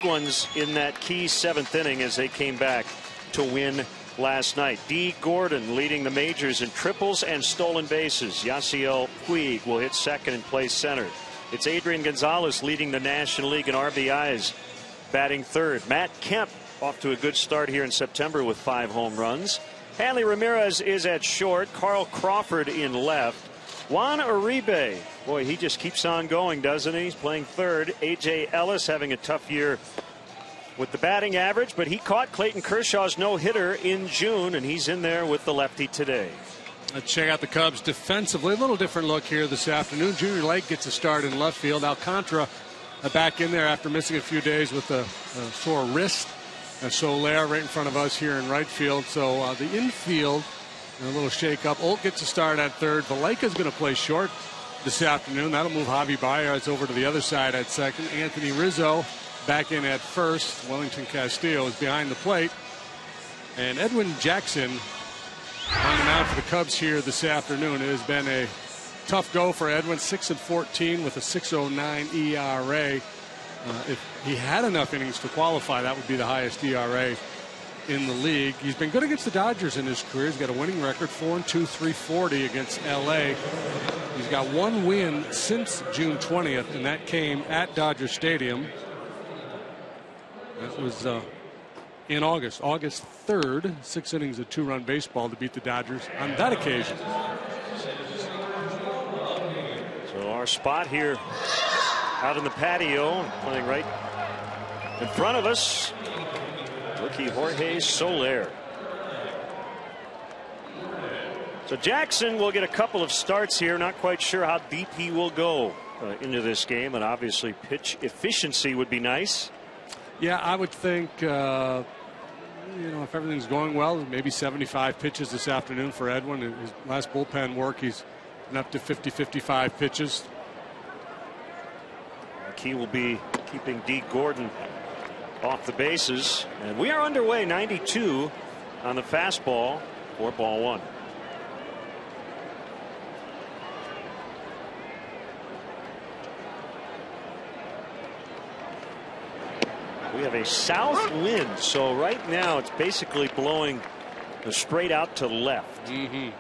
ones in that key 7th inning as they came back to win last night. Dee Gordon leading the majors in triples and stolen bases. Yasiel Puig will hit second and play center. It's Adrian Gonzalez leading the National League in RBIs, batting third. Matt Kemp off to a good start here in September with 5 home runs. Hanley Ramirez is at short. Carl Crawford in left. Juan Uribe, boy, he just keeps on going, doesn't he? He's playing third. A.J. Ellis having a tough year with the batting average, but he caught Clayton Kershaw's no-hitter in June, and he's in there with the lefty today. Let's check out the Cubs defensively. A little different look here this afternoon. Junior Lake gets a start in left field. Alcantara back in there after missing a few days with a sore wrist. Soler right in front of us here in right field. So the infield, a little shake-up. Olt gets a start at third. Valleca's going to play short this afternoon. That'll move Javi Baez over to the other side at second. Anthony Rizzo back in at first. Wellington Castillo is behind the plate. And Edwin Jackson on the mound for the Cubs here this afternoon. It has been a tough go for Edwin. 6-14 with a 6.09 ERA. If he had enough innings to qualify, that would be the highest ERA in the league. He's been good against the Dodgers in his career. He's got a winning record, 4-2, 340 against L.A. He's got 1 win since June 20th, and that came at Dodger Stadium. That was in August 3rd. 6 innings of 2-run baseball to beat the Dodgers on that occasion. So our spot here out in the patio, playing right in front of us, rookie Jorge Soler. So Jackson will get a couple of starts here. Not quite sure how deep he will go into this game, and obviously pitch efficiency would be nice. Yeah, I would think, if everything's going well, maybe 75 pitches this afternoon for Edwin. His last bullpen work, he's been up to 50-55 pitches. The key will be keeping Dee Gordon off the bases. And we are underway, 92 on the fastball for ball 1. We have a south wind, so right now it's basically blowing straight out to left. Mm-hmm.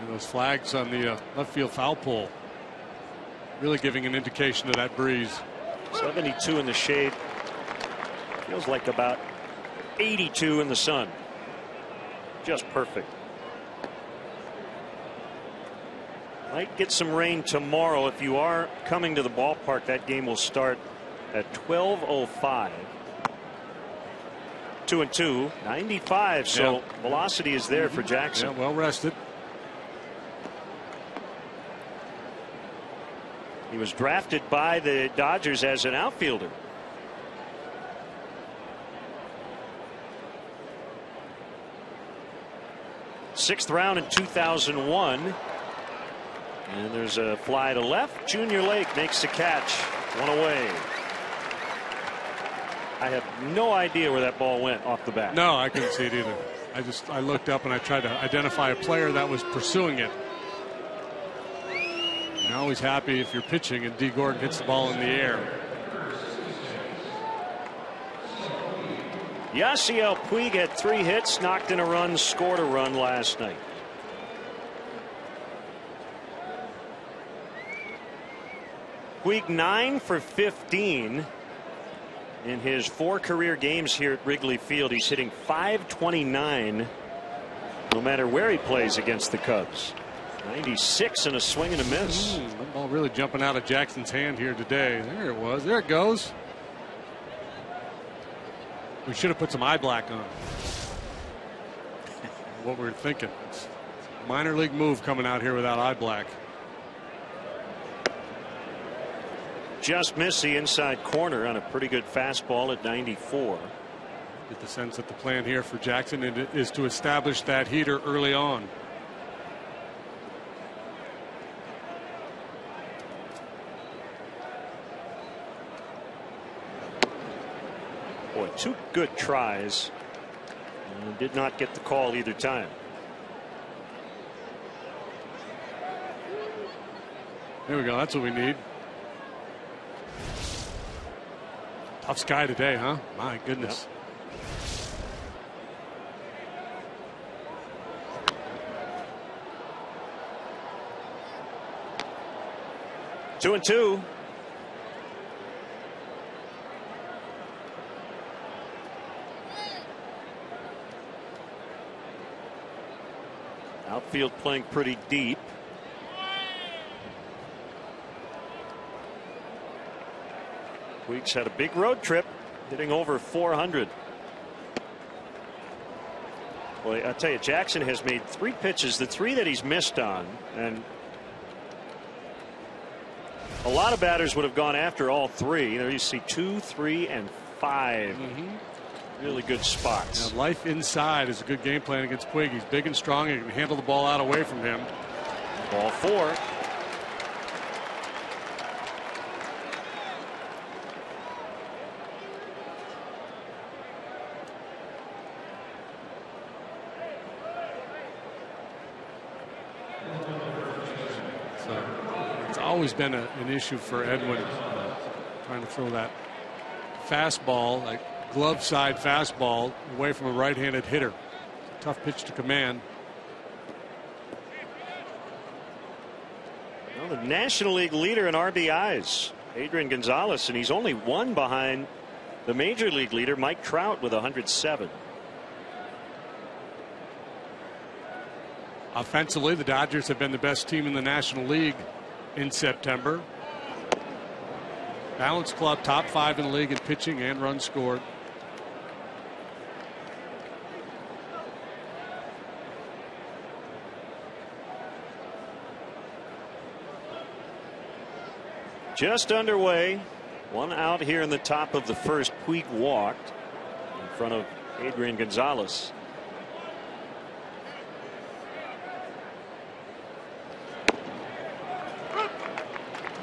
And those flags on the left field foul pole really giving an indication of that breeze. 72 in the shade. Feels like about 82 in the sun. Just perfect. Might get some rain tomorrow. If you are coming to the ballpark, that game will start at 12:05. 2-2, 95. So velocity is there for Jackson. Yeah, well rested. He was drafted by the Dodgers as an outfielder. Sixth round in 2001. And there's a fly to left. Junior Lake makes the catch. 1 away. I have no idea where that ball went off the bat. No, I couldn't see it either. I looked up and I tried to identify a player that was pursuing it. You're always happy if you're pitching and Dee Gordon hits the ball in the air. Yasiel Puig had 3 hits, knocked in a run, scored a run last night. Puig 9 for 15 in his 4 career games here at Wrigley Field. He's hitting .529 no matter where he plays against the Cubs. 96 and a swing and a miss. That ball really jumping out of Jackson's hand here today. There it was. There it goes. We should have put some eye black on. What we were thinking. It's a minor league move coming out here without eye black. Just missed the inside corner on a pretty good fastball at 94. Get the sense that the plan here for Jackson is to establish that heater early on. Boy, 2 good tries. And did not get the call either time. There we go. That's what we need. Tough sky today, huh? My goodness. Yep. 2-2. Outfield playing pretty deep. Weeks had a big road trip, hitting over 400. Well, I tell you, Jackson has made 3 pitches, the 3 that he's missed on, and a lot of batters would have gone after all 3. There you see 2, 3, and 5. Really good spots. Now, life inside is a good game plan against Puig. He's big and strong. He can handle the ball out away from him. Ball 4. So it's always been an issue for Edwin trying to throw that fastball, like glove side fastball, away from a right-handed hitter. Tough pitch to command. Well, the National League leader in RBIs, Adrian Gonzalez, and he's only 1 behind the Major League leader, Mike Trout, with 107. Offensively, the Dodgers have been the best team in the National League in September. Balanced club, top 5 in the league in pitching and runs scored. Just underway. 1 out here in the top of the first. Puig walked in front of Adrian Gonzalez.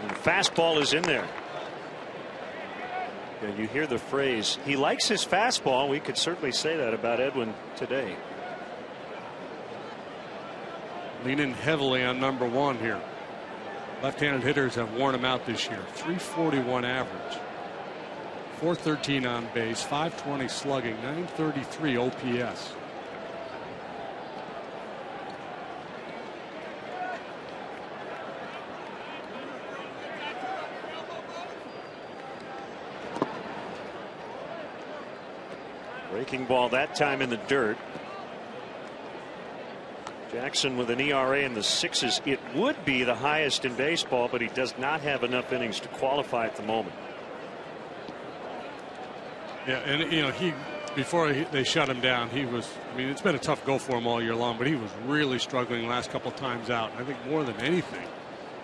And fastball is in there. And you hear the phrase, he likes his fastball. We could certainly say that about Edwin today. Leaning heavily on number 1 here. Left-handed hitters have worn him out this year. 341 average. 413 on base. 520 slugging. 933 OPS. Breaking ball that time in the dirt. Jackson with an ERA in the 6s. It would be the highest in baseball, but he does not have enough innings to qualify at the moment. Yeah, and you know, they shut him down, he was, I mean, it's been a tough go for him all year long, but he was really struggling last couple times out. I think more than anything,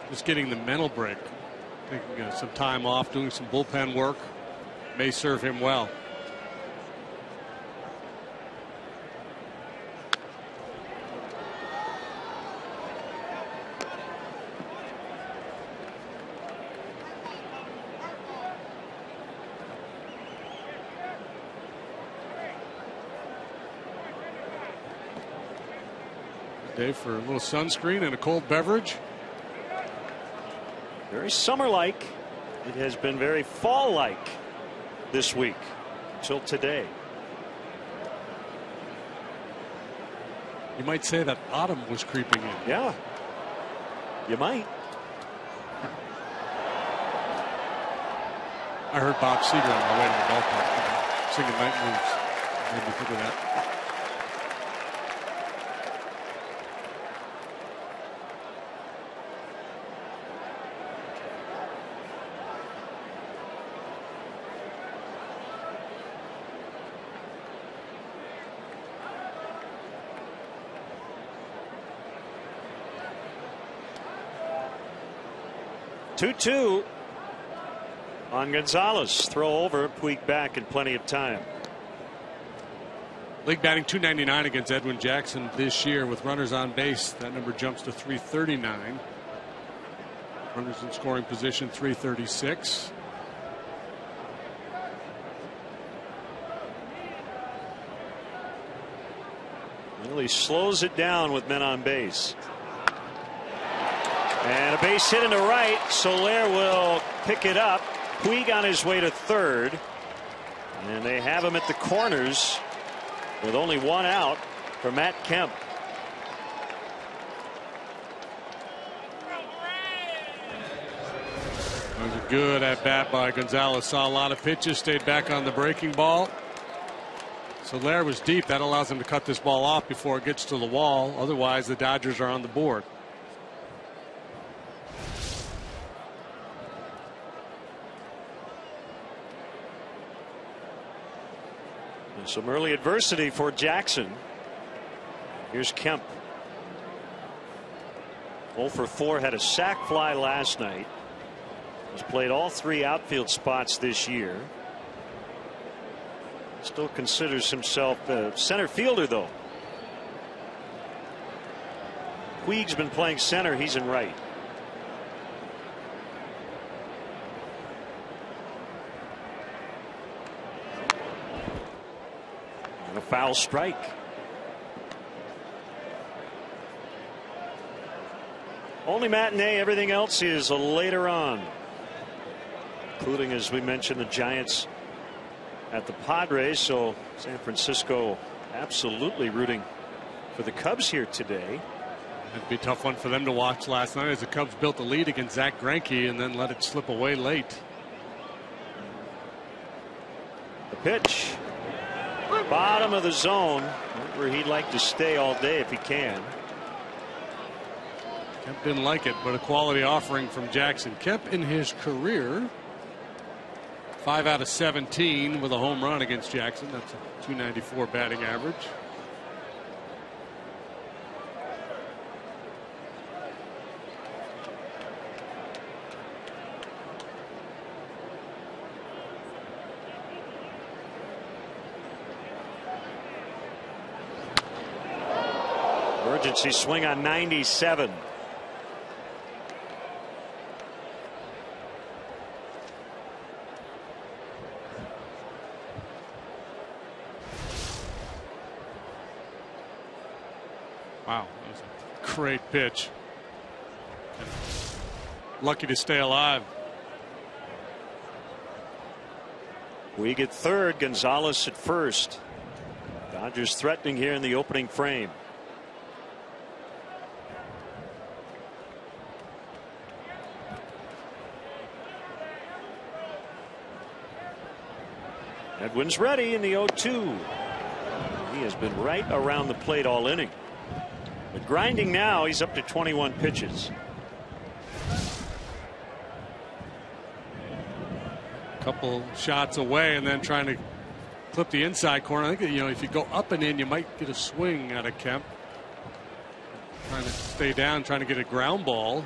just getting the mental break, taking some time off, doing some bullpen work may serve him well. Day for a little sunscreen and a cold beverage. Very summer-like. It has been very fall-like this week until today. You might say that autumn was creeping in. Yeah, you might. I heard Bob Seger on my way to the ballpark singing Night Moves. Made me think of that. Two on Gonzalez. Throw over. Puig back in plenty of time. League batting .299 against Edwin Jackson this year. With runners on base, that number jumps to .339. Runners in scoring position .336. Well, he slows it down with men on base. And a base hit into right. Soler will pick it up. Puig on his way to third. And they have him at the corners with only one out for Matt Kemp. It was a good at bat by Gonzalez. Saw a lot of pitches, stayed back on the breaking ball. Soler was deep. That allows him to cut this ball off before it gets to the wall. Otherwise, the Dodgers are on the board. And some early adversity for Jackson. Here's Kemp. 0 for 4, had a sac fly last night. He's played all 3 outfield spots this year. Still considers himself a center fielder, though. Puig's been playing center. He's in right. And a foul strike. Only matinee. Everything else is later on, including, as we mentioned, the Giants at the Padres. So San Francisco absolutely rooting for the Cubs here today. It'd be a tough one for them to watch last night as the Cubs built the lead against Zach Greinke and then let it slip away late. The pitch. Bottom of the zone, where he'd like to stay all day if he can. Kemp didn't like it, but a quality offering from Jackson. Kemp in his career 5 out of 17 with a home run against Jackson. That's a .294 batting average. Emergency swing on 97. Wow, that was a great pitch. Lucky to stay alive. We get third, Gonzalez at first. Dodgers threatening here in the opening frame. Edwin's ready in the 0-2. He has been right around the plate all inning. But grinding now, he's up to 21 pitches. Couple shots away and then trying to clip the inside corner. I think, you know, if you go up and in, you might get a swing out of Kemp. Trying to stay down, trying to get a ground ball.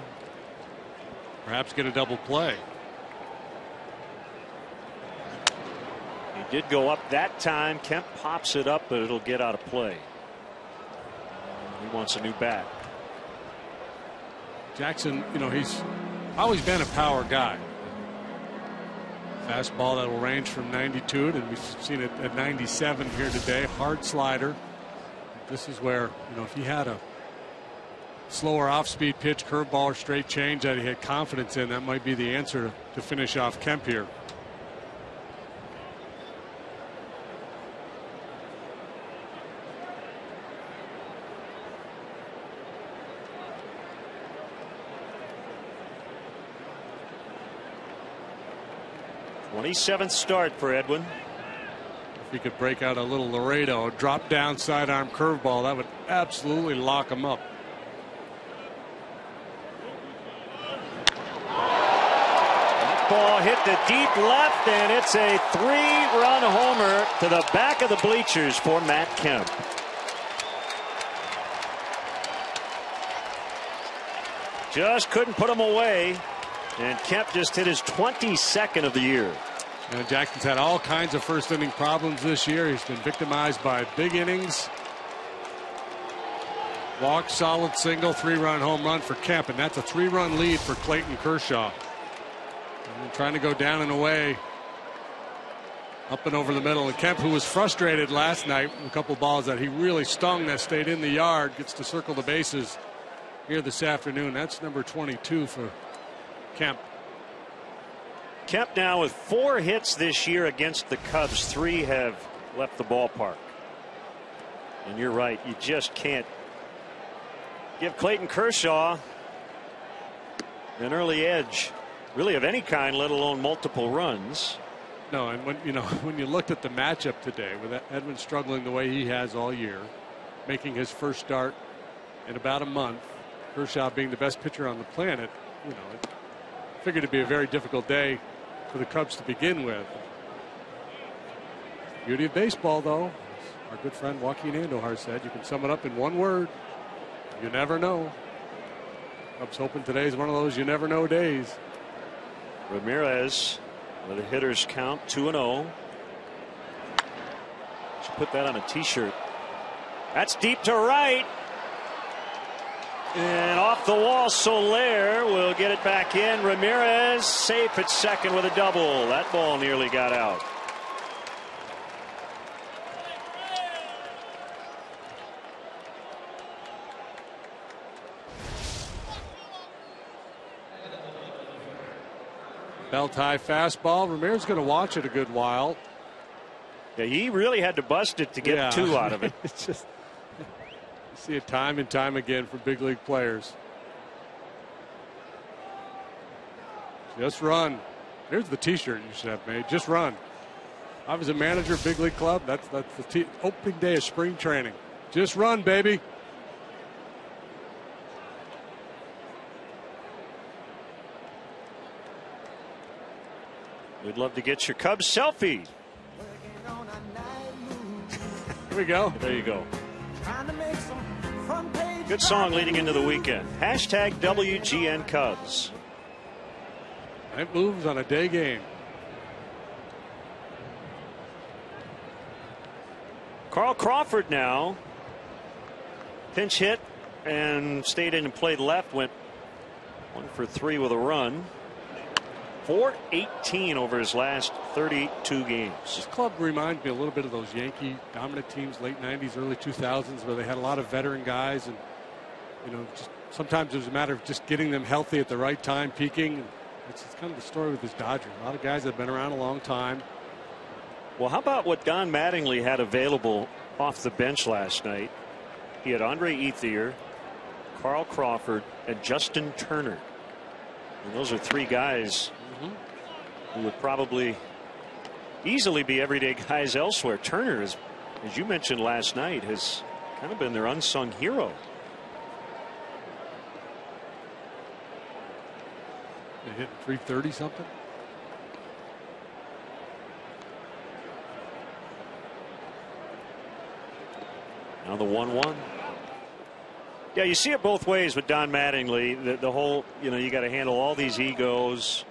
Perhaps get a double play. He did go up that time. Kemp pops it up, but it'll get out of play. He wants a new bat. Jackson, you know, he's always been a power guy. Fastball that will range from 92, and we've seen it at 97 here today. Hard slider. This is where, you know, if he had a slower off-speed pitch, curveball, or straight change that he had confidence in, that might be the answer to finish off Kemp here. Seventh start for Edwin. If he could break out a little Laredo, drop down sidearm curveball, that would absolutely lock him up. That ball hit the deep left, and it's a 3-run homer to the back of the bleachers for Matt Kemp. Just couldn't put him away, and Kemp just hit his 22nd of the year. And Jackson's had all kinds of first inning problems this year. He's been victimized by big innings. Walk, solid single, 3-run home run for Kemp, and that's a 3-run lead for Clayton Kershaw. And trying to go down and away, up and over the middle. And Kemp, who was frustrated last night with a couple balls that he really stung that stayed in the yard, gets to circle the bases here this afternoon. That's number 22 for Kemp. Kemp now with 4 hits this year against the Cubs. 3 have left the ballpark. And you're right, you just can't give Clayton Kershaw an early edge, really, of any kind, let alone multiple runs. No, and when you looked at the matchup today, with Edwin struggling the way he has all year, making his first start in about a month, Kershaw being the best pitcher on the planet, it figured it'd be a very difficult day for the Cubs to begin with. Beauty of baseball, though, as our good friend Joaquin Andujar said, you can sum it up in one word: you never know. Cubs hoping today is one of those you never know days. Ramirez with a hitter's count 2-0. Should put that on a t-shirt. That's deep to right. And off the wall, Soler will get it back in. Ramirez safe at second with a double. That ball nearly got out. Belt high fastball. Ramirez is going to watch it a good while. Yeah, he really had to bust it to get 2 out of it. It's just, you see it time and time again for big league players. Just run. Here's the t-shirt you should have made. Just run. I was a manager of big league club. That's the opening day of spring training. Just run, baby. We'd love to get your Cubs selfie. Here we go. There you go. Good song leading into the weekend. Hashtag WGN Cubs. It moves on a day game. Carl Crawford now. Pinch hit and stayed in and played left. Went 1 for 3 with a run. 418 over his last 32 games. This club reminds me a little bit of those Yankee dominant teams, late 90s, early 2000s, where they had a lot of veteran guys, and just sometimes it was a matter of just getting them healthy at the right time, peaking. It's kind of the story with this Dodgers. A lot of guys that have been around a long time. Well, how about what Don Mattingly had available off the bench last night? He had Andre Ethier, Carl Crawford, and Justin Turner. And those are 3 guys who would probably easily be everyday guys elsewhere. Turner, as you mentioned last night, has kind of been their unsung hero. They hit 330 something. Now the 1-1. Yeah, you see it both ways with Don Mattingly. The whole, you got to handle all these egos.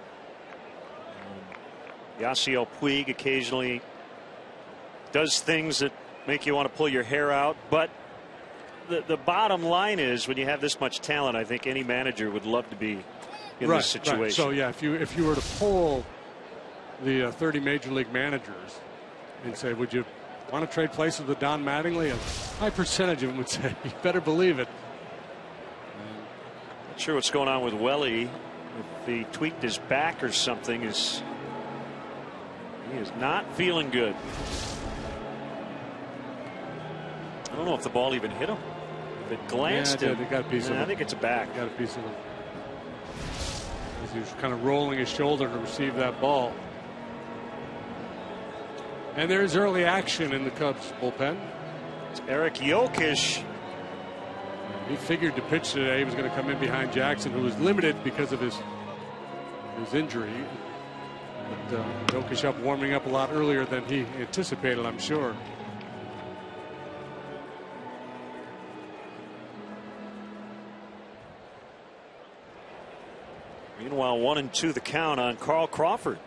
Yasiel Puig occasionally does things that make you want to pull your hair out. But the bottom line is, when you have this much talent, I think any manager would love to be in this situation. Right. So yeah, if you were to poll the 30 major league managers and say, would you want to trade places with Don Mattingly? A high percentage of them would say, you better believe it. Not sure what's going on with Welly. If he tweaked his back or something, he is not feeling good. I don't know if the ball even hit him. If it glanced him, it got a piece of it. I think it's a back. Got a piece of it. As he was kind of rolling his shoulder to receive that ball. And there's early action in the Cubs bullpen. It's Eric Jokic. He figured to pitch today. He was going to come in behind Jackson, who was limited because of his injury. But Jokic up warming up a lot earlier than he anticipated, I'm sure. Meanwhile, 1-2 the count on Carl Crawford.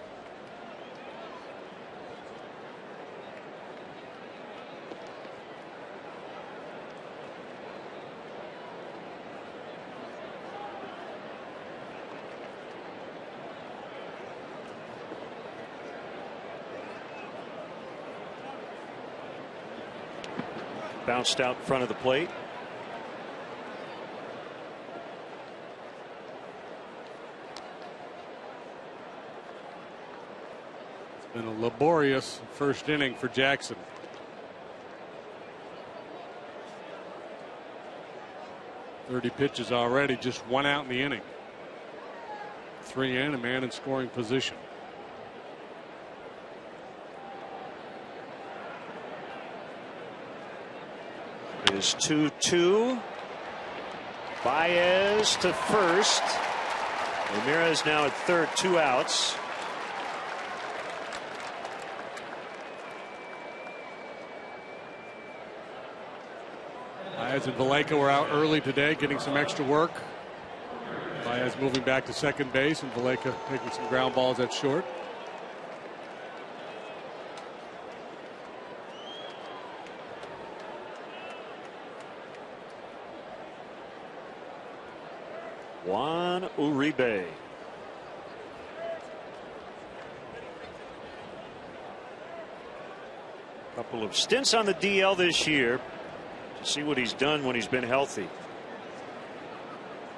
Bounced out in front of the plate. Been a laborious first inning for Jackson. .30 pitches already, just 1 out in the inning. 3 in, a man in scoring position. It is 2-2. Baez to first. Ramirez now at third, 2 outs. Baez and Valleca were out early today getting some extra work. Baez moving back to second base and Valleca taking some ground balls at short. Juan Uribe. Couple of stints on the DL this year. To see what he's done when he's been healthy.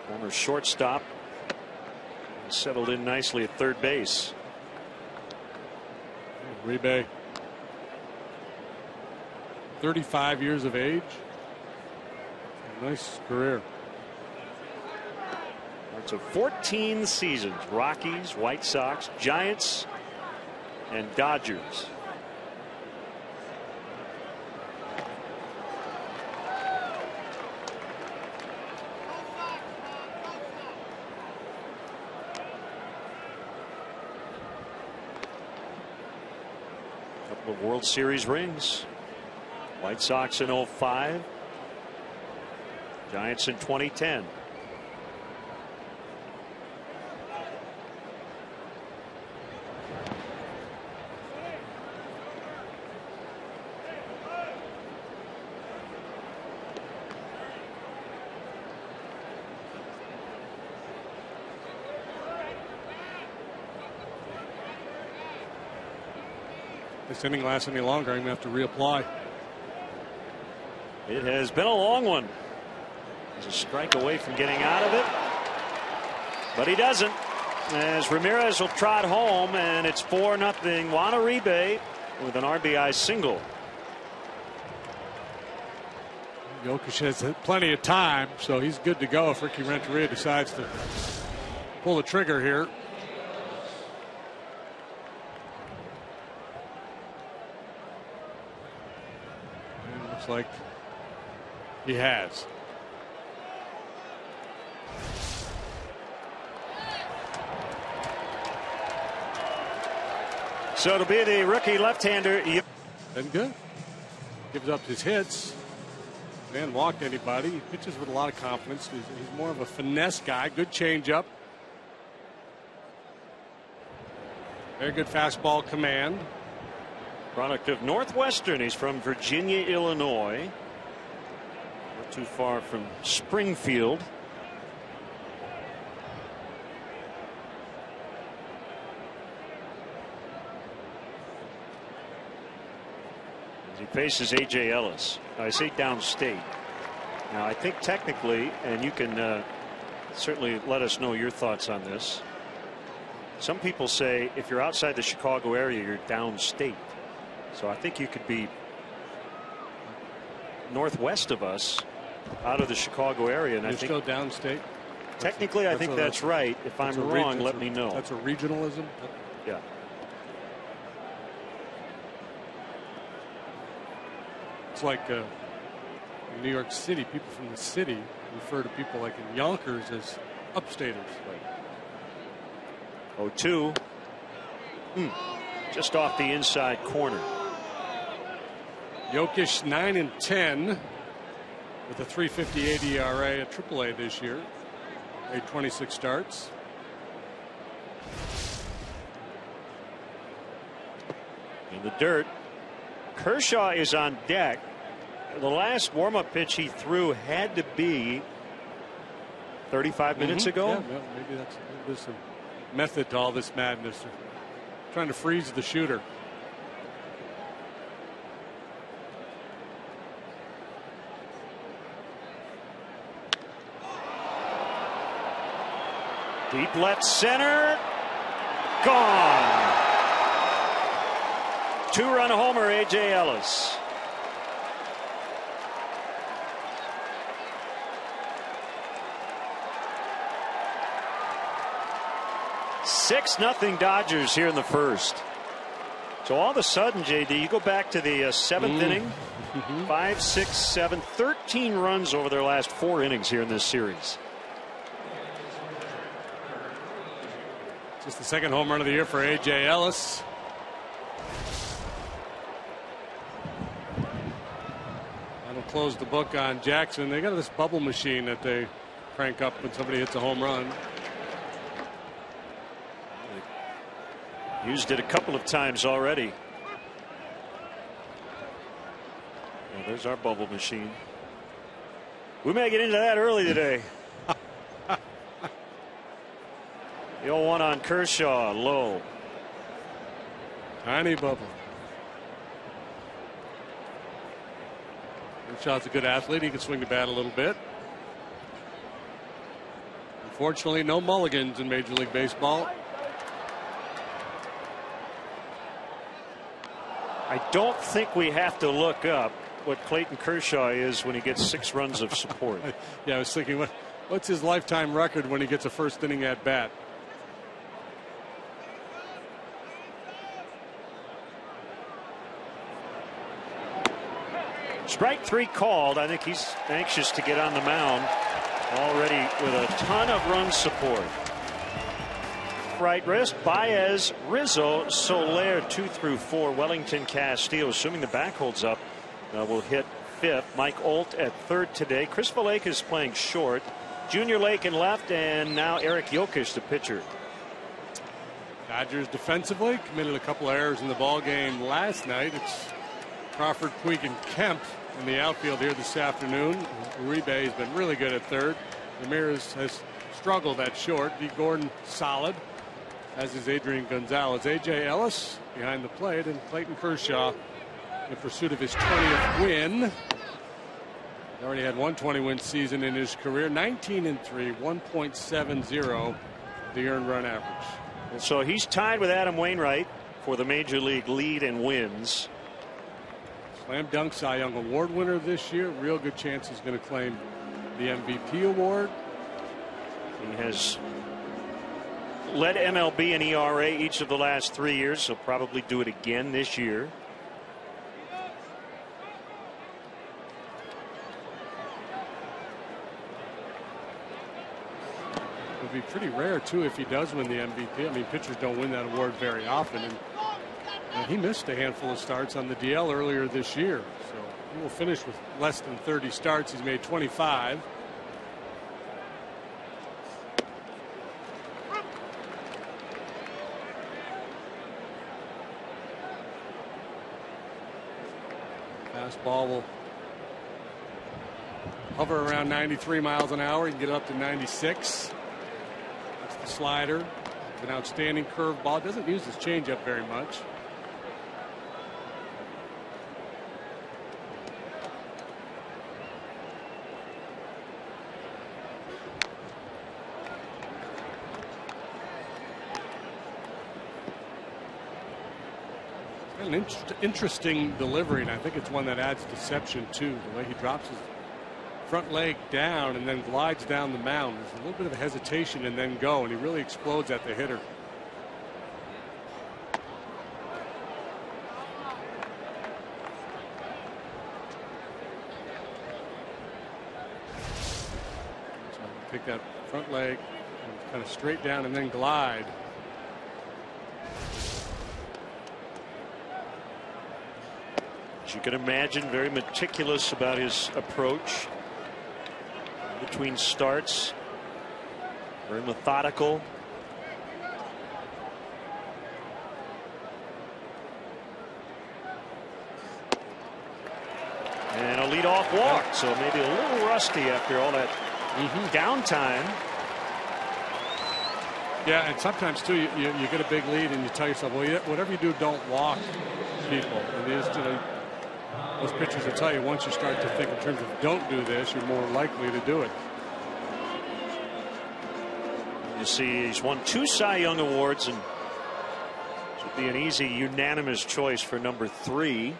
Former shortstop. Settled in nicely at third base. Uribe, 35 years of age. Nice career. So 14 seasons. Rockies, White Sox, Giants, and Dodgers. Couple of World Series rings. White Sox in 05. Giants in 2010. This inning lasts any longer, I'm going to have to reapply. It has been a long one. He's a strike away from getting out of it, but he doesn't, as Ramirez will trot home, and it's 4-0. Juan Uribe with an RBI single. Jokic has plenty of time, so he's good to go if Ricky Renteria decides to pull the trigger here. Looks like he has. So it'll be the rookie left-hander. Been good. Gives up his hits. Man, walked anybody. He pitches with a lot of confidence. He's more of a finesse guy. Good changeup. Very good fastball command. Product of Northwestern. He's from Virginia, Illinois. Not too far from Springfield. As he faces A.J. Ellis. I say downstate. Now, I think technically, and you can certainly let us know your thoughts on this. Some people say if you're outside the Chicago area, you're downstate. So I think you could be northwest of us, out of the Chicago area, and you're I think still downstate. Technically, I think that's right. If I'm wrong, let me know. That's a regionalism. Yeah. It's like in New York City, people from the city refer to people like in Yonkers as upstaters. Like 0-2. Just off the inside corner. Jokic 9-10 with a 3.58 ERA at AAA this year. Made 26 starts. In the dirt. Kershaw is on deck. The last warm-up pitch he threw had to be 35 minutes ago. Yeah, maybe there's some method to all this madness. Trying to freeze the shooter. Deep left center. Gone. 2-run homer, A.J. Ellis. Six nothing Dodgers here in the first. So all of a sudden, JD, you go back to the seventh inning. 5, 6, 7, 13 runs over their last 4 innings here in this series. Just the second home run of the year for A.J. Ellis. That'll close the book on Jackson. They got this bubble machine that they crank up when somebody hits a home run. Used it a couple of times already. Well, there's our bubble machine. We may get into that early today. The 0-1 on Kershaw, low. Tiny bubble. Kershaw's a good athlete. He can swing the bat a little bit. Unfortunately, no mulligans in Major League Baseball. I don't think we have to look up what Clayton Kershaw is when he gets 6 runs of support. Yeah, I was thinking, what's his lifetime record when he gets a first inning at bat? Strike 3 called. I think he's anxious to get on the mound already with a ton of run support. Right wrist, Baez, Rizzo, Soler 2 through 4. Wellington, Castillo, assuming the back holds up, will hit 5th. Mike Olt at 3rd today. Chris Vallejo is playing short. Junior Lake in left, and now Eric Jokic, the pitcher. Dodgers defensively committed a couple of errors in the ball game last night. It's Crawford, Puig, and Kemp in the outfield here this afternoon. Uribe has been really good at 3rd. Ramirez has struggled at short. D. Gordon solid, as is Adrian Gonzalez. A.J. Ellis behind the plate, and Clayton Kershaw in pursuit of his 20th win. He already had one 20-win season in his career. 19-3, 1.70 the earned run average. And so he's tied with Adam Wainwright for the major league lead in wins. Slam Dunk Cy Young Award winner this year. Real good chance he's going to claim the MVP award. He has led MLB in ERA each of the last 3 years. So probably do it again this year. It would be pretty rare too if he does win the MVP. I mean, pitchers don't win that award very often, and he missed a handful of starts on the DL earlier this year, so he will finish with less than 30 starts. He's made 25. Fastball will hover around 93 miles an hour. He can get up to 96. That's the slider. An outstanding curveball. Doesn't use his changeup very much. An interesting delivery, and I think it's one that adds deception too. The way he drops his front leg down and then glides down the mound. There's a little bit of a hesitation and then go, and he really explodes at the hitter. So take that front leg and kind of straight down and then glide. As you can imagine, very meticulous about his approach between starts. Very methodical. And a leadoff walk, so maybe a little rusty after all that downtime. Yeah, and sometimes too you get a big lead and you tell yourself, well, whatever you do, don't walk people. And those pitchers will tell you once you start to think in terms of don't do this, you're more likely to do it. You see, he's won 2 Cy Young awards and It'd be an easy unanimous choice for number 3.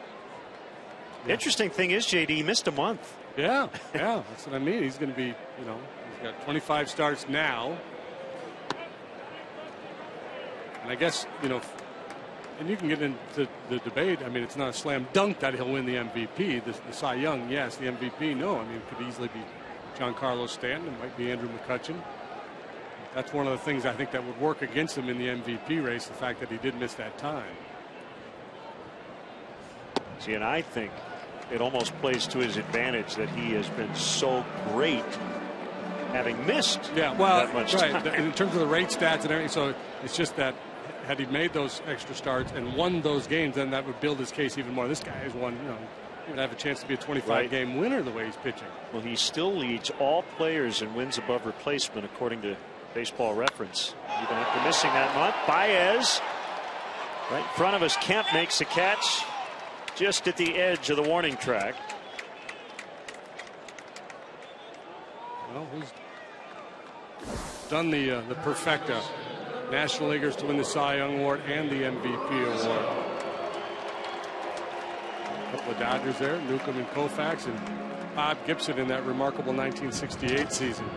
The interesting thing is, JD, he missed a month. Yeah, that's what I mean. He's going to be, he's got 25 starts now. And I guess, and you can get into the debate. I mean, it's not a slam dunk that he'll win the MVP. The Cy Young, yes. The MVP, no. I mean, it could easily be Giancarlo Stanton. It might be Andrew McCutchen. That's one of the things I think that would work against him in the MVP race, the fact that he did miss that time. See, and I think it almost plays to his advantage that he has been so great having missed that much time. In terms of the rate stats and everything, so it's just that had he made those extra starts and won those games, then that would build his case even more. This guy has won, he would have a chance to be a 25-game winner the way he's pitching. Well, he still leads all players in wins above replacement according to Baseball Reference. Even after missing that month, Baez right in front of us. Kemp makes the catch just at the edge of the warning track. Well, he's done the perfecta. National Leaguers to win the Cy Young Award and the MVP award. A couple of Dodgers there, Newcomb and Koufax, and Bob Gibson in that remarkable 1968 season.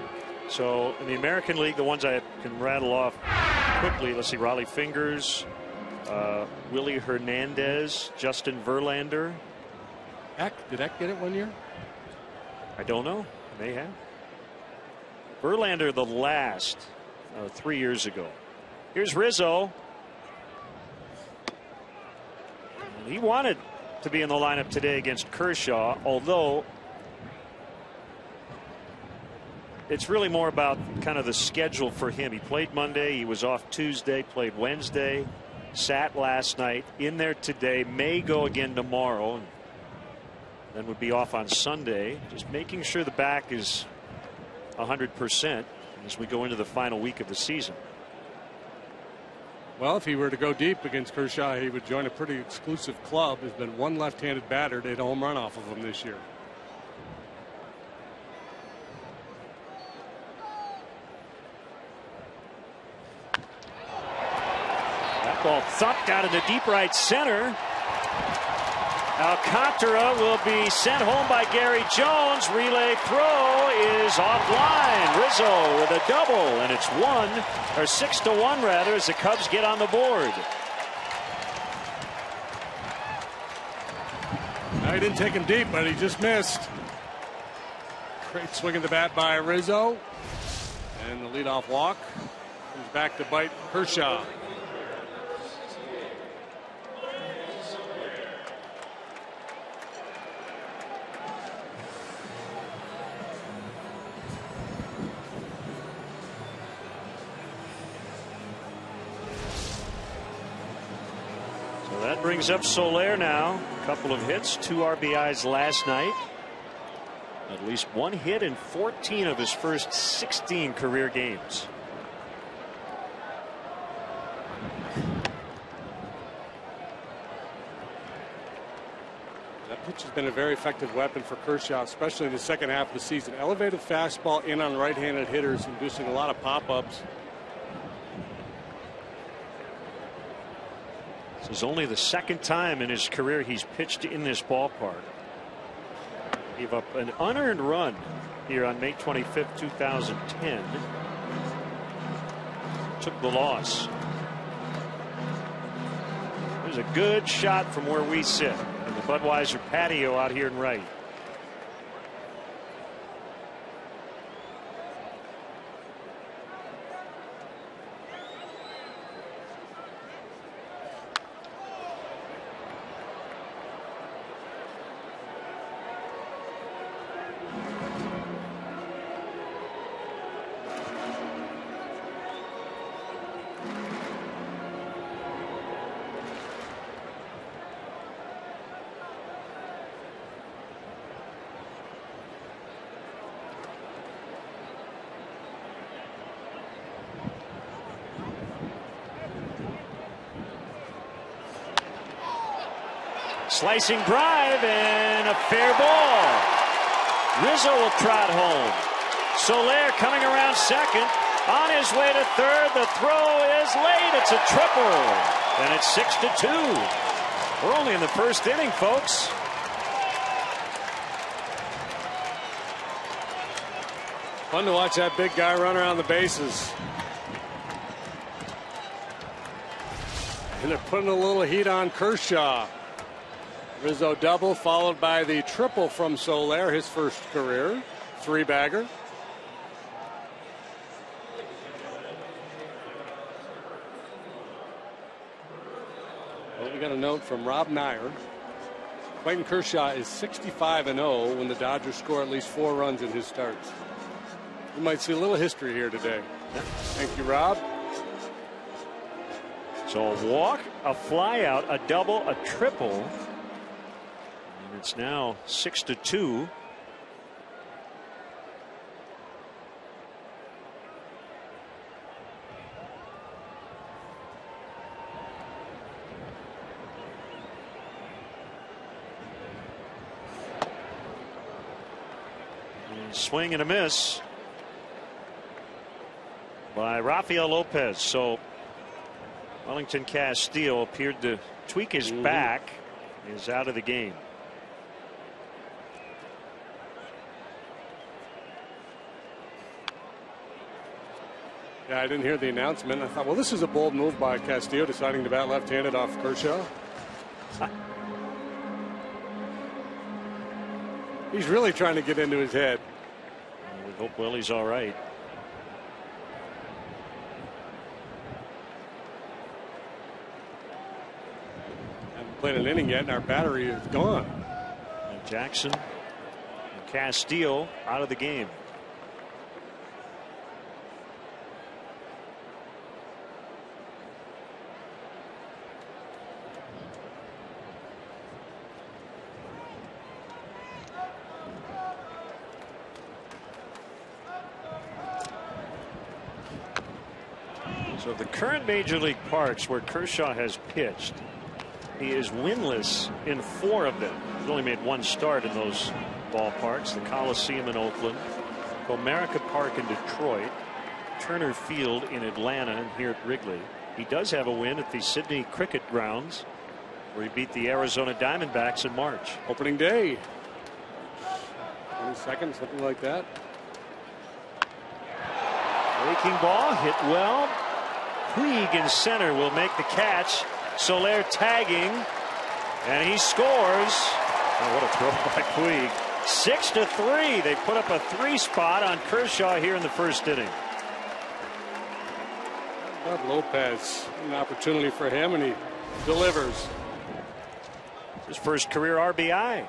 So in the American League, the ones I can rattle off quickly, let's see, Raleigh Fingers, Willie Hernandez, Justin Verlander. Did Eck get it one year? I don't know. May have. Verlander the last 3 years ago. Here's Rizzo. He wanted to be in the lineup today against Kershaw, although it's really more about kind of the schedule for him. He played Monday, he was off Tuesday, played Wednesday, sat last night, in there today, may go again tomorrow, and then would be off on Sunday. Just making sure the back is 100% as we go into the final week of the season. Well, if he were to go deep against Kershaw, he would join a pretty exclusive club. There's been one left-handed batter to hit a home run off of him this year. That ball thumped out into deep right center. Alcantara will be sent home by Gary Jones. Relay throw is offline. Rizzo with a double, and it's 6-1 rather, as the Cubs get on the board. Now, he didn't take him deep, but he just missed. Great swing of the bat by Rizzo, and the leadoff walk comes back to bite Kershaw. That brings up Soler now. A couple of hits, 2 RBIs last night. At least 1 hit in 14 of his first 16 career games. That pitch has been a very effective weapon for Kershaw, especially in the second half of the season. Elevated fastball in on right-handed hitters, inducing a lot of pop-ups. This is only the second time in his career he's pitched in this ballpark. Gave up an unearned run here on May 25th, 2010. Took the loss. There's a good shot from where we sit in the Budweiser patio out here in right. Slicing drive and a fair ball. Rizzo will trot home. Soler coming around second. On his way to third. The throw is late. It's a triple. And it's 6-2. We're only in the first inning, folks. Fun to watch that big guy run around the bases. And they're putting a little heat on Kershaw. Rizzo double followed by the triple from Soler, his first career 3-bagger. Well, we got a note from Rob Nyer. Clayton Kershaw is 65-0 when the Dodgers score at least 4 runs in his starts. We might see a little history here today. Thank you, Rob. So a walk, a fly out, a double, a triple. And it's now 6-2. And swing and a miss by Rafael Lopez. So Wellington Castillo appeared to tweak his back. Is out of the game. Yeah, I didn't hear the announcement. I thought, well, this is a bold move by Castillo, deciding to bat left-handed off Kershaw. He's really trying to get into his head. We hope Willie's all right. Played an inning yet, and our battery is gone. And Jackson and Castillo out of the game. So the current Major League parks where Kershaw has pitched, he is winless in 4 of them. He's only made 1 start in those ballparks. The Coliseum in Oakland, Comerica Park in Detroit, Turner Field in Atlanta, and here at Wrigley. He does have a win at the Sydney Cricket Grounds, where he beat the Arizona Diamondbacks in March. Opening day. 22nd, something like that. Breaking ball, hit well. Puig in center will make the catch. Soler tagging, and he scores. Oh, what a throw by Puig. 6-3. They put up a 3 spot on Kershaw here in the first inning. Bob Lopez, an opportunity for him, and he delivers. His first career RBI.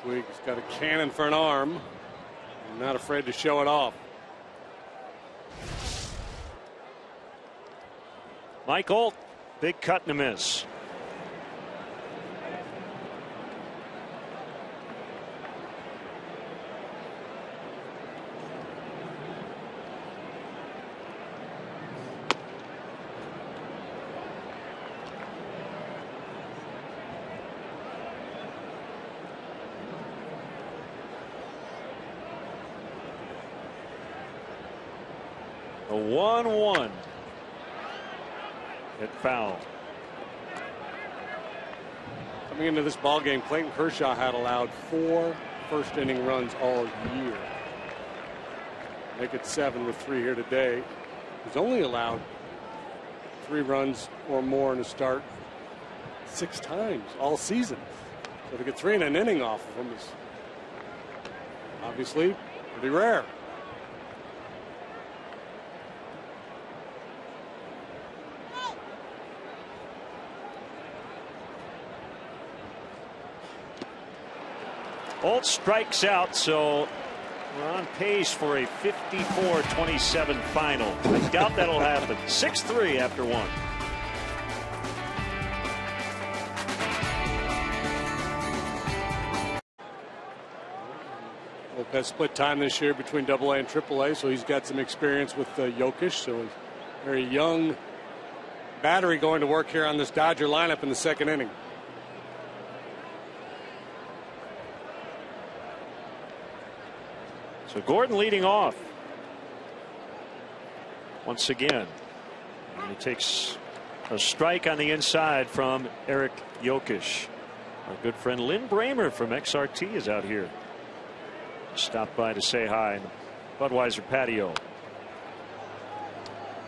Puig's got a cannon for an arm. Not afraid to show it off. Mike Holt, big cut and a miss. A 1-1. It fouled. Coming into this ball game, Clayton Kershaw had allowed 4 first-inning runs all year. Make it 7 with 3 here today. He's only allowed 3 runs or more in a start 6 times all season. So to get 3 in an inning off of him is obviously pretty rare. Holt strikes out, so we're on pace for a 54-27 final. I doubt that'll happen. 6-3 after 1. Lopez split time this year between AA and AAA, so he's got some experience with Jokic. So a very young battery going to work here on this Dodger lineup in the second inning. So Gordon leading off once again. And he takes a strike on the inside from Eric Jokic. Our good friend Lynn Bramer from XRT is out here. Stopped by to say hi in the Budweiser patio.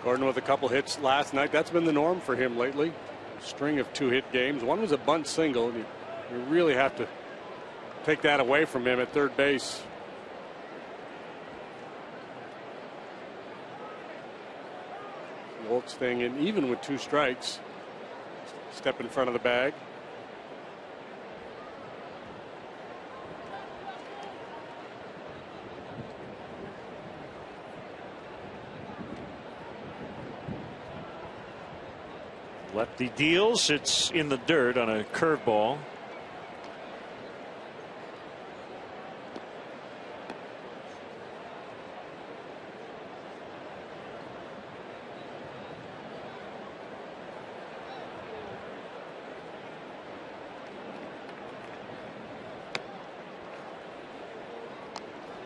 Gordon with a couple hits last night. That's been the norm for him lately. A string of 2-hit games. One was a bunt single. And you really have to take that away from him at third base. Woltz thing, and even with 2 strikes, step in front of the bag. Lefty deals. It's in the dirt on a curveball.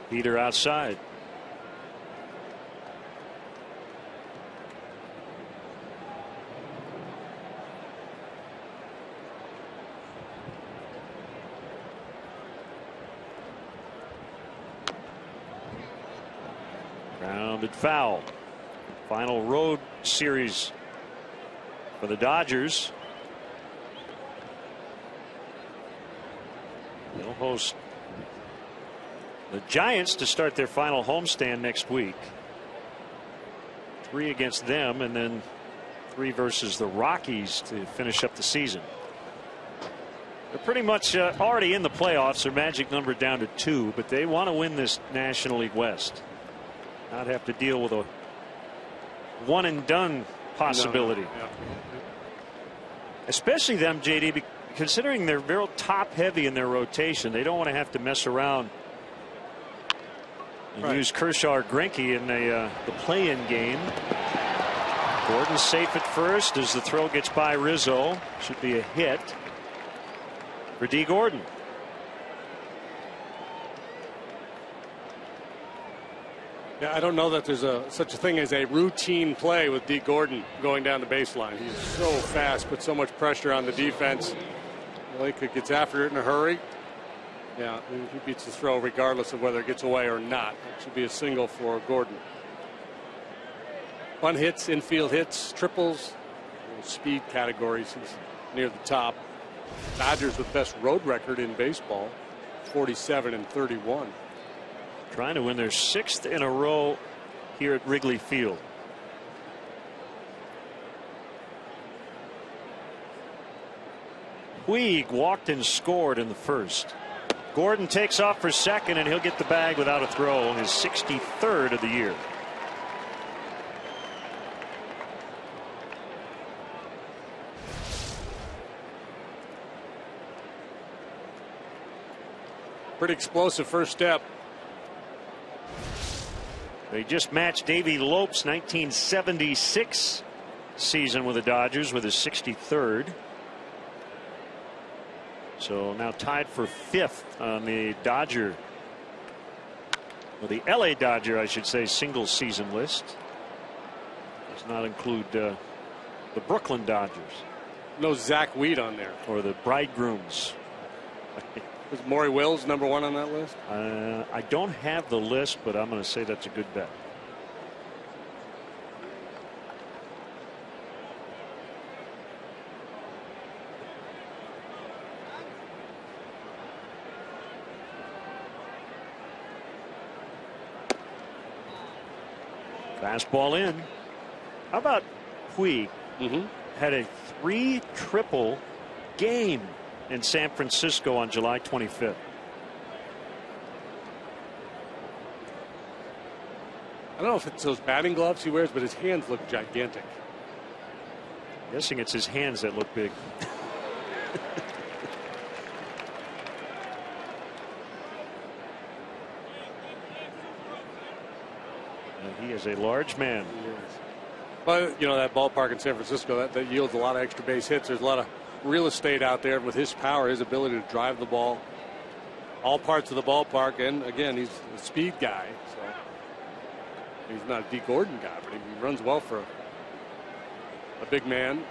Peter outside. Grounded foul. Final road series for the Dodgers. They'll host the Giants to start their final homestand next week. 3 against them, and then 3 versus the Rockies to finish up the season. They're pretty much already in the playoffs. Their magic number down to 2, but they want to win this National League West. Not have to deal with a one and done possibility. No. Yeah. Especially them, JD, considering they're real top heavy in their rotation. They don't want to have to mess around and use Kershaw or Greinke in the play-in game. Gordon safe at first as the throw gets by Rizzo. Should be a hit for Dee Gordon. Yeah, I don't know that there's such a thing as a routine play with Dee Gordon going down the baseline. He's so fast, puts so much pressure on the defense. Blake gets after it in a hurry. Yeah, he beats the throw regardless of whether it gets away or not. It should be a single for Gordon. 1 hits, infield hits, triples, speed categories. He's near the top. Dodgers with best road record in baseball, 47-31. Trying to win their 6th in a row here at Wrigley Field. Puig walked and scored in the first. Gordon takes off for second, and he'll get the bag without a throw, his 63rd of the year. Pretty explosive first step. They just matched Davey Lopes' 1976 season with the Dodgers with his 63rd. So now tied for 5th on the Dodger, or the LA Dodger, I should say, single season list. Does not include the Brooklyn Dodgers. No Zach Weed on there. Or the Bridegrooms. Is Maury Wills #1 on that list? I don't have the list, but I'm going to say that's a good bet. Fastball in. How about Puig? Had a 3 triple game in San Francisco on July 25th. I don't know if it's those batting gloves he wears, but his hands look gigantic. I'm guessing it's his hands that look big. He is a large man. But you know, that ballpark in San Francisco that yields a lot of extra base hits. There's a lot of real estate out there. With his power, his ability to drive the ball, all parts of the ballpark. And again, he's a speed guy, so he's not a Dee Gordon guy, but he runs well for a big man.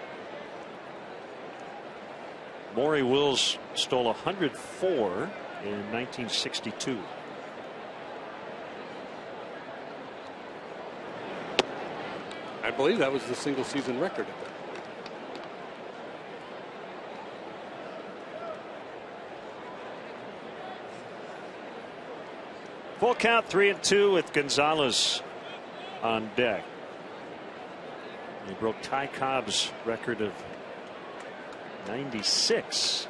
Maury Wills stole 104 in 1962. I believe that was the single season record at that. Full count, 3-2 with Gonzalez on deck. He broke Ty Cobb's record of 96.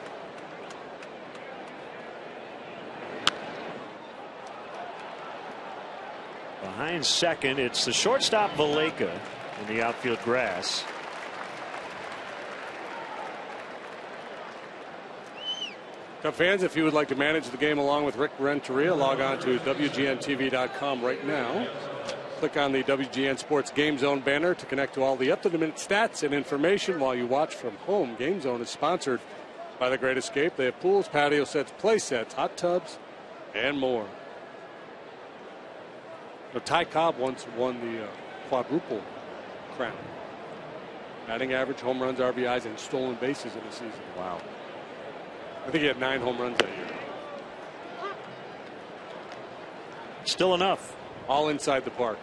Behind second, it's the shortstop Valaika in the outfield grass. Cub fans, if you would like to manage the game along with Rick Renteria, log on to WGNTV.com right now. Click on the WGN Sports Game Zone banner to connect to all the up-to-the-minute stats and information while you watch from home. Game Zone is sponsored by The Great Escape. They have pools, patio sets, play sets, hot tubs, and more. Now, Ty Cobb once won the quadruple crown. Batting average, home runs, RBIs, and stolen bases in a season. Wow. I think he had 9 home runs that year. Still enough. All inside the park.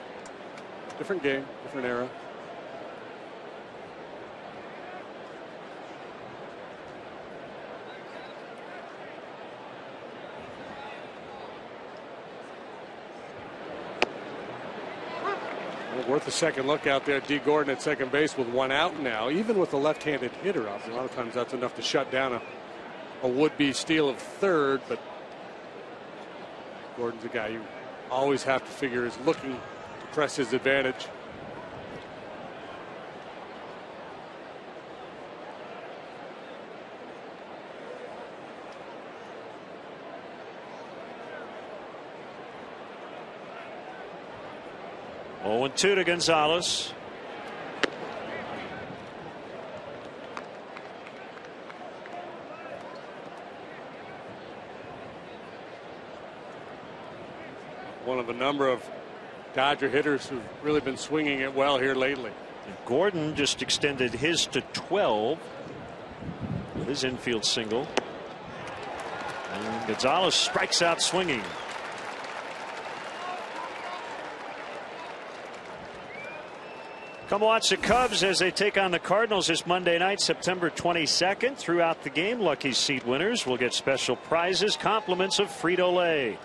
Different game, different era. Well, worth a second look out there. Dee Gordon at second base with 1 out now. Even with a left-handed hitter up, a lot of times that's enough to shut down a would-be steal of third, but Gordon's a guy you always have to figure is looking to press his advantage. Oh, 0-2 to Gonzalez. One of a number of Dodger hitters who've really been swinging it well here lately. And Gordon just extended his to 12 with his infield single. And Gonzalez strikes out swinging. Come watch the Cubs as they take on the Cardinals this Monday night, September 22nd. Throughout the game, lucky seat winners will get special prizes, compliments of Frito-Lay.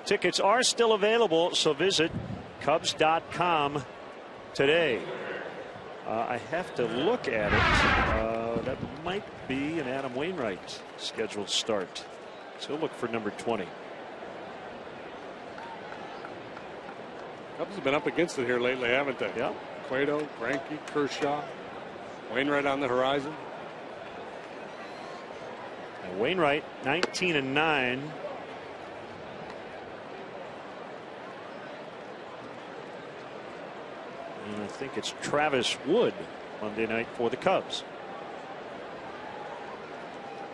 Tickets are still available, so visit Cubs.com today. I have to look at it. That might be an Adam Wainwright scheduled start. So look for number 20. Cubs have been up against it here lately, haven't they? Yeah. Cueto, Greinke, Kershaw, Wainwright on the horizon. And Wainwright, 19-9. And I think it's Travis Wood Monday night for the Cubs.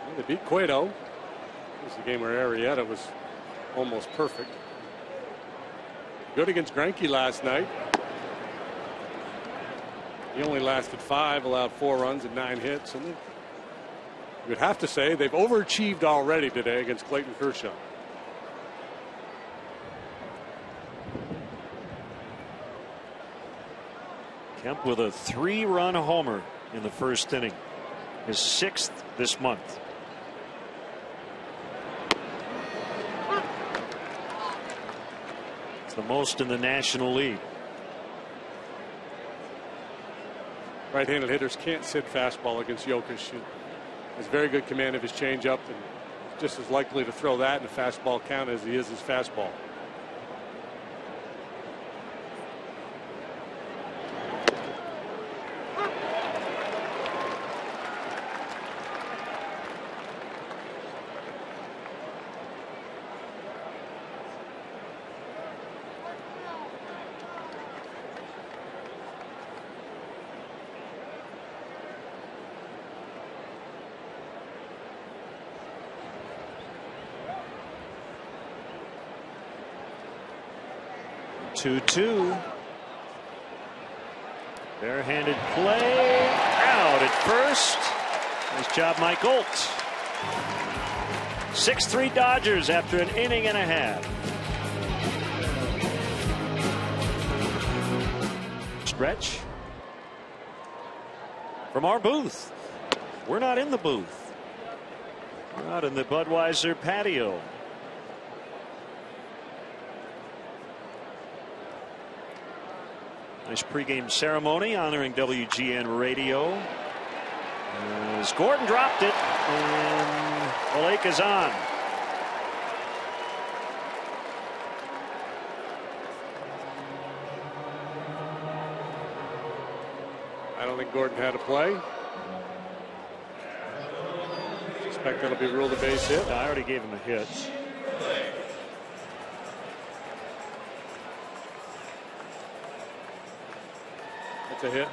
Well, they beat Cueto. It was the game where Arrieta was almost perfect. Good against Greinke last night. He only lasted 5, allowed 4 runs and 9 hits. And you would have to say they've overachieved already today against Clayton Kershaw. Kemp with a 3-run homer in the first inning. His 6th this month. It's the most in the National League. Right-handed hitters can't sit fastball against Jokic. He has very good command of his changeup and just as likely to throw that in a fastball count as he is his fastball. 2-2. Barehanded play. Out at first. Nice job, Mike Olt. 6-3 Dodgers after an inning and a half. Stretch from our booth. We're not in the booth. We're out in the Budweiser patio. Nice pregame ceremony honoring WGN Radio. As Gordon dropped it, and the lake is on. I don't think Gordon had a play. Suspect that'll be ruled a base hit. I already gave him a hit. That's a hit.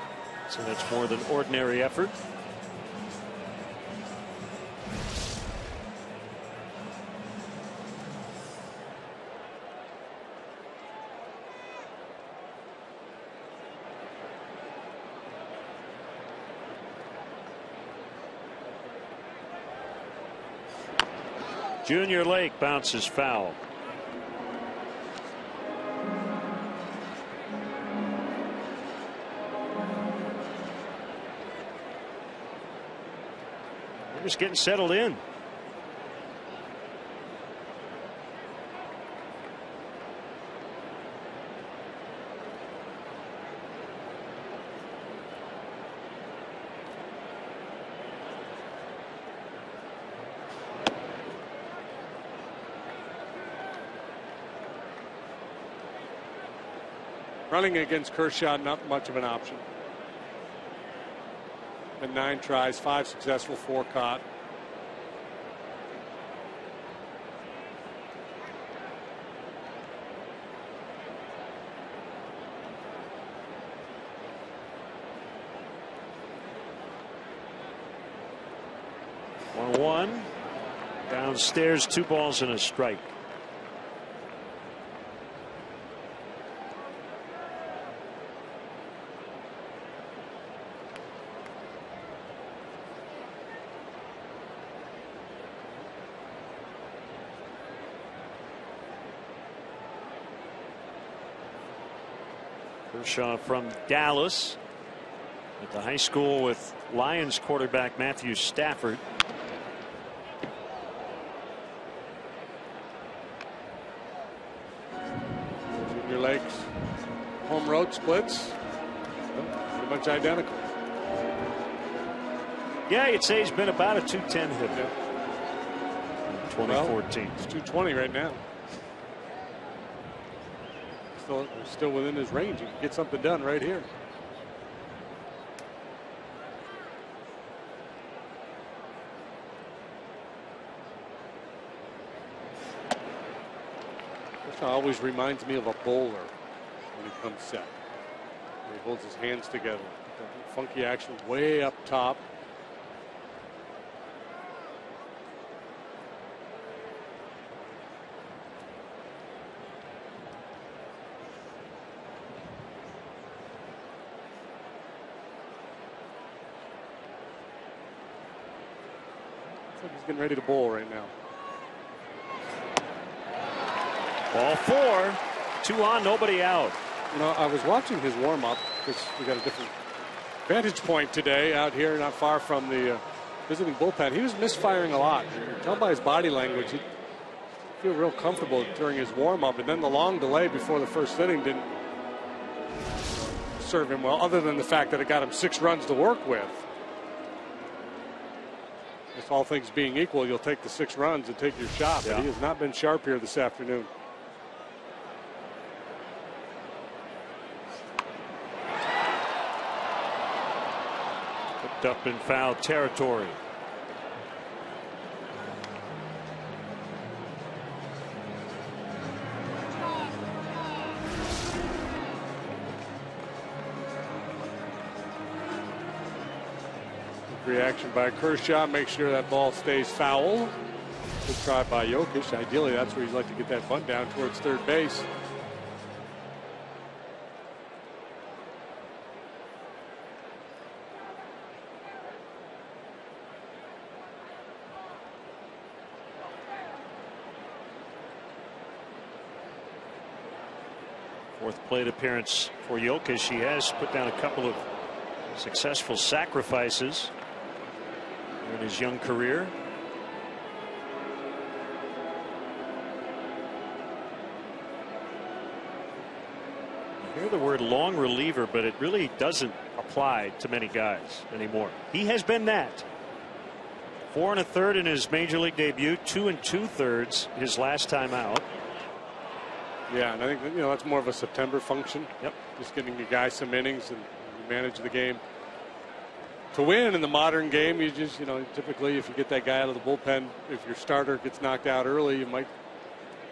So that's more than ordinary effort. Junior Lake bounces foul. We're just getting settled in. Running against Kershaw, not much of an option. And 9 tries, 5 successful, 4 caught. One. Downstairs, 2 balls and a strike. Kershaw from Dallas at the high school with Lions quarterback Matthew Stafford. Junior Lake's home road splits, pretty much identical. Yeah, you'd say he's been about a 210 hitter. Yeah. 2014. Well, it's 220 right now. Still within his range. He can get something done right here. This always reminds me of a bowler when he comes set. He holds his hands together. Funky action way up top. He's getting ready to bowl right now. Ball 4, 2 on, nobody out. You know, I was watching his warm-up because we got a different vantage point today out here, not far from the visiting bullpen. He was misfiring a lot. You can tell by his body language. He feel real comfortable during his warm-up, and then the long delay before the first inning didn't serve him well, other than the fact that it got him 6 runs to work with. If all things being equal, you'll take the 6 runs and take your shot. But he has not been sharp here this afternoon. Picked up in foul territory. Reaction by Kershaw, make sure that ball stays foul. Good try by Jokic. Ideally, that's where he'd like to get that bunt down towards third base. Fourth plate appearance for Jokic. He has put down a couple of successful sacrifices in his young career. I hear the word long reliever, but it really doesn't apply to many guys anymore. He has been that. 4 1/3 in his major league debut, 2 2/3 his last time out. Yeah, and I think that's more of a September function. Yep. Just getting the guy some innings and manage the game. To win in the modern game, you just typically if you get that guy out of the bullpen, if your starter gets knocked out early, you might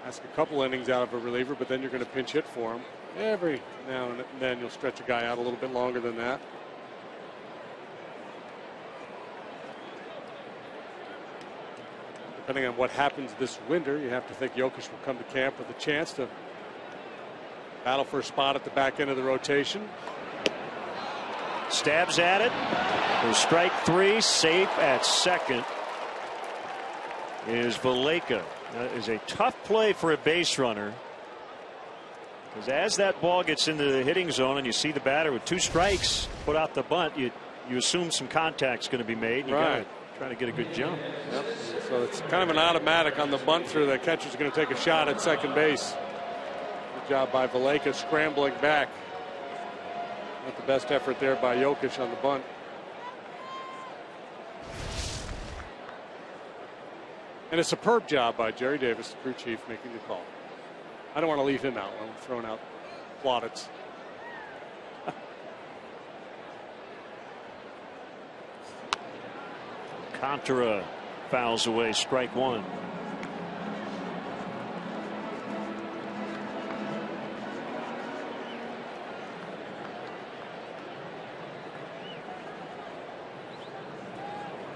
ask a couple innings out of a reliever, but then you're going to pinch hit for him. Every now and then you'll stretch a guy out a little bit longer than that. Depending on what happens this winter, you have to think Jokic will come to camp with a chance to battle for a spot at the back end of the rotation. Stabs at it. For strike 3, safe at second is Valaika. That is a tough play for a base runner, because as that ball gets into the hitting zone and you see the batter with 2 strikes put out the bunt, you assume some contact's going to be made. You got to try to get a good jump. Yep. So it's kind of an automatic on the bunt through. The catcher's going to take a shot at second base. Good job by Valaika scrambling back. Not the best effort there by Jokic on the bunt. And a superb job by Jerry Davis, the crew chief, making the call. I don't want to leave him out. I'm throwing out plaudits. Contra fouls away strike 1.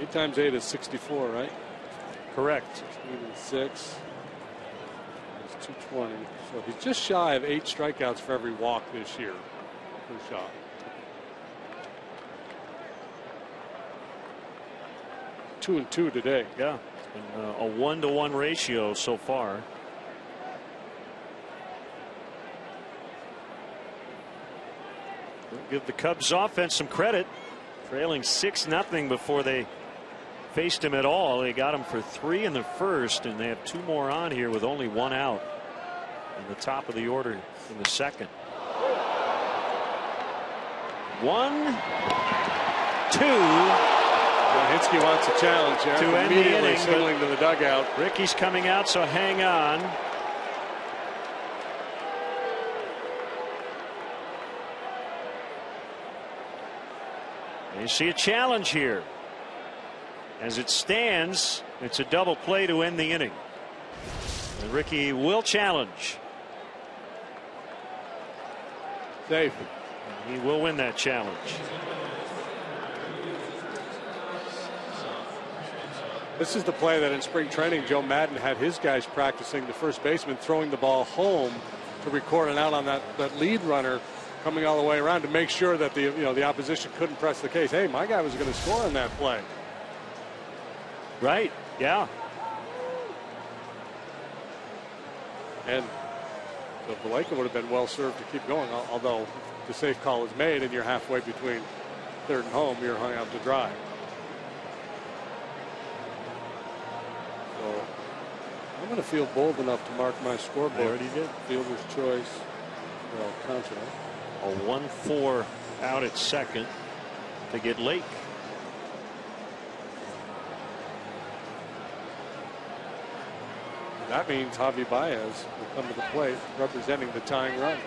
Eight times 8 is 64, right? Correct. 16 and 6. It's 220. So he's just shy of 8 strikeouts for every walk this year. Per shot. Two and 2 today. Yeah, it's been a 1-to-1 ratio so far. We'll give the Cubs offense some credit, trailing 6-0 before they faced him at all. They got him for 3 in the first, and they have 2 more on here with only 1 out in the top of the order in the second. 1, 2. Hinske wants a challenge here. To end the inning, signaling to the dugout. Ricky's coming out, so hang on. You see a challenge here. As it stands, it's a double play to end the inning. And Ricky will challenge. Safe. He will win that challenge. This is the play that in spring training Joe Madden had his guys practicing, the first baseman throwing the ball home to record an out on that lead runner coming all the way around to make sure that the opposition couldn't press the case. Hey, my guy was going to score on that play. Right. Yeah. And so Valaika would have been well served to keep going, although the safe call is made and you're halfway between third and home, you're hung out to dry. So I'm going to feel bold enough to mark my scoreboard. I already did. Fielder's choice. Well, Contra. A 1-4 out at second to get Lake. That means Javi Baez will come to the plate representing the tying run.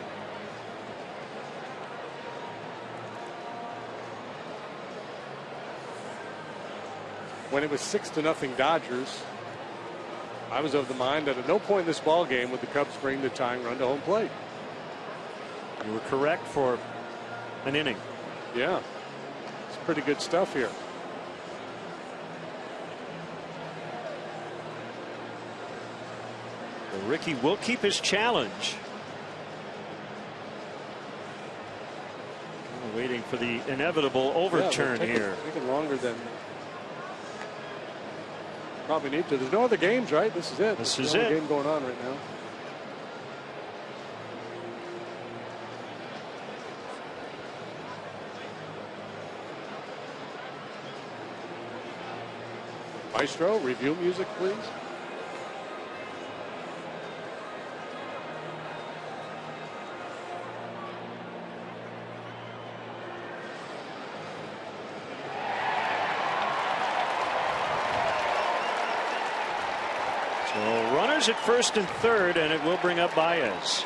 When it was 6-0 Dodgers, I was of the mind that at no point in this ball game would the Cubs bring the tying run to home plate. You were correct for an inning. Yeah, it's pretty good stuff here. Ricky will keep his challenge. Waiting for the inevitable overturn here. Taking longer than probably need to. There's no other games, right? This is it. This There's is no it. game going on right now. Maestro, review music, please. So runners at first and third, and it will bring up Baez.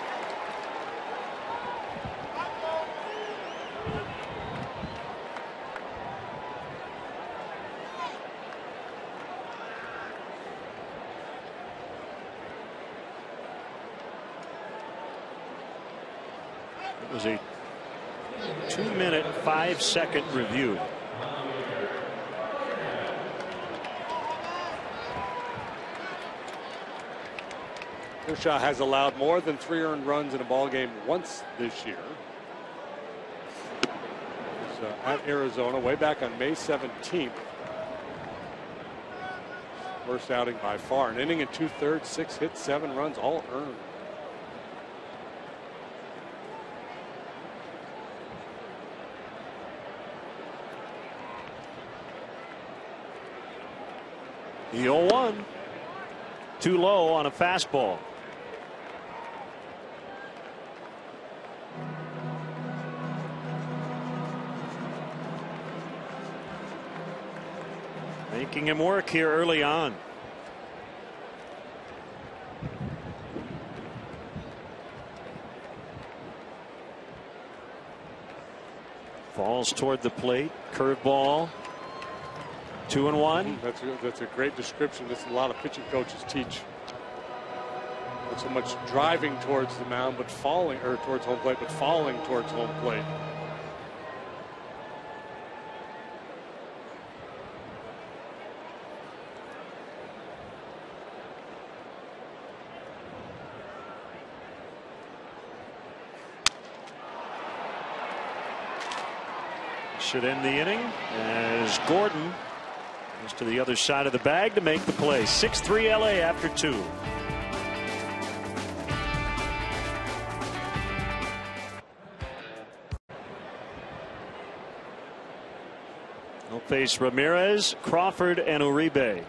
It was a 2-minute, 5-second review. Kershaw has allowed more than 3 earned runs in a ball game once this year. He was at Arizona way back on May 17th. Worst outing by far. An inning and 2/3, 6 hits, 7 runs, all earned. The 0-1. Too low on a fastball. Making him work here early on. Falls toward the plate. Curveball. 2-1. That's a great description. This is a lot of pitching coaches teach. Not so much driving towards the mound, but falling, or towards home plate, but falling towards home plate. Should end the inning as Gordon goes to the other side of the bag to make the play. 6-3 LA after 2. They'll face Ramirez, Crawford, and Uribe.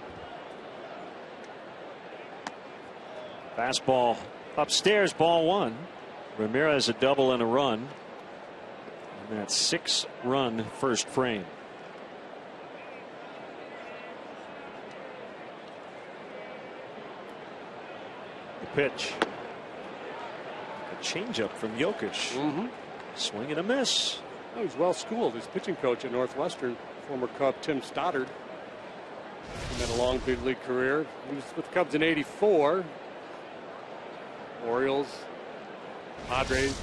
Fastball upstairs, ball 1. Ramirez a double and a run. And that 6-run first frame. The pitch. A changeup from Jokic. Swing and a miss. Oh, he's well schooled. His pitching coach at Northwestern, former Cub Tim Stoddard. He had a long big league career. He was with the Cubs in '84. Orioles, Padres.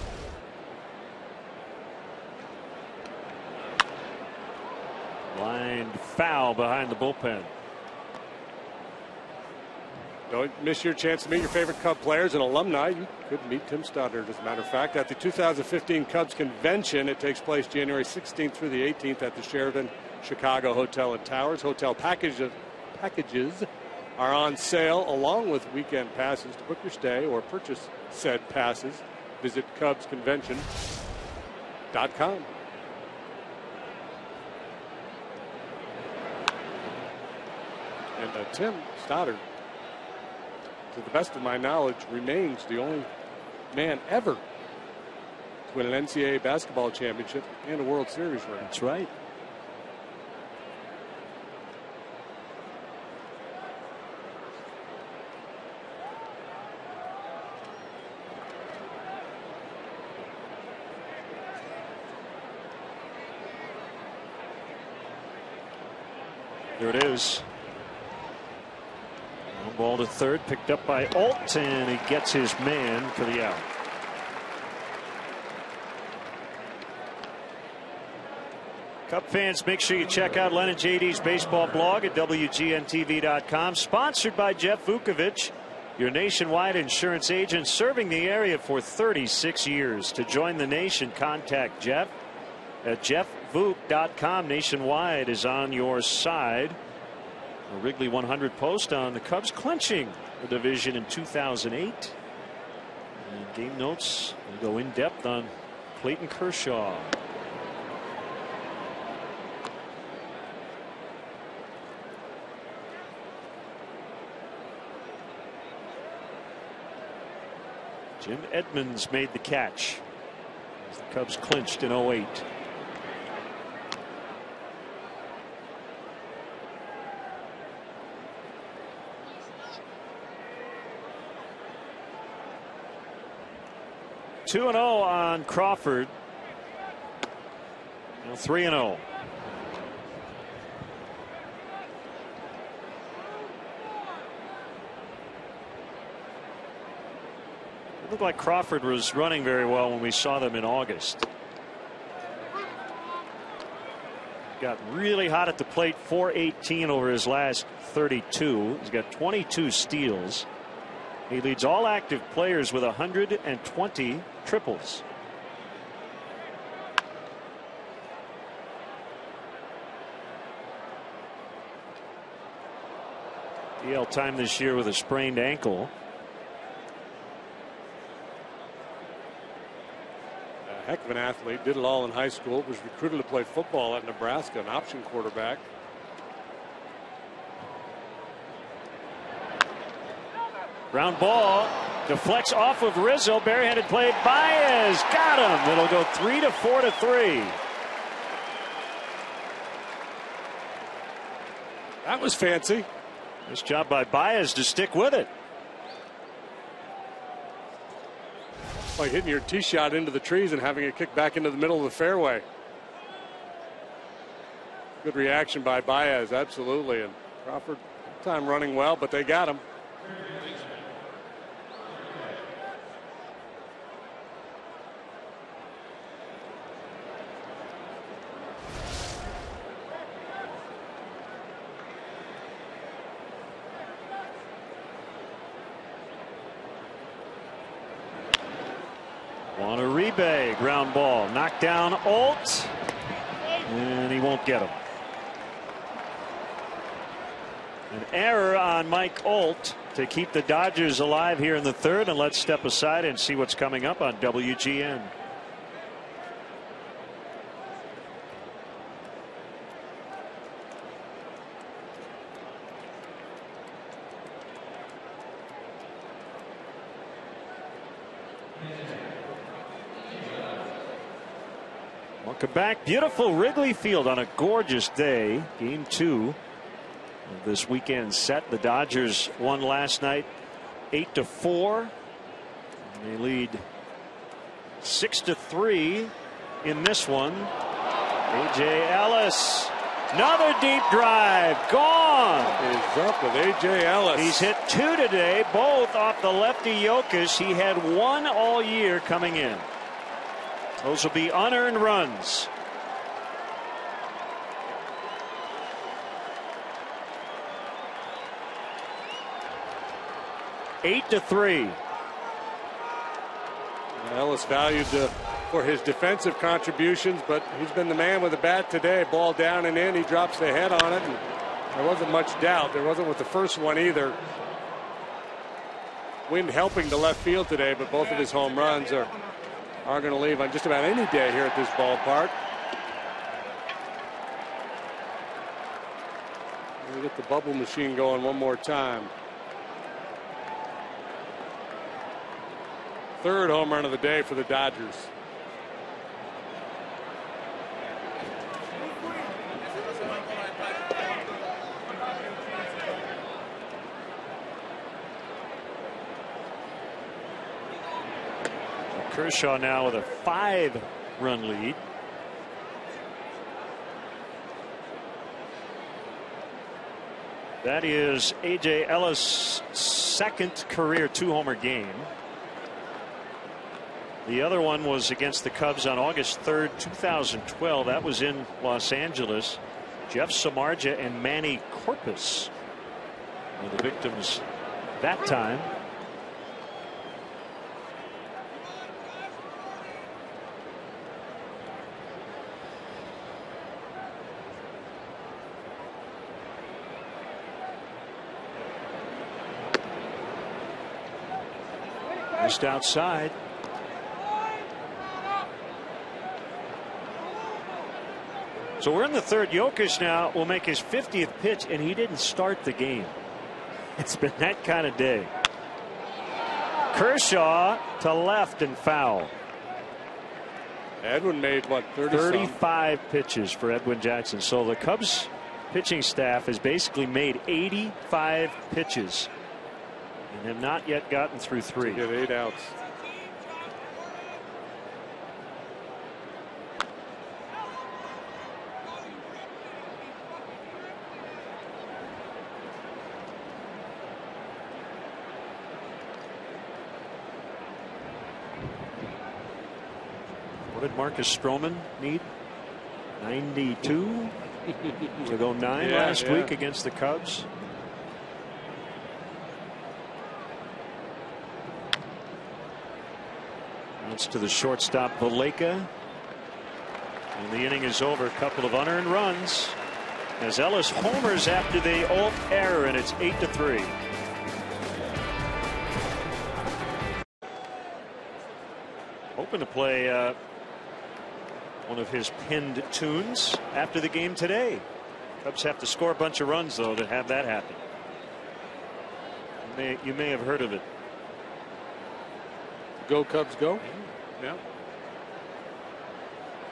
Lined foul behind the bullpen. Don't miss your chance to meet your favorite Cub players and alumni. You could meet Tim Stoddard, as a matter of fact, at the 2015 Cubs Convention. It takes place January 16th through the 18th at the Sheraton Chicago Hotel and Towers. Hotel packages are on sale along with weekend passes. To book your stay or purchase said passes, visit CubsConvention.com. And Tim Stoddard, to the best of my knowledge, remains the only man ever to win an NCAA basketball championship and a World Series ring. That's right. There it is. Ball to third, picked up by Alt, and he gets his man for the out. Cub fans, make sure you check out Len and JD's baseball blog at WGNTV.com. Sponsored by Jeff Vukovich, your nationwide insurance agent serving the area for 36 years. To join the nation, contact Jeff at JeffVuk.com. Nationwide is on your side. A Wrigley 100 post on the Cubs clinching the division in 2008. And game notes will go in depth on Clayton Kershaw. Jim Edmonds made the catch as the Cubs clinched in 08. Two and 0 on Crawford. Now 3-0. It looked like Crawford was running very well when we saw them in August. Got really hot at the plate, 418 over his last 32. He's got 22 steals. He leads all active players with 120 triples. DL time this year with a sprained ankle. A heck of an athlete. Did it all in high school. Was recruited to play football at Nebraska, an option quarterback. Ground ball deflects off of Rizzo. Barehanded play. Baez got him. It'll go 3-4 to 3. That was fancy. Nice job by Baez to stick with it. Like hitting your tee shot into the trees and having it kick back into the middle of the fairway. Good reaction by Baez, absolutely. And Crawford, time running well, but they got him. Uribe, ground ball, knocked down Alt, and he won't get him. An error on Mike Alt to keep the Dodgers alive here in the third, and let's step aside and see what's coming up on WGN. Welcome back. Beautiful Wrigley Field on a gorgeous day. Game 2 of this weekend set. The Dodgers won last night 8-4. They lead 6-3 in this one. A.J. Ellis. Another deep drive. Gone. Is up with A.J. Ellis. He's hit 2 today, both off the lefty Yokas. He had 1 all year coming in. Those will be unearned runs. Eight to 3. Ellis valued for his defensive contributions, but he's been the man with the bat today. Ball down and in. He drops the head on it. And there wasn't much doubt. There wasn't with the first one either. Wind helping to left field today, but both of his home runs are going to leave on just about any day here at this ballpark. We'll get the bubble machine going one more time. Third home run of the day for the Dodgers. Kershaw now with a 5-run lead. That is A.J. Ellis' second career 2-homer game. The other one was against the Cubs on August 3rd, 2012. That was in Los Angeles. Jeff Samardzija and Manny Corpus were the victims that time. Just outside. So we're in the third. Yokas now will make his 50th pitch, and he didn't start the game. It's been that kind of day. Kershaw to left and foul. Edwin made what, 35 pitches for Edwin Jackson. So the Cubs pitching staff has basically made 85 pitches and have not yet gotten through 3. To get 8 outs. What did Marcus Stroman need? 92 to go 9 last week against the Cubs. That's to the shortstop Valleca. And the inning is over. A couple of unearned runs as Ellis homers after the Alt error, and it's 8-3. Hoping to play one of his pinned tunes after the game today. Cubs have to score a bunch of runs, though, to have that happen. You may have heard of it. Go Cubs go. Yeah.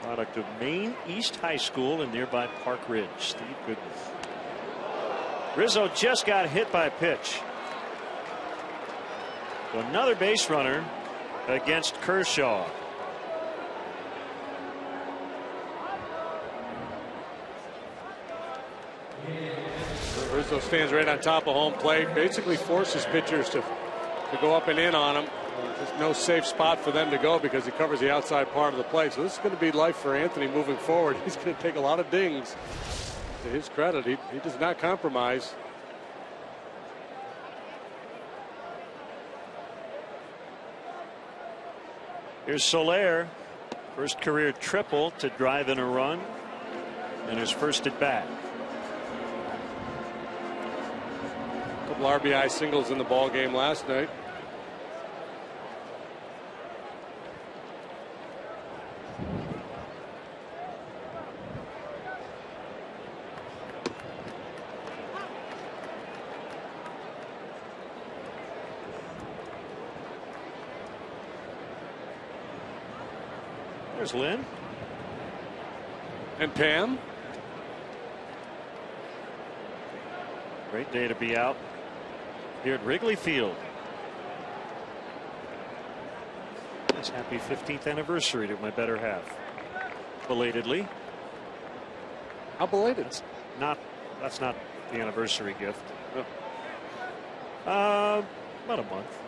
Product of Maine East High School in nearby Park Ridge. Steve Goodman. Rizzo just got hit by a pitch. So another base runner against Kershaw. Rizzo stands right on top of home plate, basically forces pitchers to go up and in on him. There's no safe spot for them to go because he covers the outside part of the plate. So this is going to be life for Anthony moving forward. He's going to take a lot of dings. To his credit, he does not compromise. Here's Soler, first career triple to drive in a run, and his first at bat. A couple RBI singles in the ball game last night. There's Lynn. And Pam. Great day to be out here at Wrigley Field. It's happy 15th anniversary to my better half. Belatedly. How belated? That's not the anniversary gift. Oh. About a month.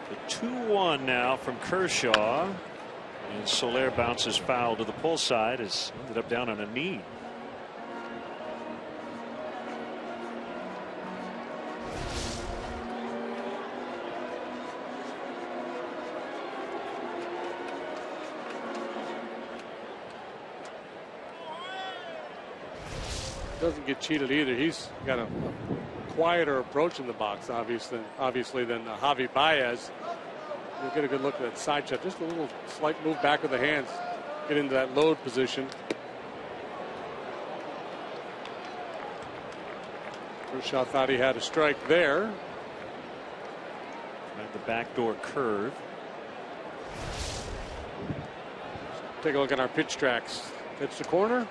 The 2-1 now from Kershaw, and Soler bounces foul to the pull side. Has ended up down on a knee. Doesn't get cheated either. He's got a quieter approach in the box, obviously than Javi Baez. You'll get a good look at that side shot. Just a little slight move back with the hands. Get into that load position. Kershaw thought he had a strike there. At the backdoor curve. Take a look at our pitch tracks. Pitch to corner.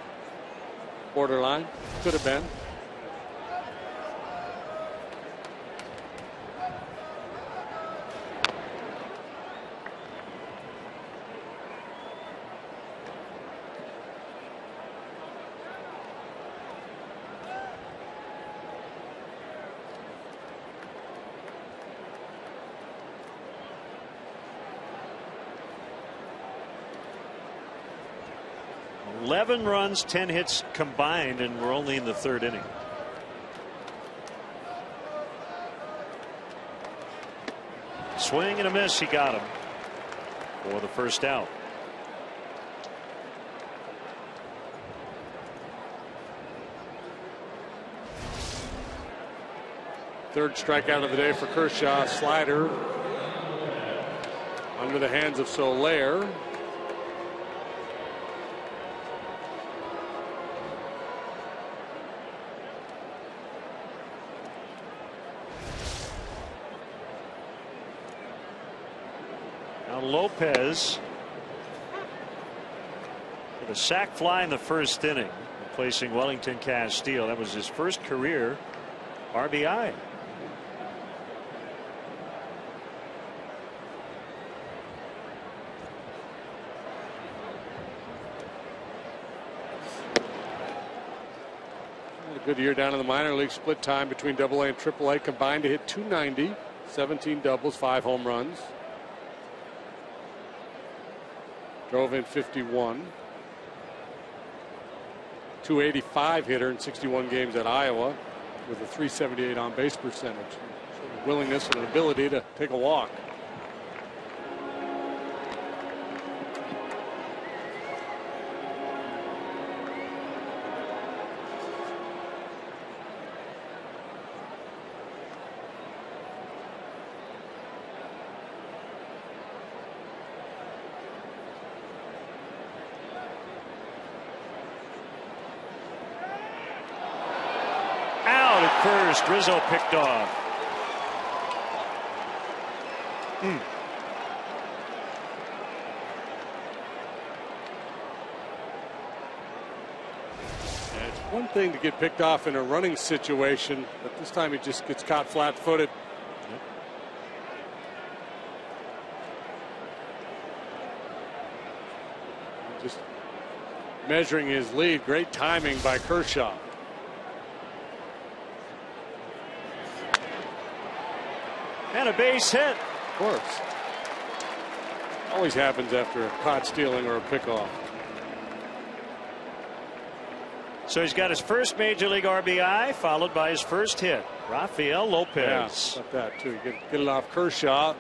Borderline. Could have been. Eleven runs, 10 hits combined, and we're only in the third inning. Swing and a miss. He got him for the first out. Third strikeout of the day for Kershaw. Slider under the hands of Soler. Now Lopez with a sac fly in the first inning, replacing Wellington Castillo. That was his first career RBI. A good year down in the minor league. Split time between AA and AAA combined to hit .290, 17 doubles, 5 home runs. Drove in 51. .285 hitter in 61 games at Iowa with a .378 on base percentage. So willingness and an ability to take a walk. First, Rizzo picked off. It's one thing to get picked off in a running situation, but this time he just gets caught flat-footed. Just measuring his lead. Great timing by Kershaw. And a base hit. Of course. Always happens after a caught stealing or a pickoff. So he's got his first major league RBI, followed by his first hit. Rafael Lopez. Yeah, about that too. You get it off Kershaw.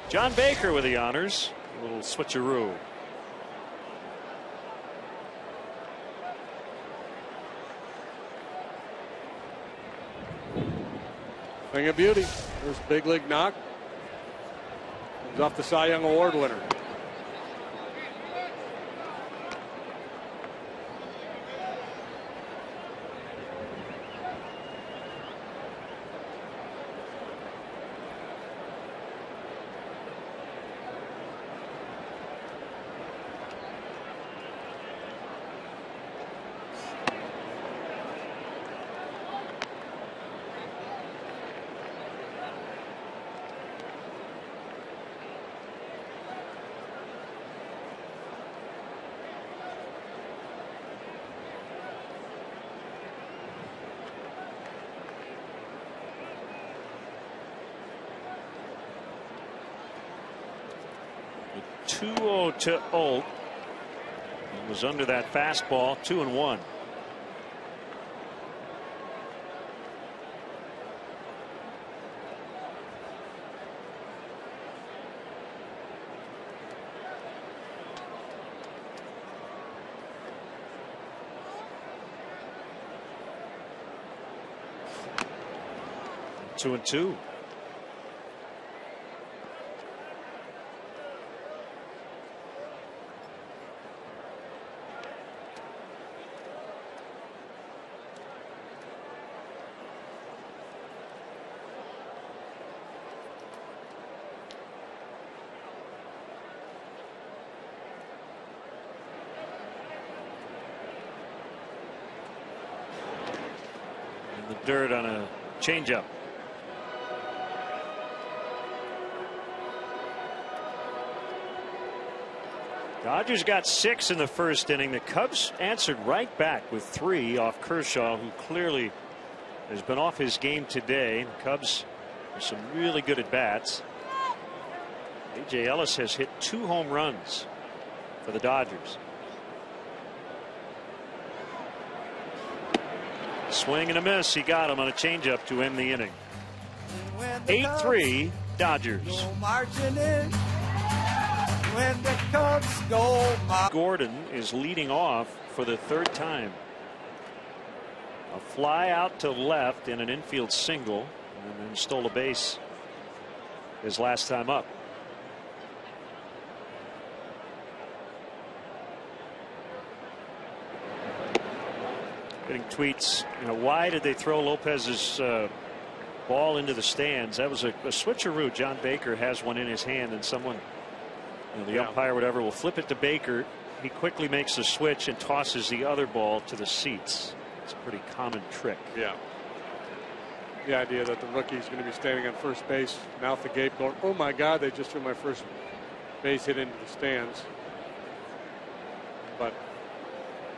John Baker with the honors. A little switcheroo. Thing of beauty. First big league knock. Comes off the Cy Young Award winner. To Oak. He was under that fastball. 2-1. Two and two. Dirt on a changeup. Dodgers got 6 in the first inning. The Cubs answered right back with 3 off Kershaw, who clearly has been off his game today. The Cubs with some really good at bats. A.J. Ellis has hit 2 home runs for the Dodgers. Swing and a miss. He got him on a changeup to end the inning. 8-3 Dodgers. Gordon is leading off for the 3rd time. A fly out to left in an infield single, and then stole a base his last time up. Getting tweets, why did they throw Lopez's ball into the stands? That was a switcheroo. John Baker has one in his hand, and someone, the umpire, whatever, will flip it to Baker. He quickly makes the switch and tosses the other ball to the seats. It's a pretty common trick. Yeah. The idea that the rookie's going to be standing on first base, mouth agape, going, "Oh my God, they just threw my first base hit into the stands." But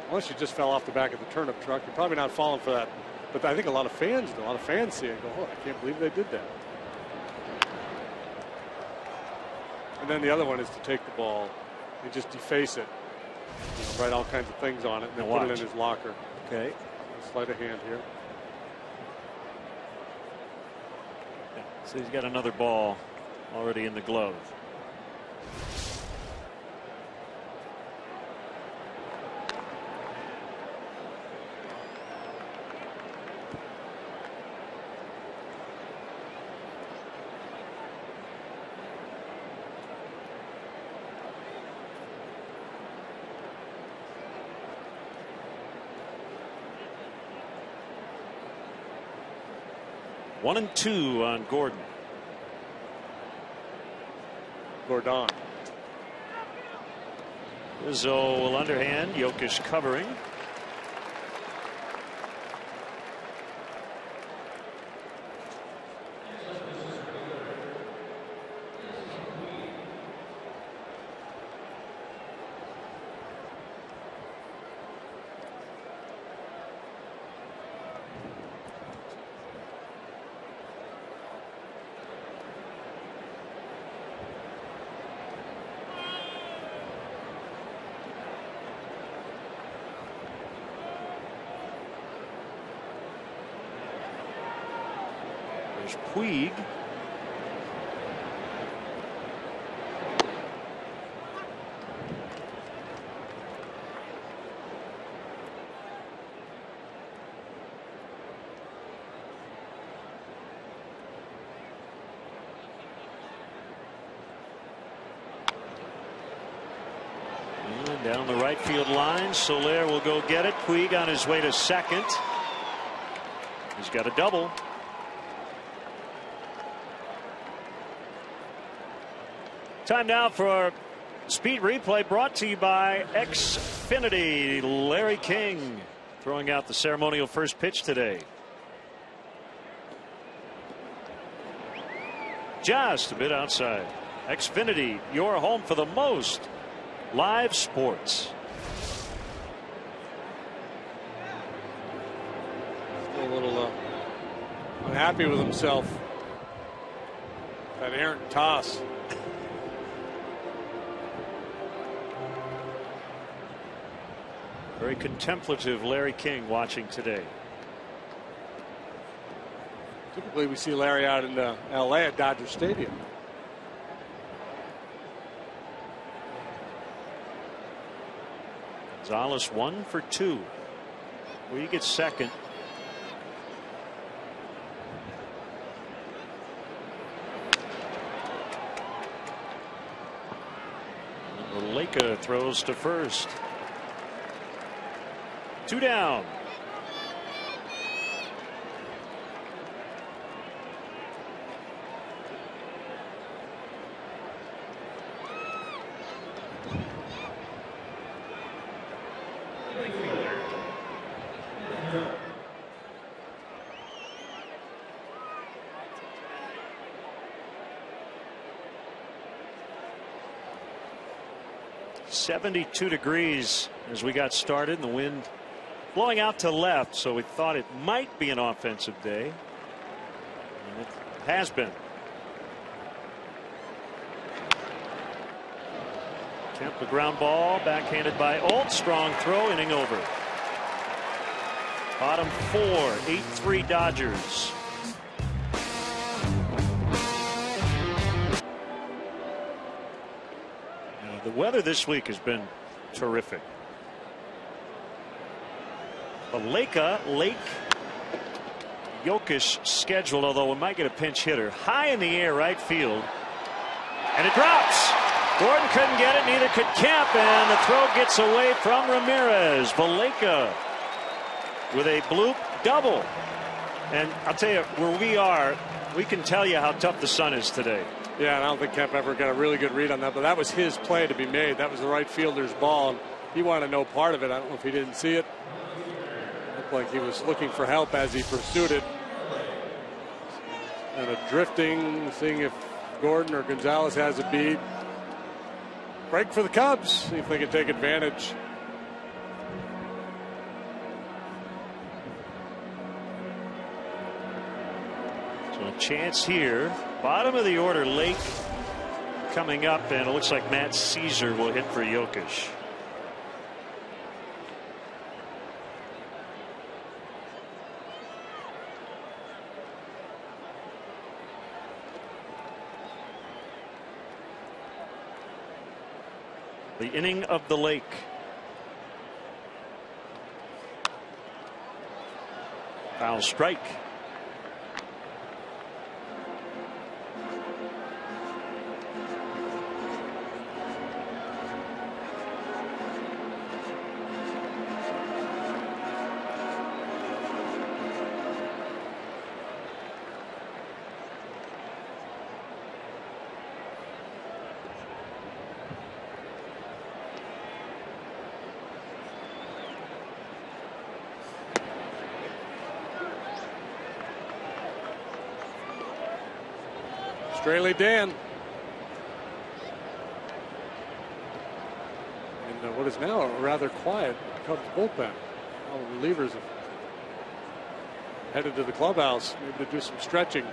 unless you just fell off the back of the turnip truck, you're probably not falling for that. But I think a lot of fans do. A lot of fans see it and go, "Oh, I can't believe they did that." And then the other one is to take the ball and just deface it, write all kinds of things on it, and then put it in his locker. Okay. Sleight of hand here. So he's got another ball already in the glove. One and two on Gordon. Gordon. Rizzo will underhand. Jokic covering. Puig. And down the right field line, Soler will go get it. Puig on his way to second. He's got a double. Time now for our speed replay, brought to you by Xfinity. Larry King throwing out the ceremonial first pitch today. Just a bit outside. Xfinity, your home for the most live sports. Still a little unhappy with himself. That errant toss. Very contemplative Larry King watching today. Typically we see Larry out in LA at Dodger Stadium. Gonzalez 1 for 2. We get second. Leica throws to first. 2 down. .72 degrees as we got started, and the wind blowing out to left, so we thought it might be an offensive day, and it has been. Kemp, a ground ball backhanded by Olt. Strong throw, inning over. Bottom 4, 8-3 Dodgers. The weather this week has been terrific. Lake Jokic scheduled, although we might get a pinch hitter. High in the air, right field. And it drops. Gordon couldn't get it, neither could Kemp, and the throw gets away from Ramirez. Valleca with a bloop double. And I'll tell you, where we are, we can tell you how tough the sun is today. Yeah, and I don't think Kemp ever got a really good read on that, but that was his play to be made. That was the right fielder's ball. He wanted no part of it. I don't know if he didn't see it. It looked like he was looking for help as he pursued it. And a drifting, seeing if Gordon or Gonzalez has a beat. Break for the Cubs. See if they can take advantage. So a chance here. Bottom of the order, Lake coming up, and it looks like Matt Caesar will hit for Jokic. The inning of the Lake. Foul strike. Straley Dan. And what is now a rather quiet Cubs bullpen. All the relievers have headed to the clubhouse, maybe to do some stretching.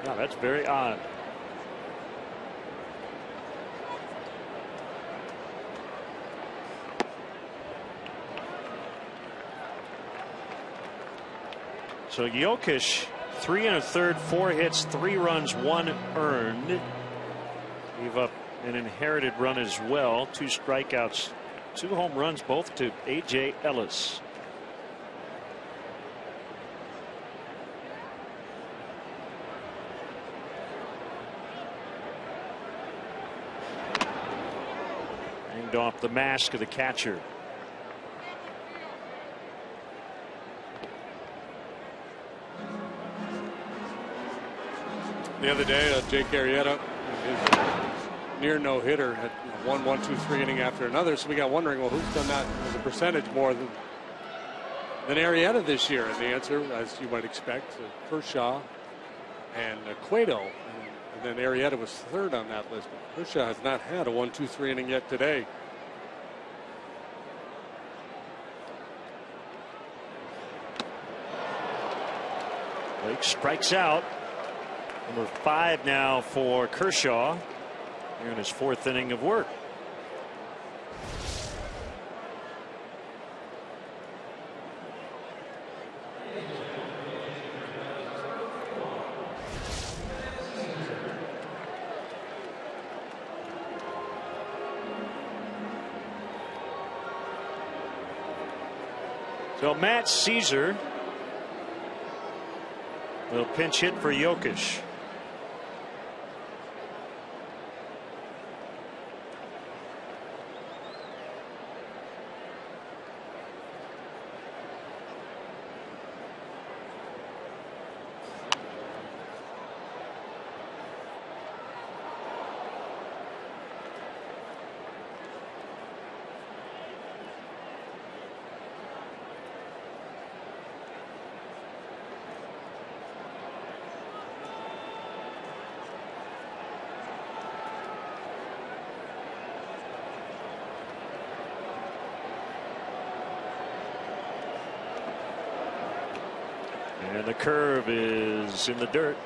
Yeah, that's very odd. So Jokic, 3 1/3, 4 hits, 3 runs, 1 earned. Gave up an inherited run as well. 2 strikeouts, 2 home runs, both to A.J. Ellis. Hanged off the mask of the catcher. The other day, Jake Arrieta, his near no-hitter, had 1, 1, 2, 3 inning after another. So we got wondering, well, who's done that as a percentage more than Arrieta this year? And the answer, as you might expect, Kershaw and Cueto. And then Arrieta was third on that list. But Kershaw has not had a 1, 2, 3 inning yet today. Blake strikes out. Number 5 now for Kershaw here in his 4th inning of work. So Matt Caesar will pinch hit for Jokic. And the curve is in the dirt.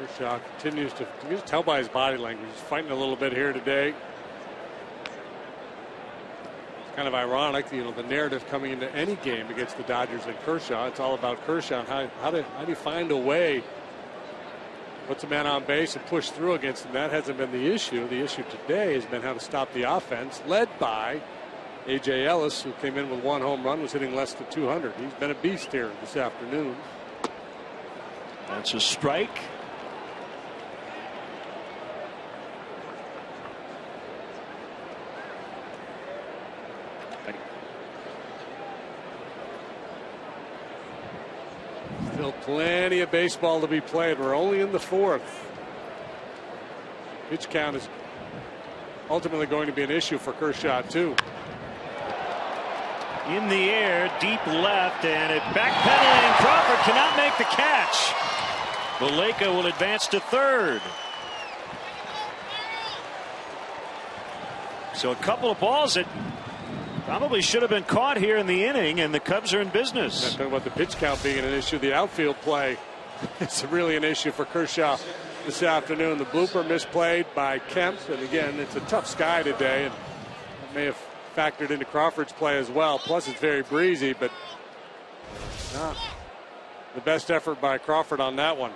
Kershaw continues to, you can tell by his body language, he's fighting a little bit here today. It's kind of ironic, the narrative coming into any game against the Dodgers and Kershaw, it's all about Kershaw. How do you find a way puts a man on base and push through against him. That hasn't been the issue. The issue today has been how to stop the offense, led by A.J. Ellis, who came in with 1 home run, was hitting less than 200. He's been a beast here this afternoon. That's a strike. Still plenty of baseball to be played. We're only in the 4th. Pitch count is ultimately going to be an issue for Kershaw, too. In the air, deep left, and it backpedaling. Crawford cannot make the catch. Valaika will advance to 3rd. So a couple of balls that probably should have been caught here in the inning, and the Cubs are in business. Talking about the pitch count being an issue, the outfield play is really an issue for Kershaw this afternoon. The blooper misplayed by Kemp, and again, it's a tough sky today, and it may have factored into Crawford's play as well. Plus, it's very breezy, but not the best effort by Crawford on that one.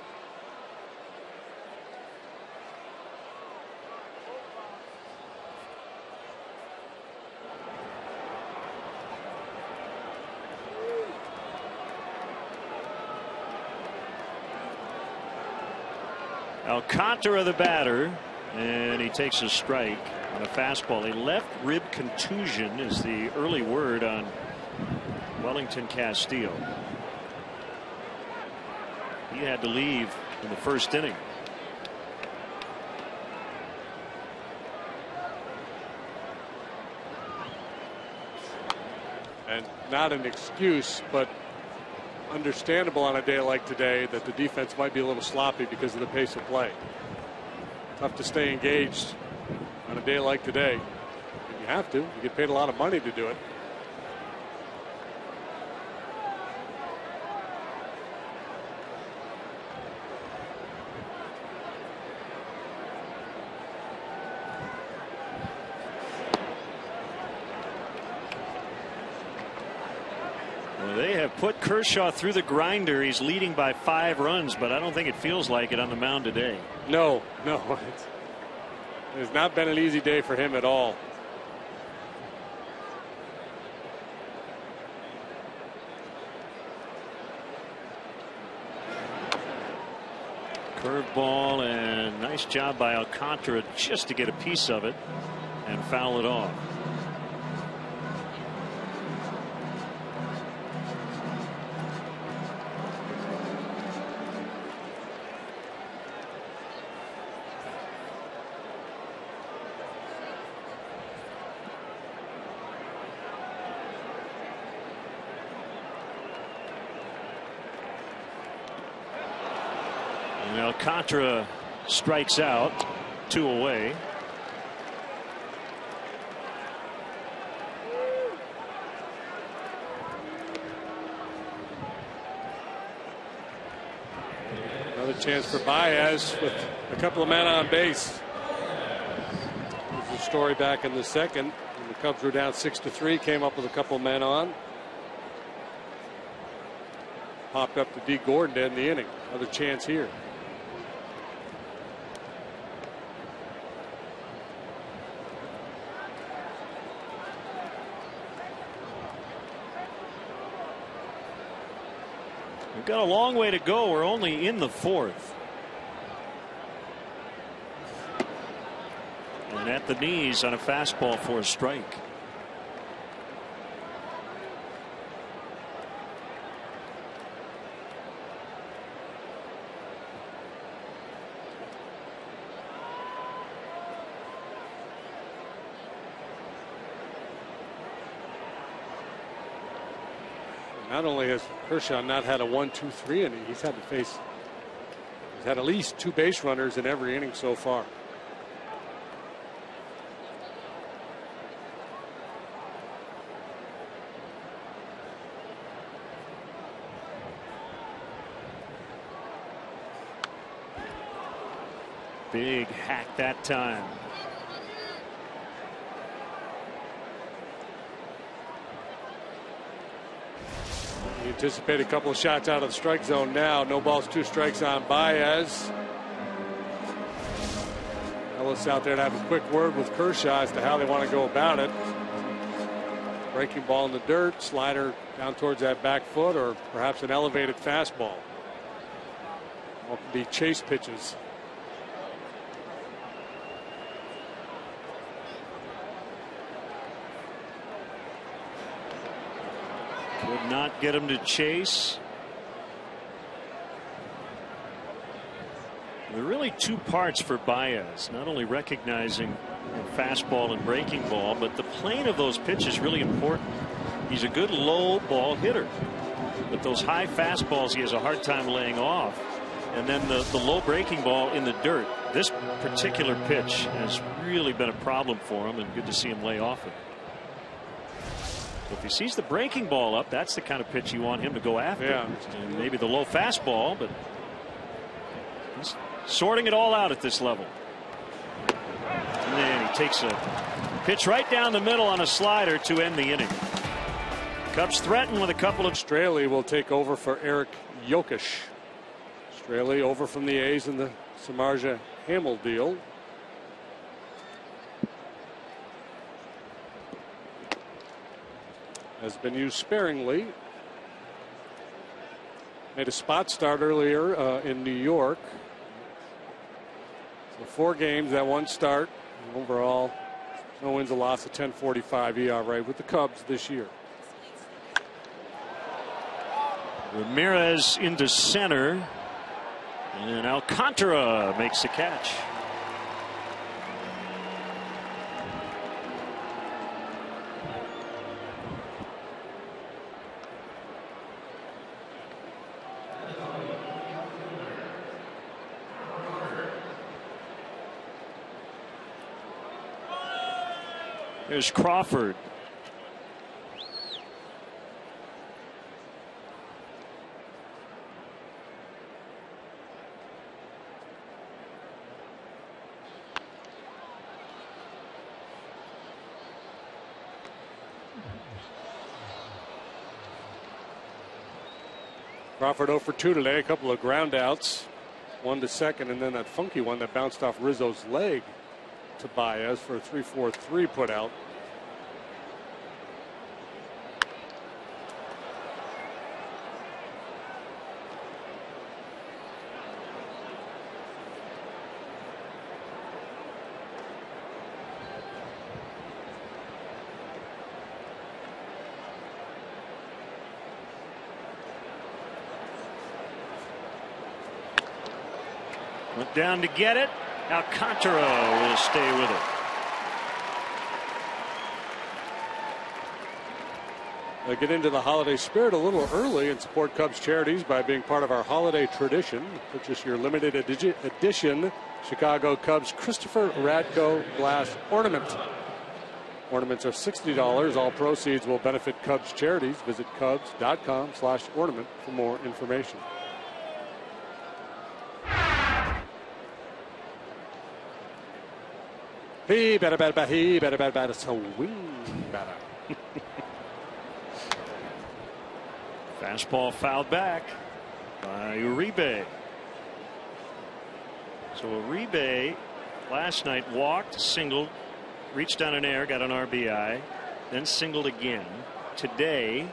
Alcantara the batter, and he takes a strike on a fastball. A left rib contusion is the early word on Wellington Castillo. He had to leave in the 1st inning. And not an excuse, but understandable on a day like today that the defense might be a little sloppy because of the pace of play. Tough to stay engaged on a day like today. You have to. You get paid a lot of money to do it. They have put Kershaw through the grinder. He's leading by 5 runs, but I don't think it feels like it on the mound today. No. It's not been an easy day for him at all. Curveball, and nice job by Alcantara just to get a piece of it and foul it off. Alcantara strikes out, 2 away. Another chance for Baez with a couple of men on base. There's the story back in the 2nd. When the Cubs were down 6-3, came up with a couple of men on. Popped up to D. Gordon to end the inning. Another chance here. We've got a long way to go. We're only in the 4th. And at the knees on a fastball for a strike. Not only has Kershaw not had a 1-2-3 inning, he's had at least 2 base runners in every inning so far. Big hack that time. You anticipate a couple of shots out of the strike zone now. No balls, 2 strikes on Baez. Ellis out there to have a quick word with Kershaw as to how they want to go about it. Breaking ball in the dirt, slider down towards that back foot, or perhaps an elevated fastball. All can be chase pitches. Could not get him to chase. There are really two parts for Baez, not only recognizing fastball and breaking ball, but the plane of those pitches is really important. He's a good low ball hitter, but those high fastballs he has a hard time laying off, and then the low breaking ball in the dirt. This particular pitch has really been a problem for him, and good to see him lay off it. So if he sees the breaking ball up, that's the kind of pitch you want him to go after. Yeah. And maybe the low fastball, but he's sorting it all out at this level. And then he takes a pitch right down the middle on a slider to end the inning. Cubs threaten with a couple of. Straley will take over for Eric Jokic. Straley over from the A's in the Samardzija Hamel deal. Has been used sparingly. Made a spot start earlier in New York. So 4 games, that 1 start. Overall, no wins, a loss, a 10.45 ERA with the Cubs this year. Ramirez into center, and Alcantara makes the catch. There's Crawford. Crawford 0 for 2 today. A couple of ground outs. 1 to second, and then that funky one that bounced off Rizzo's leg to Baez for a 3-4-3 put out. Went down to get it. Alcantara will stay with it. They get into the holiday spirit a little early and support Cubs charities by being part of our holiday tradition. Purchase your limited edition Chicago Cubs Christopher Radko glass ornament. Ornaments are $60. All proceeds will benefit Cubs charities. Visit Cubs.com/ornament for more information. He better, swing better. Fastball fouled back by Uribe. So Uribe last night walked, singled, reached on an error, got an RBI, then singled again. Today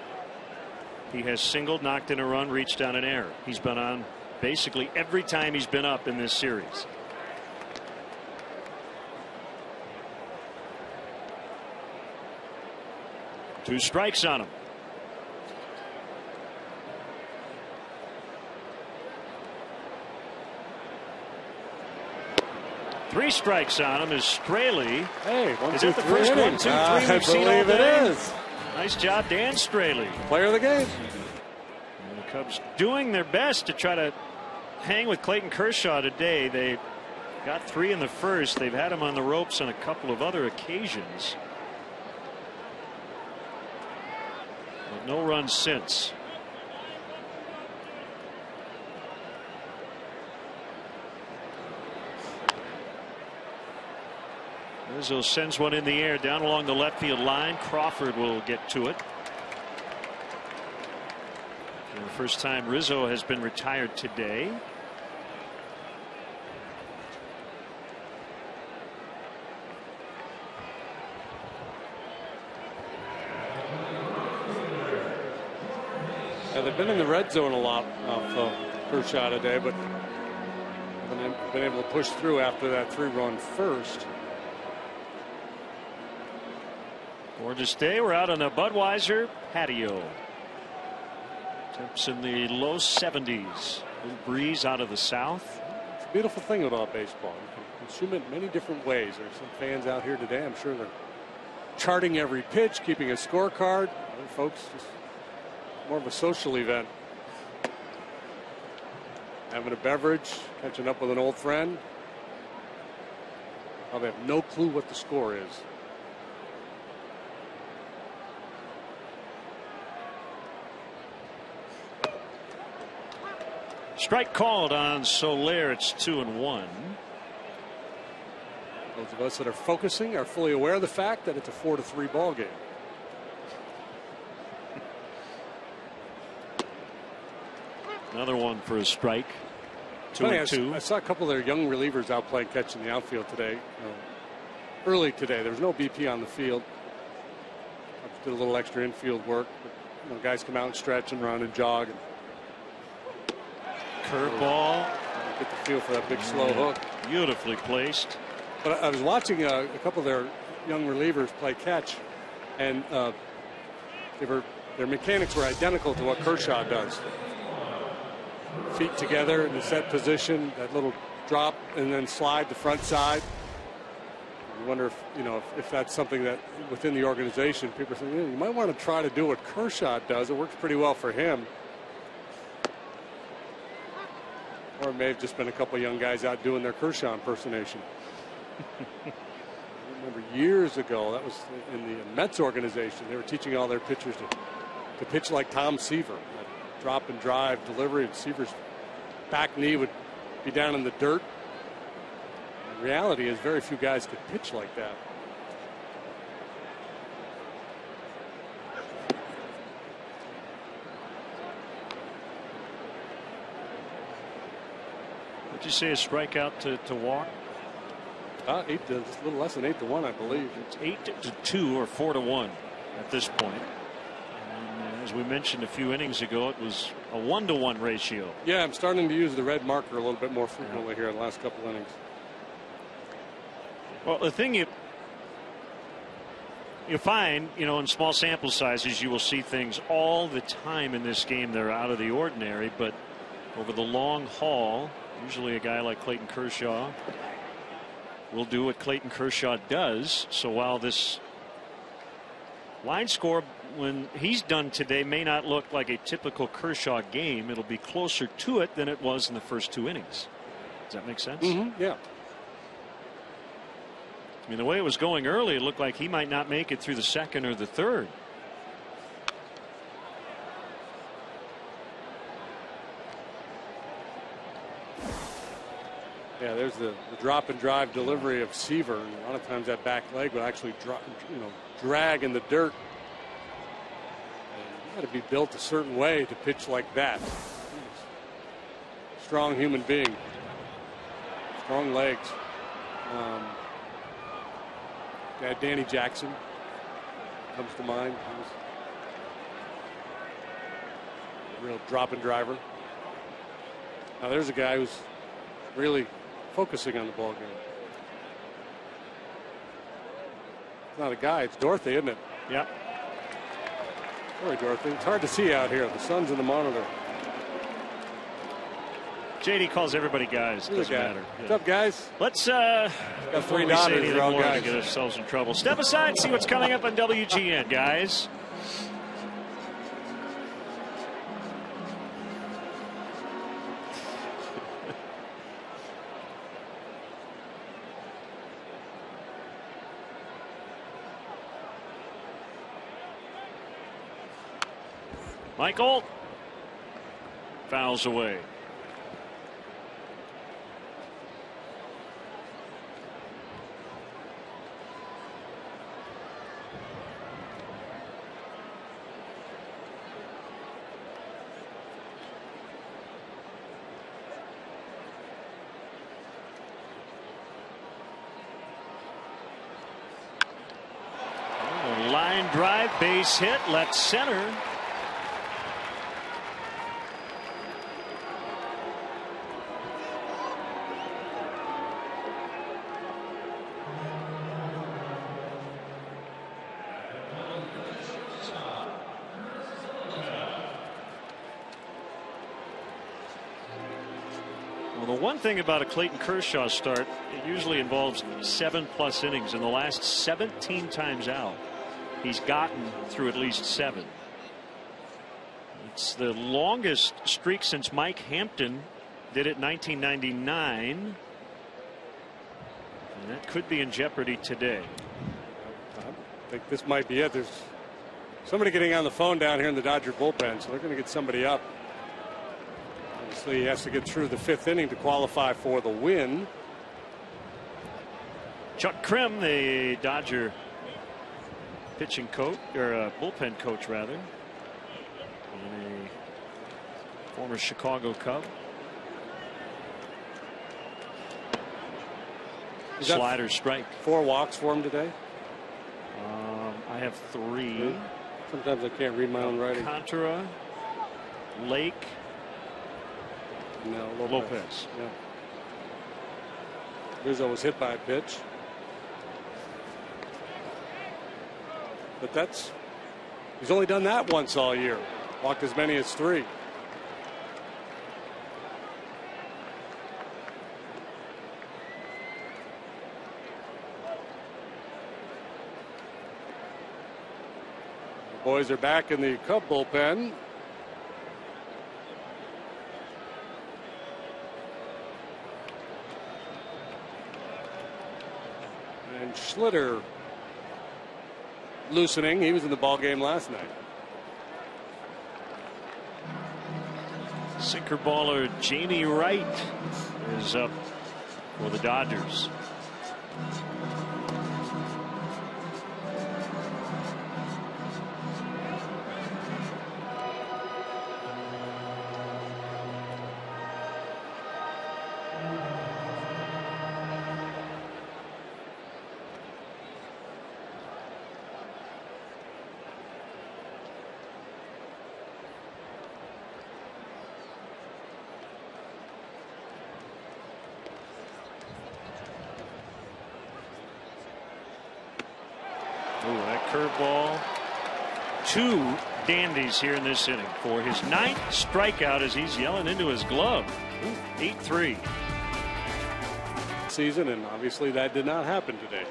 he has singled, knocked in a run, reached on an error. He's been on basically every time he's been up in this series. Two strikes on him. Three strikes on him is Straley. Hey, is it the first 1, 2, 3 we've seen all day? I believe it is. Nice job, Dan Straley. Player of the game. And the Cubs doing their best to try to hang with Clayton Kershaw today. They got 3 in the first. They've had him on the ropes on a couple of other occasions. But no runs since. Rizzo sends one in the air down along the left field line. Crawford will get to it. For the first time Rizzo has been retired today. Yeah, they've been in the red zone a lot off Kershaw today, but haven't been able to push through after that 3-run first. Gorgeous day. We're out on a Budweiser patio. Temps in the low 70s. A little breeze out of the south. It's a beautiful thing about baseball. You can consume it many different ways. There's some fans out here today. I'm sure they're charting every pitch, keeping a scorecard. Other folks, just more of a social event. Having a beverage, catching up with an old friend. Probably have no clue what the score is. Strike called on Soler. It's 2-1. Those of us that are focusing are fully aware of the fact that it's a 4-3 ball game. Another one for a strike. 2-2. I saw a couple of their young relievers out playing catch in the outfield today. Early today, there was no BP on the field. I did a little extra infield work. But, guys come out and stretch and run and jog. And curveball. Get the feel for that big slow hook. Beautifully placed. But I was watching a couple of their young relievers play catch, and their mechanics were identical to what Kershaw does. Feet together in the set position, that little drop and then slide the front side. I wonder if that's something that within the organization people are saying, you might want to try to do what Kershaw does. It works pretty well for him. Or it may have just been a couple of young guys out doing their Kershaw impersonation. I remember years ago, that was in the Mets organization. They were teaching all their pitchers to pitch like Tom Seaver. That drop and drive delivery, and Seaver's back knee would be down in the dirt. The reality is very few guys could pitch like that. Did you say a strikeout to walk? 8 to, a little less than 8-1, I believe. It's 8-2 or 4-1 at this point. And as we mentioned a few innings ago, it was a 1-to-1 ratio. Yeah, I'm starting to use the red marker a little bit more frequently here in the last couple innings. Well, the thing you find, in small sample sizes, you will see things all the time in this game that are out of the ordinary, but over the long haul, usually a guy like Clayton Kershaw will do what Clayton Kershaw does. So while this line score, when he's done today, may not look like a typical Kershaw game, it'll be closer to it than it was in the first 2 innings. Does that make sense? Mm-hmm. Yeah. I mean, the way it was going early, it looked like he might not make it through the second or the third. Yeah, there's the drop and drive delivery of Seaver. And a lot of times that back leg would actually drag in the dirt. And you got to be built a certain way to pitch like that. Strong human being, strong legs. Danny Jackson comes to mind. He was a real drop and driver. Now there's a guy who's really focusing on the ball game. It's not a guy, it's Dorothy, isn't it? Yeah. Sorry, Dorothy. It's hard to see out here. The sun's in the monitor. JD calls everybody guys. Doesn't matter. What's up, guys? Let's got 3 daughters. They're all guys. Get ourselves in trouble. Step aside, see what's coming up on WGN, guys. Michael fouls away. Line drive, base hit, left center. one thing about a Clayton Kershaw start, it usually involves 7+ innings. In the last 17 times out, he's gotten through at least 7. It's the longest streak since Mike Hampton did it in 1999. And that could be in jeopardy today. I think this might be it. There's somebody getting on the phone down here in the Dodger bullpen, so they're going to get somebody up. Obviously, he has to get through the 5th inning to qualify for the win. Chuck Krim, the Dodger pitching coach, or bullpen coach rather, and a former Chicago Cub. Slider strike. 4 walks for him today. I have 3. Sometimes I can't read my own writing. Alcantara, Lake, no, Lopez. Yeah. Rizzo was hit by a pitch. But he's only done that once all year. Walked as many as 3. The boys are back in the Cub bullpen. And Schlitter loosening. He was in the ball game last night. Sinker baller Jamie Wright is up for the Dodgers. Curveball. 2 dandies here in this inning for his 9th strikeout as he's yelling into his glove. 8-3. Season, and obviously that did not happen today.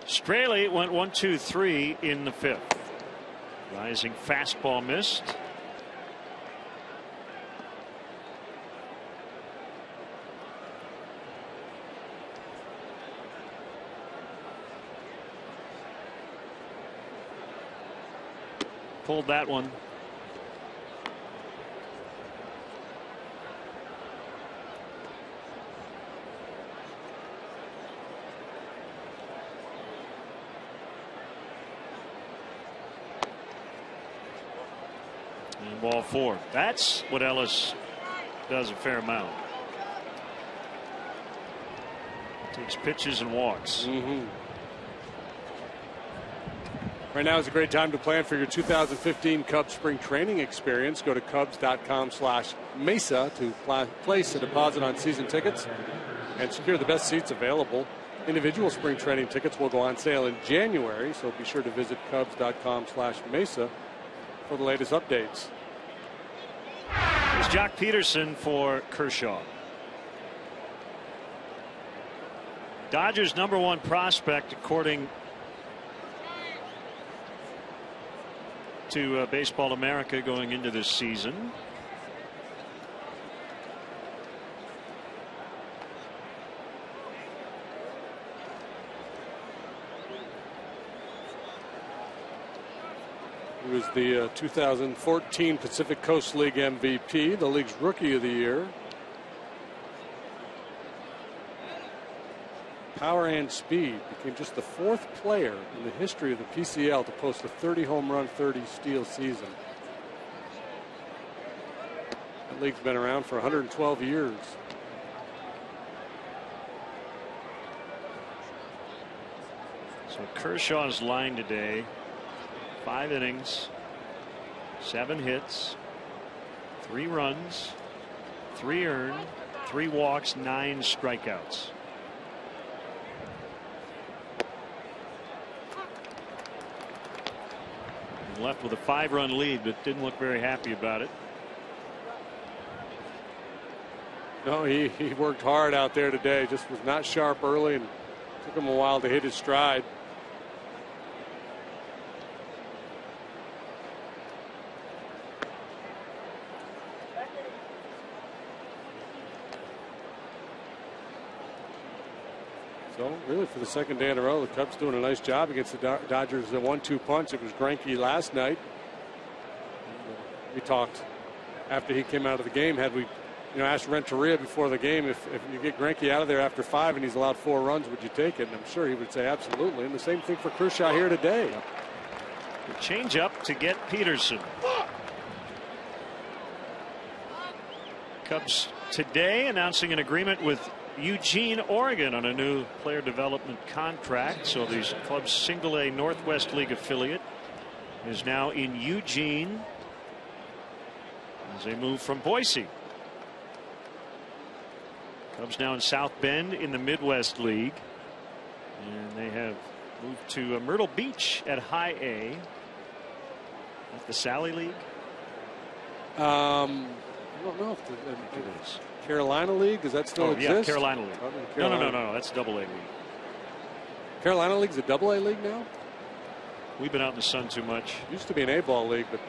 Straley went 1-2-3 in the 5th. Rising fastball missed. Pulled that one. And ball 4. That's what Ellis does a fair amount. Takes pitches and walks. Right now is a great time to plan for your 2015 Cubs spring training experience. Go to Cubs.com/Mesa to place a deposit on season tickets and secure the best seats available. Individual spring training tickets will go on sale in January, so be sure to visit Cubs.com/Mesa for the latest updates. It's Jock Peterson for Kershaw. Dodgers' #1 prospect, according to Baseball America going into this season. He was the 2014 Pacific Coast League MVP, the league's Rookie of the Year. Power and speed. Became just the 4th player in the history of the PCL to post a 30 home run, 30 steal season. The league's been around for 112 years. So Kershaw's line today: 5 innings, 7 hits, 3 runs, 3 earned, 3 walks, 9 strikeouts. And left with a 5-run lead, but didn't look very happy about it. No, he worked hard out there today. Just was not sharp early and took him a while to hit his stride. So really, for the second day in a row, the Cubs doing a nice job against the Dodgers. The 1-2 punch. It was Greinke last night. We talked after he came out of the game. Had we asked Renteria before the game if you get Greinke out of there after 5 and he's allowed 4 runs, would you take it? And I'm sure he would say absolutely. And the same thing for Kershaw here today. The change up to get Peterson. Cubs today announcing an agreement with Eugene, Oregon on a new player development contract. So the club's single-A Northwest League affiliate is now in Eugene as they move from Boise. Cubs now in South Bend in the Midwest League, and they have moved to Myrtle Beach at High A. At the Sally League. I don't know if it is. Carolina League, does that still exist? Yeah, Carolina League. No, that's Double A League. Carolina League's a Double A League now? We've been out in the sun too much. Used to be an A-ball league, but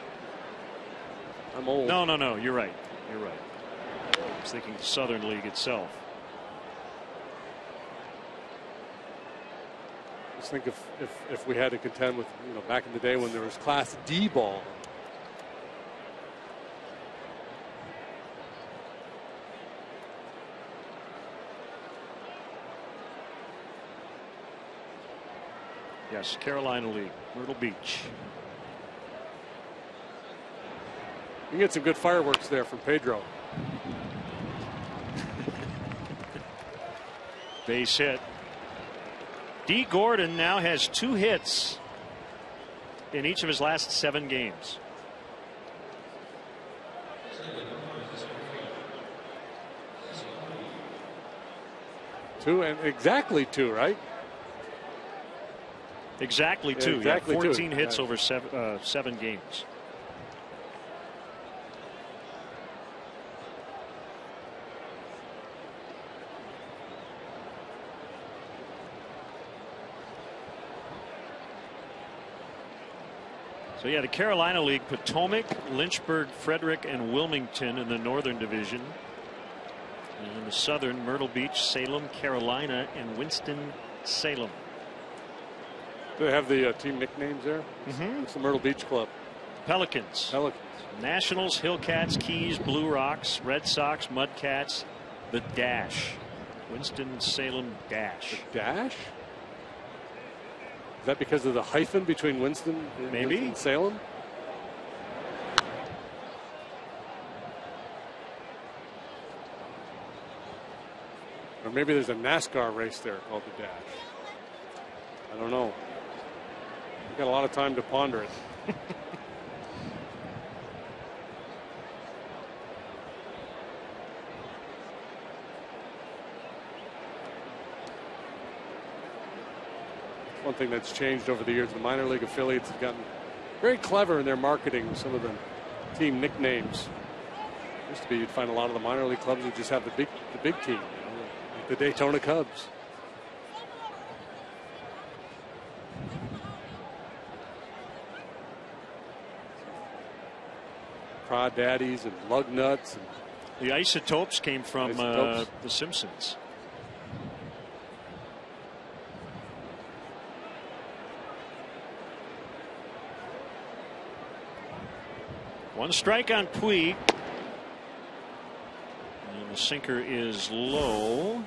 I'm old. No, you're right. I was thinking the Southern League itself. Just think if we had to contend with, back in the day when there was Class D ball. Yes, Carolina League, Myrtle Beach. You can get some good fireworks there from Pedro. Base hit. Dee Gordon now has 2 hits in each of his last 7 games. Exactly two, right? Exactly 2. Exactly 14 2. hits over 7 games. So yeah, the Carolina League, Potomac, Lynchburg, Frederick, and Wilmington in the Northern Division. And in the Southern, Myrtle Beach, Salem, Carolina, and Winston-Salem. Do they have the team nicknames there? Mm-hmm. It's the Myrtle Beach Club. Pelicans. Nationals, Hillcats, Keys, Blue Rocks, Red Sox, Mudcats, the Dash. Winston-Salem Dash. The Dash? Is that because of the hyphen between Winston and Salem? Or maybe there's a NASCAR race there called the Dash. I don't know. We've got a lot of time to ponder it. One thing that's changed over the years, the minor league affiliates have gotten very clever in their marketing with some of the team nicknames. Used to be you'd find a lot of the minor league clubs would just have the big team, like the Daytona Cubs. Prod Daddies and Lug Nuts. And the Isotopes came from The Simpsons. One strike on Puig. And the sinker is low.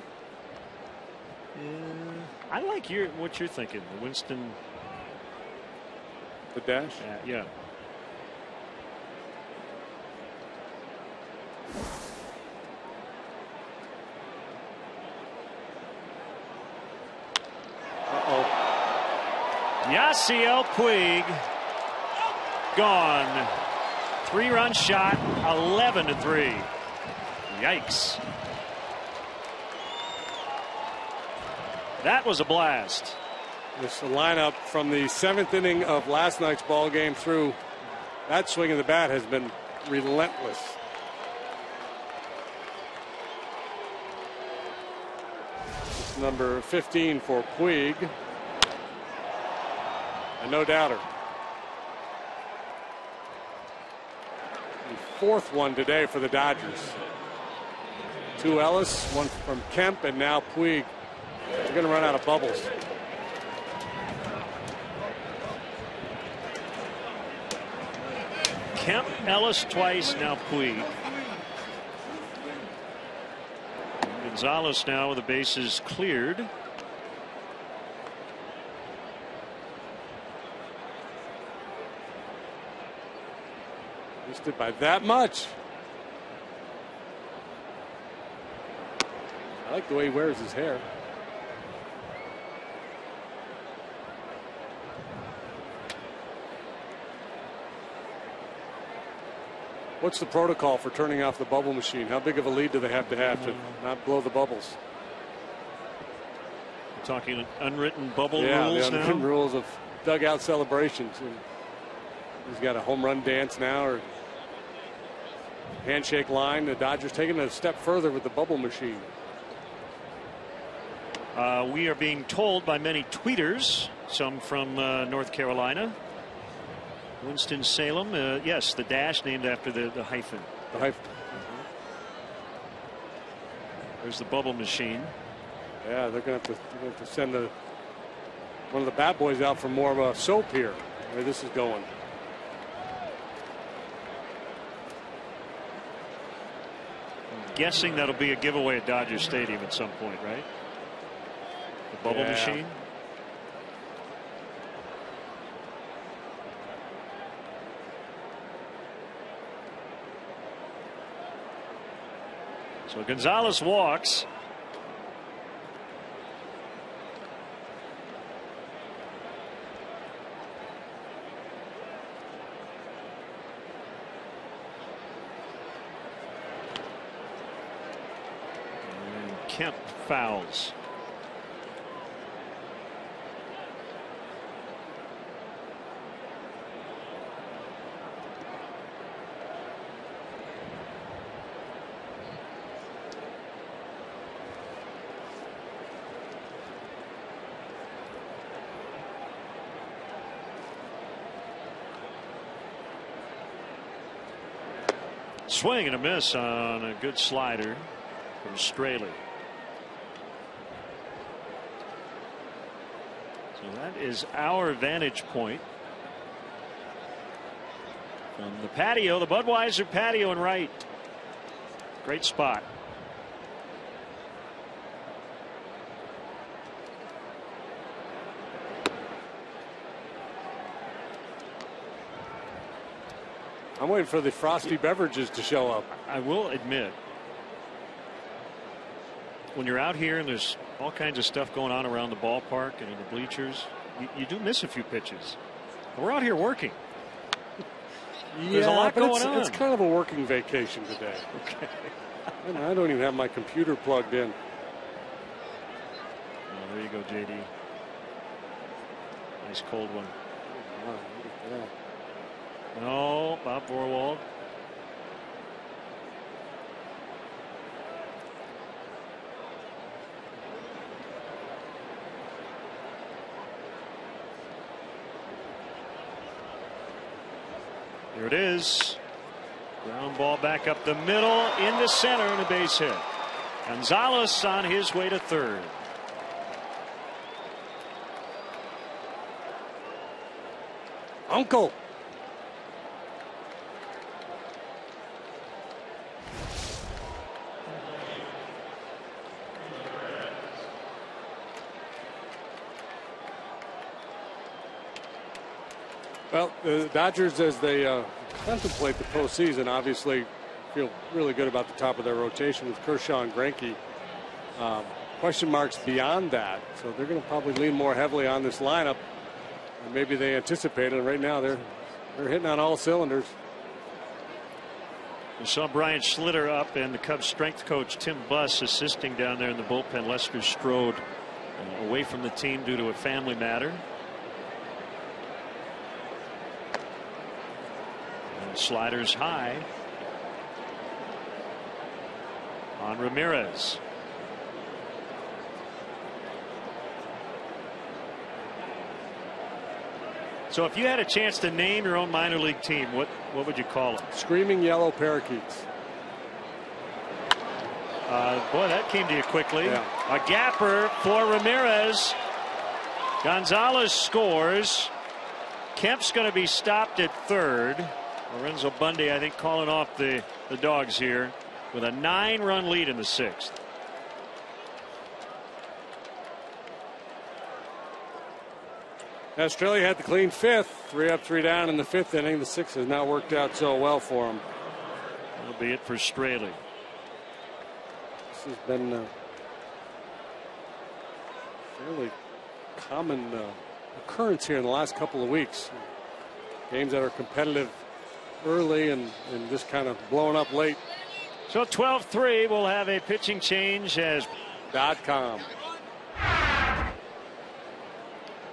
I like what you're thinking. The Winston. The Dash? Yeah. Yasiel Puig gone. 3-run shot, 11-3. Yikes. That was a blast. This lineup from the 7th inning of last night's ball game through that swing of the bat has been relentless. It's number 15 for Puig. And no doubter. The 4th one today for the Dodgers. 2 Ellis, 1 from Kemp, and now Puig. They're going to run out of bubbles. Kemp, Ellis twice, now Puig. Gonzalez now with the bases cleared. Missed it by that much. I like the way he wears his hair. What's the protocol for turning off the bubble machine? How big of a lead do they have to not blow the bubbles? We're talking unwritten bubble rules the unwritten now? rules of dugout celebrations. And he's got a home run dance now, or handshake line. The Dodgers taking it a step further with the bubble machine. We are being told by many tweeters, some from North Carolina, Winston-Salem, yes, the dash named after the hyphen. The hyphen. There's the bubble machine. Yeah, they're going to have to send one of the bat boys out for more of a soap here, where this is going. I'm guessing that'll be a giveaway at Dodger Stadium at some point, right? The bubble machine. So Gonzalez walks. And Kemp fouls. Swing and a miss on a good slider from Straley. So that is our vantage point from the patio, the Budweiser patio and right. Great spot. I'm waiting for the frosty beverages to show up. I will admit, when you're out here and there's all kinds of stuff going on around the ballpark and in the bleachers, you do miss a few pitches. We're out here working. There's a lot going on. It's kind of a working vacation today. Okay. And I don't even have my computer plugged in. Oh, there you go, JD. Nice cold one. Yeah. No, Bob Vorwald. Here it is. Ground ball back up the middle into center and a base hit. Gonzalez on his way to third. Uncle. Well, the Dodgers, as they contemplate the postseason, obviously feel really good about the top of their rotation with Kershaw and Greinke. Question marks beyond that, so they're going to probably lean more heavily on this lineup than maybe they anticipated. And right now, they're hitting on all cylinders. We saw Brian Schlitter up and the Cubs strength coach Tim Buss assisting down there in the bullpen. Lester Strode away from the team due to a family matter. And sliders high on Ramirez. So if you had a chance to name your own minor league team, what would you call it? Screaming Yellow Parakeets. Boy, that came to you quickly. Yeah. A gapper for Ramirez. Gonzalez scores. Kemp's going to be stopped at third. Lorenzo Bundy, I think, calling off the dogs here with a 9-run lead in the 6th. Australia had the clean 5th, 3 up, 3 down in the 5th inning. The 6th has not worked out so well for him. That'll be it for Straley. This has been a fairly common occurrence here in the last couple of weeks. Games that are competitive early and just kind of blowing up late. So 12-3 will have a pitching change as .com.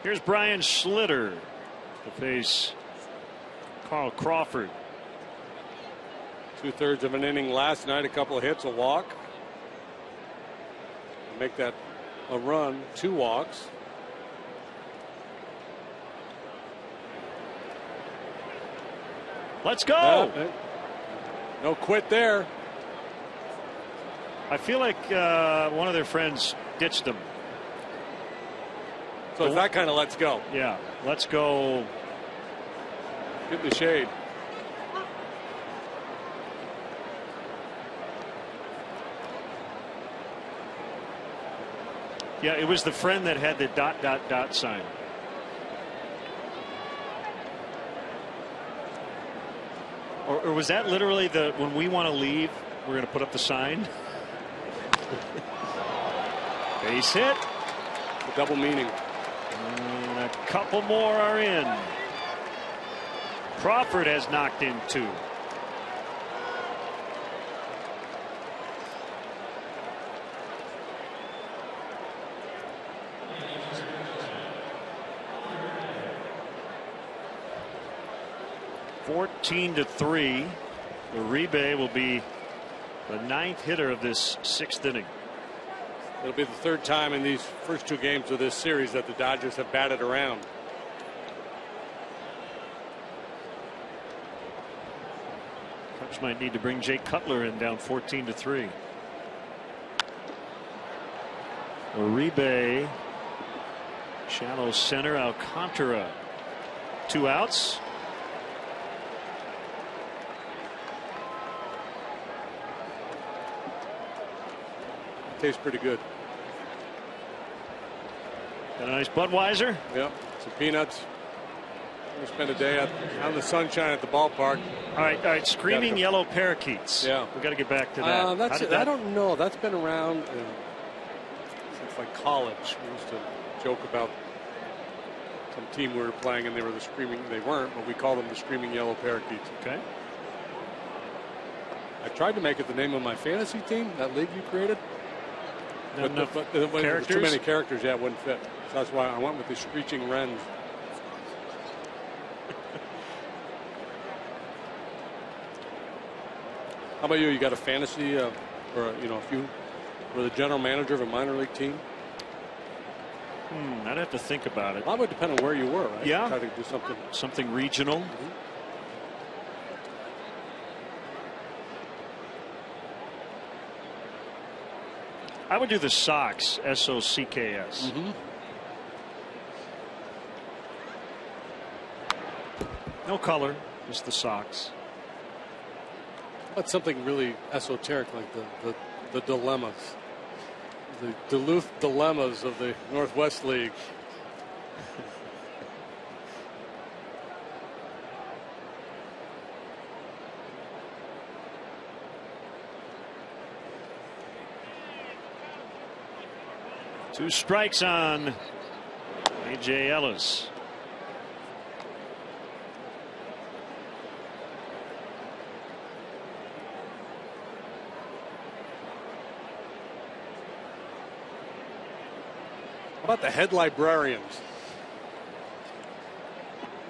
Here's Brian Schlitter to face Carl Crawford. 2/3 of an inning last night, a couple of hits, a walk. Make that a run, 2 walks. Let's go. No quit there. I feel like one of their friends ditched them. So it's that kind of let's go. Yeah, let's go. Get the shade. Yeah, it was the friend that had the ... sign. Or was that literally the when we want to leave, we're going to put up the sign? Base hit. The double meaning. And a couple more are in. Crawford has knocked in 2. (14-3). Uribe will be the 9th hitter of this 6th inning. It'll be the 3rd time in these first 2 games of this series that the Dodgers have batted around. Cubs might need to bring Jay Cutler in, down 14-3. Uribe, shallow center. Alcantara, 2 outs. Tastes pretty good. Got a nice Budweiser. Yep. Some peanuts. We spend a day out in the sunshine at the ballpark. All right. Screaming Yellow Parakeets. Yeah. We got to get back to that. I don't know. That's been around since like college. We used to joke about some team we were playing and they were the screaming. They weren't, but we called them the Screaming Yellow Parakeets. Okay. I tried to make it the name of my fantasy team, that league you created. But characters? Too many characters, yeah, it wouldn't fit. So that's why I went with the Screeching Wrens. How about you? You got a fantasy, or if you were the general manager of a minor league team? I'd have to think about it. That would depend on where you were, right? Yeah. Try to do something regional. Mm-hmm. I would do the Sox, SOCKS. Mm-hmm. No color, just the Sox. That's something really esoteric, like the dilemmas, the Duluth dilemmas of the Northwest League. Two strikes on A.J. Ellis. about the head librarians?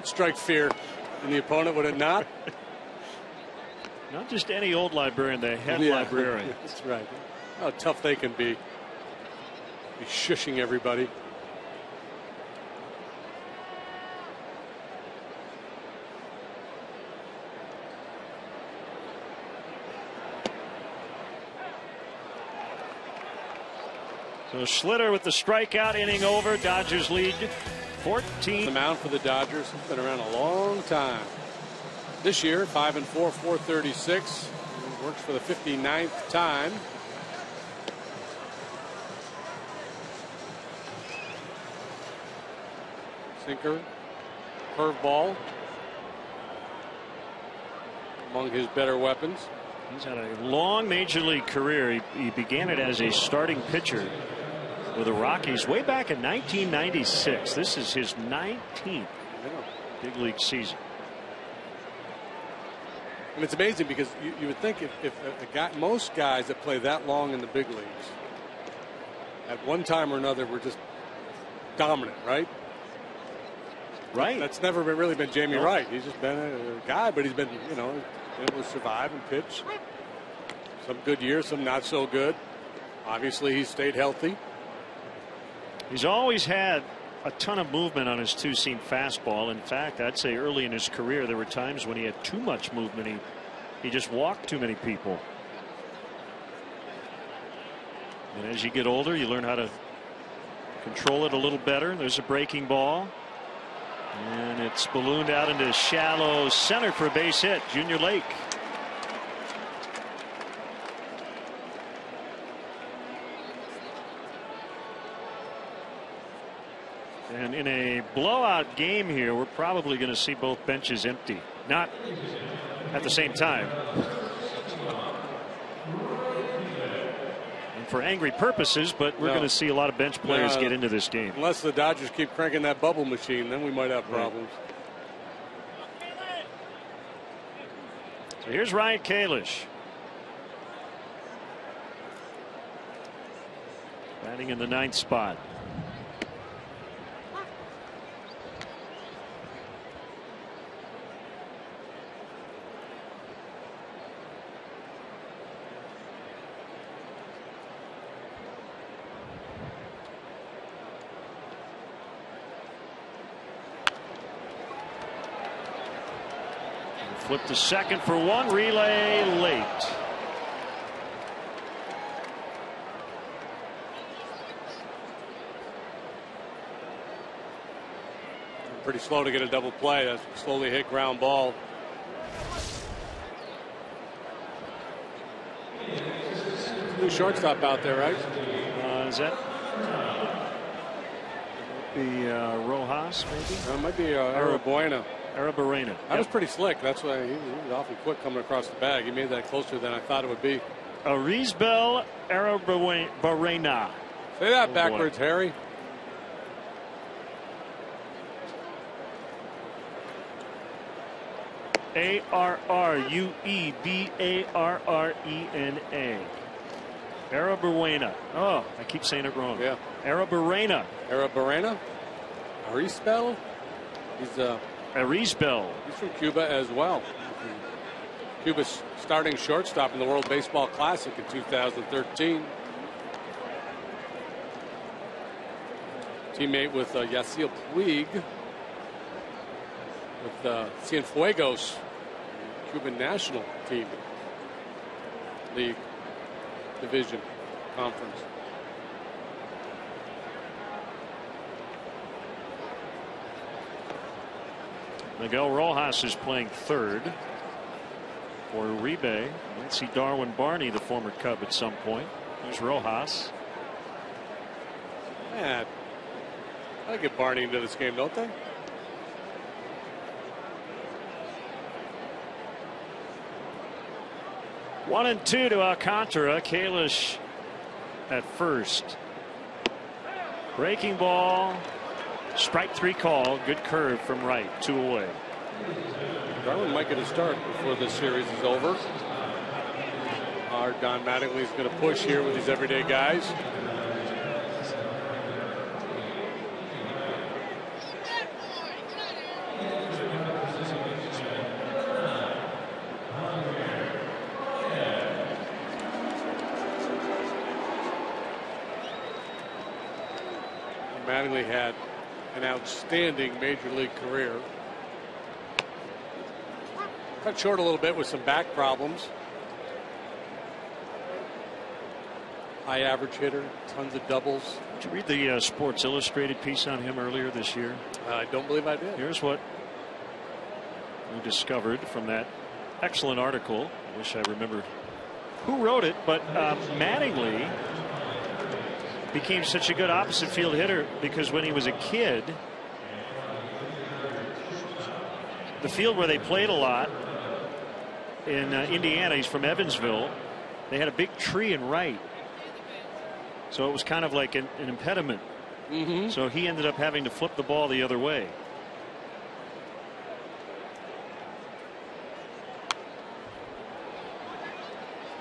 Strike fear in the opponent, would it not? Not just any old librarian, the head librarian. That's right. How tough they can be. Be shushing everybody. So Schlitter with the strikeout, inning over. Dodgers lead 14. The mound for the Dodgers has been around a long time. This year, 5-4, 436. Works for the 59th time. Sinker, curveball, among his better weapons. He's had a long major league career. He began it as a starting pitcher with the Rockies way back in 1996. This is his 19th big league season. And it's amazing because you would think if a guy, most guys that play that long in the big leagues at one time or another were just dominant, right? Right. That's never really been Jamie Wright. He's just been a guy, but he's been, able to survive and pitch. Some good years, some not so good. Obviously, he stayed healthy. He's always had a ton of movement on his two-seam fastball. In fact, I'd say early in his career there were times when he had too much movement. He just walked too many people. And as you get older, you learn how to control it a little better. There's a breaking ball. And it's ballooned out into shallow center for a base hit. Junior Lake. And in a blowout game here, we're probably going to see both benches empty. Not at the same time. And for angry purposes, but we're going to see a lot of bench players get into this game. Unless the Dodgers keep cranking that bubble machine, then we might have problems. So here's Ryan Kalish. Batting in the 9th spot. Flip to second for one. Relay late. Pretty slow to get a double play. That's a slowly hit ground ball. New shortstop out there, right? Is that Rojas, maybe? It might be Arrobuena. Arrobuena. That was pretty slick. That's why he was awfully quick coming across the bag. He made that closer than I thought it would be. Arizbel Arrobuena. Say that backwards, boy. Harry. Arruebarrena. Arrobuena. Oh, I keep saying it wrong. Yeah. Arrobuena. Arrobuena? Arizbel? He's Arizbel. He's from Cuba as well. Cuba's starting shortstop in the World Baseball Classic in 2013. Teammate with Yasiel Puig with Cienfuegos, Cuban national team, league, division, conference. Miguel Rojas is playing third for Uribe. Might see Darwin Barney, the former Cub, at some point. There's Rojas. Man, I get Barney into this game, don't they? One and two to Alcantara. Kalish at first. Breaking ball. Strike three call. Good curve from Wright. 2 away. Darwin might get a start before this series is over. Don Mattingly is going to push here with these everyday guys. Mattingly had an outstanding major league career. Cut short a little bit with some back problems. High average hitter, tons of doubles. Did you read the Sports Illustrated piece on him earlier this year? I don't believe I did. Here's what we discovered from that excellent article. I wish I remembered who wrote it, but Mattingly became such a good opposite field hitter because when he was a kid, the field where they played a lot in Indiana, he's from Evansville, they had a big tree in right. So it was kind of like an impediment. So he ended up having to flip the ball the other way.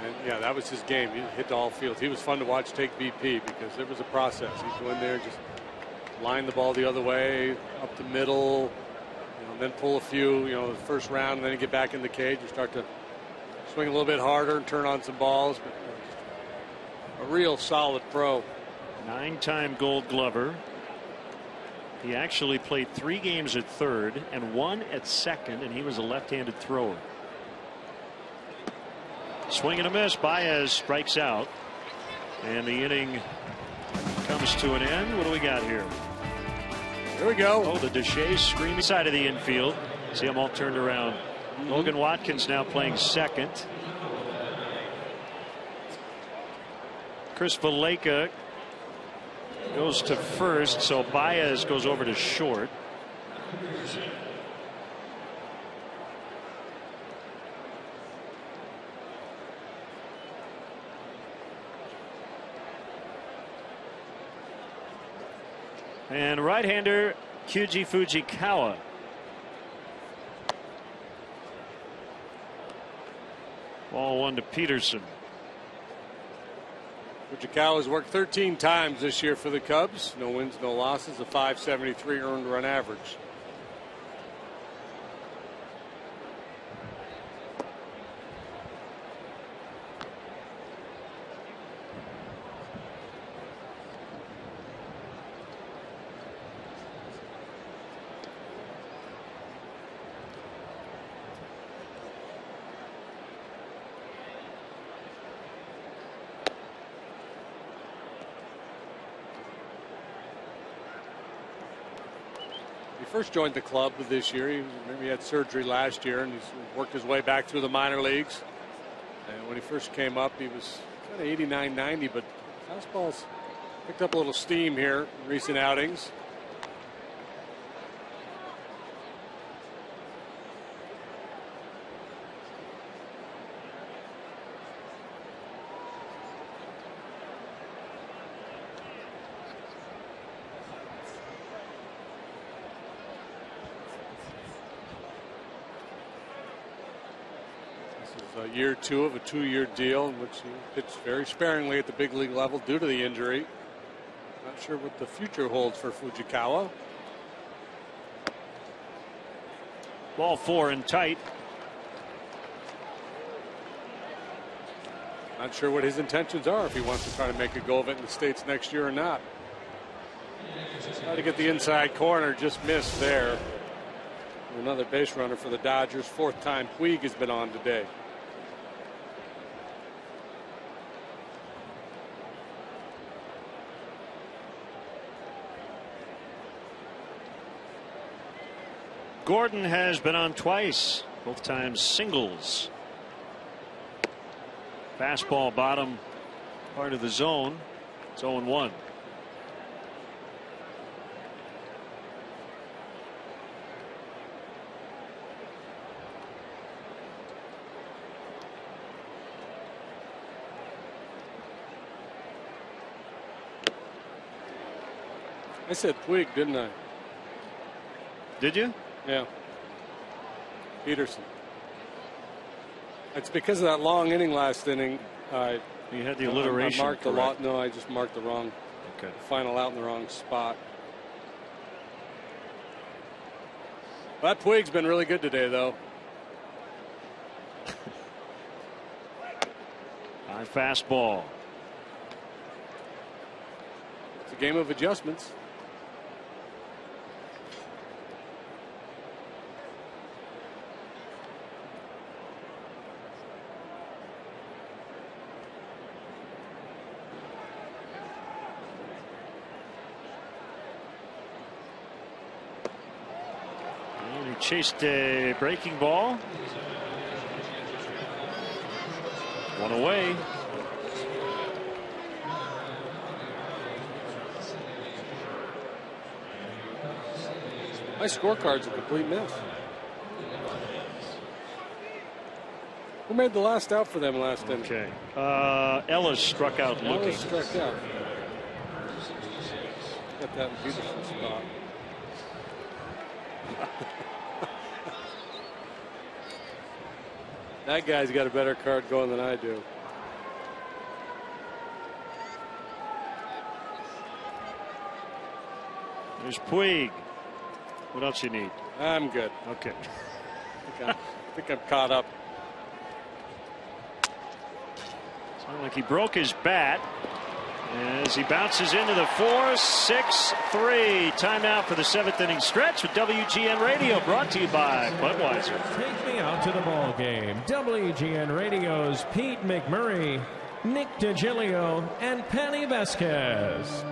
And yeah, that was his game. He hit all fields. He was fun to watch take BP because it was a process. He'd go in there, just line the ball the other way, up the middle, and then pull a few, the first round, and then you get back in the cage. You start to swing a little bit harder and turn on some balls. But a real solid pro. 9-time Gold Glover. He actually played 3 games at third and 1 at second, and he was a left-handed thrower. Swing and a miss. Baez strikes out, and the inning comes to an end. What do we got here? Here we go. Oh, the Deshays screaming side of the infield. See them all turned around. Logan Watkins now playing second. Chris Valaika goes to first, so Baez goes over to short. And right-hander Kyuji Fujikawa. Ball 1 to Peterson. Fujikawa's worked 13 times this year for the Cubs. No wins, no losses, a .573 earned run average. First joined the club this year. He had surgery last year, and he's worked his way back through the minor leagues. And when he first came up, he was kind of 89, 90, but fastball's picked up a little steam here in recent outings. Year 2 of a 2-year deal in which he pitched very sparingly at the big league level due to the injury. Not sure what the future holds for Fujikawa. Ball 4 and tight. Not sure what his intentions are, if he wants to try to make a go of it in the States next year or not. Try to get the inside corner, just missed there. Another base runner for the Dodgers. 4th time Puig has been on today. Gordon has been on twice, both times singles. Fastball bottom part of the zone. It's 0-1. I said Puig, didn't I? Did you? Yeah. Peterson. It's because of that long inning last inning. You had the alliteration. I marked the lot. No, I just marked the wrong. Okay. Final out in the wrong spot. That Puig's been really good today, though. High fastball. It's a game of adjustments. chased a breaking ball. One away. My scorecard's a complete mess. Who made the last out for them last inning? Okay. Ellis struck out looking. Ellis struck out. Got that beautiful spot. That guy's got a better card going than I do. There's Puig. What else you need? I'm good. Okay. I think I'm caught up. Sounded like he broke his bat as he bounces into the 4-6-3. Timeout for the 7th inning stretch with WGN Radio, brought to you by Budweiser. Take me out to the ball game. WGN Radio's Pete McMurray, Nick DiGilio, and Penny Vasquez.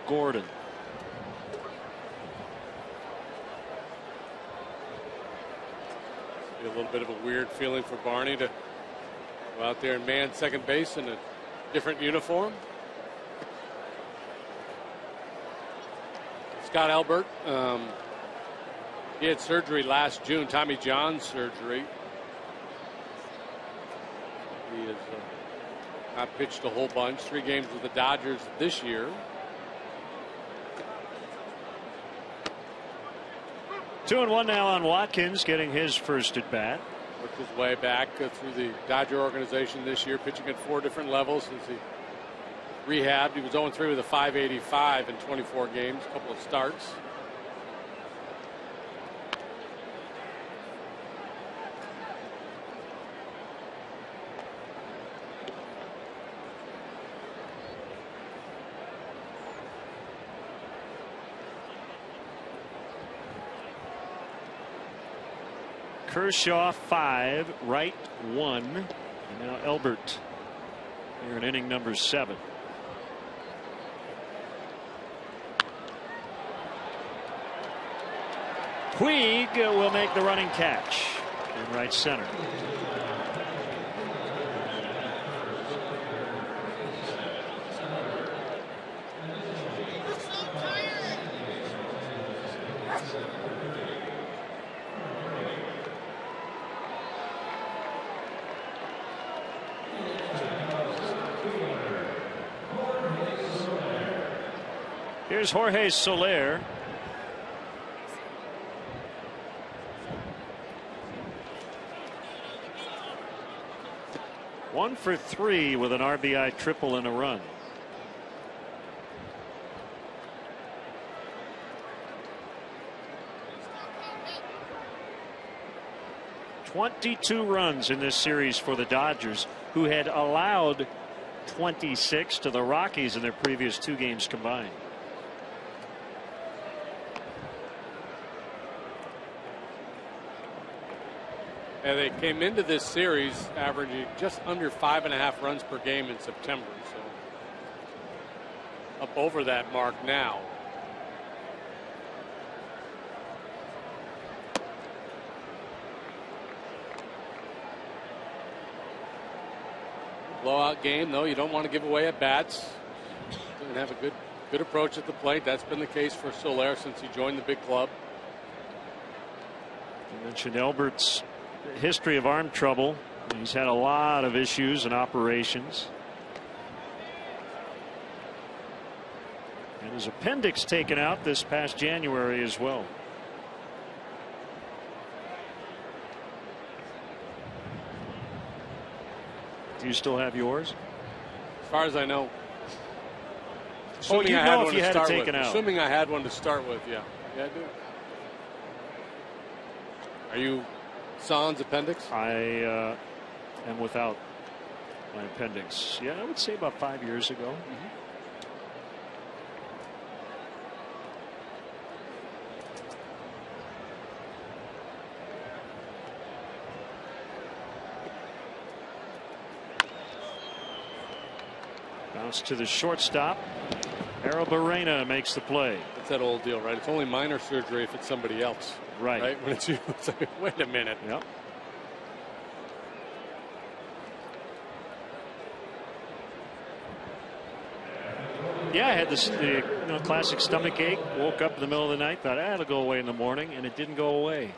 Gordon. A little bit of a weird feeling for Barney to go out there and man second base in a different uniform. Scott Albert, he had surgery last June, Tommy John surgery. He has not pitched a whole bunch, 3 games with the Dodgers this year. 2-1 now on Watkins, getting his first at bat. Worked his way back through the Dodger organization this year, pitching at 4 different levels since he rehabbed. He was 0-3 with a .585 in 24 games, a couple of starts. Kershaw 5, Wright 1, and now Elbert here in inning number 7. Puig will make the running catch in right center. Here's Jorge Soler. One for 3 with an RBI triple and a run. "22 runs in this series for the Dodgers, who had allowed 26 to the Rockies in their previous 2 games combined. And they came into this series averaging just under 5.5 runs per game in September. So up over that mark now. Blowout game, though. You don't want to give away at bats. Doesn't have a good approach at the plate. That's been the case for Soler since he joined the big club. You mentioned Albert's history of arm trouble. He's had a lot of issues and operations. And his appendix taken out this past January as well. You still have yours? As far as I know. Oh, you know if you had it taken out. Assuming I had one to start with, yeah. Yeah, I do. Are you sans appendix? I am without my appendix. Yeah, I would say about 5 years ago. Mm-hmm. Bounce to the shortstop. Arozarena makes the play. It's that old deal, right? It's only minor surgery if it's somebody else. Right. When it's you, it's like, wait a minute. Yep. Yeah, I had the classic stomach ache. Woke up in the middle of the night, thought it'll go away in the morning, and it didn't go away.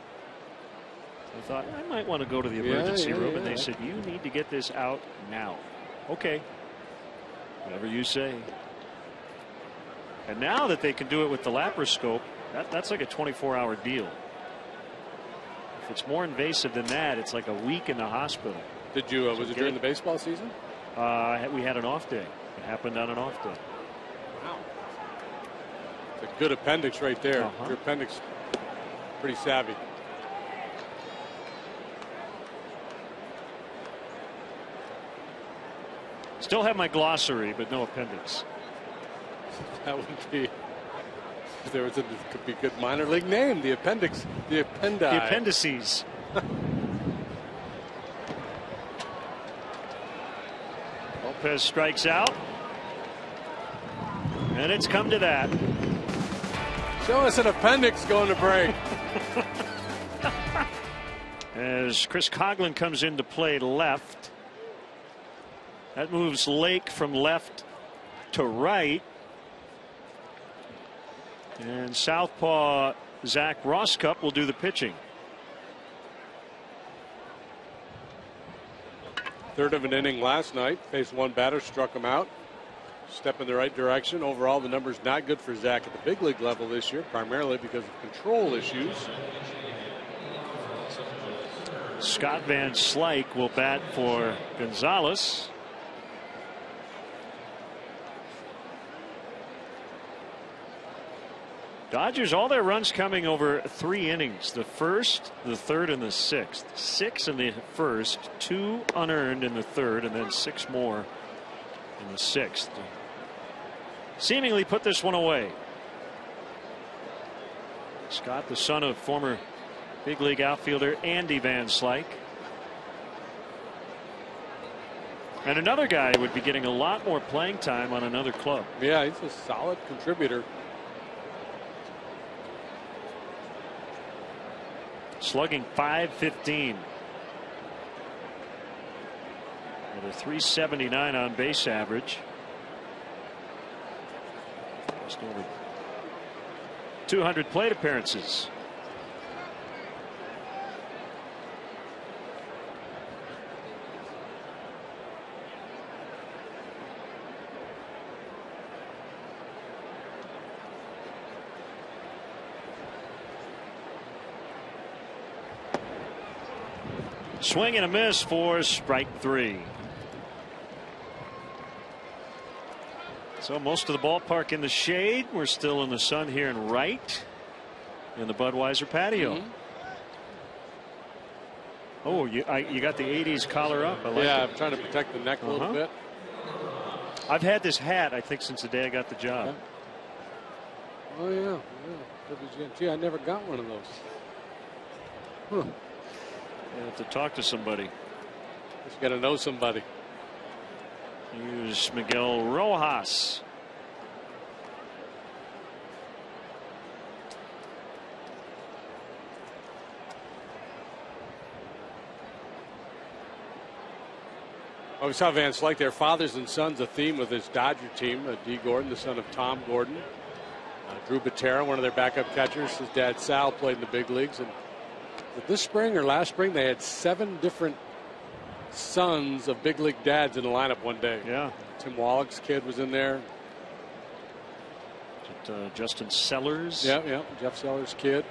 I thought I might want to go to the emergency room, and they said you need to get this out now. Okay, whatever you say. And now that they can do it with the laparoscope, that's like a 24-hour deal. If it's more invasive than that, it's like a week in the hospital. Did you? Was it during the baseball season? We had an off day. It happened on an off day. Wow. It's a good appendix right there. Uh-huh. Your appendix, pretty savvy. Still have my glossary, but no appendix. That would be. If there was it could be a good minor league name. The appendix. The appendi. The appendices. Lopez strikes out. And it's come to that. Show us an appendix going to break. As Chris Coghlan comes into play left. That moves Lake from left to right. And southpaw Zach Rosscup will do the pitching. Third of an inning last night. Faced one batter, struck him out. Step in the right direction. Overall, the numbers not good for Zach at the big league level this year, primarily because of control issues. Scott Van Slyke will bat for Gonzalez. Dodgers, all their runs coming over 3 innings. The first, the third, and the sixth. 6 in the first, 2 unearned in the third, and then 6 more in the sixth. Seemingly put this one away. Scott, the son of former big league outfielder Andy Van Slyke. And another guy would be getting a lot more playing time on another club. Yeah, he's a solid contributor. Slugging .515. With a .379 on base average. Just over 200 plate appearances. Swing and a miss for strike 3. So most of the ballpark in the shade. We're still in the sun here in right in the Budweiser patio. Mm-hmm. Oh, you got the 80s collar up. I like it. I'm trying to protect the neck a little bit. I've had this hat, I think, since the day I got the job. Yeah. Oh, yeah. Gee, I never got one of those. Huh. You have to talk to somebody. Just got to know somebody. Here's Miguel Rojas. Oh, we saw Van Slyke there. Fathers and sons, a theme with his Dodger team. Dee Gordon, the son of Tom Gordon. Drew Butera, one of their backup catchers. His dad Sal played in the big leagues. And this spring or last spring, they had 7 different sons of big league dads in the lineup one day. Yeah. Tim Wallach's kid was in there. Justin Sellers. Yeah. Jeff Sellers' kid.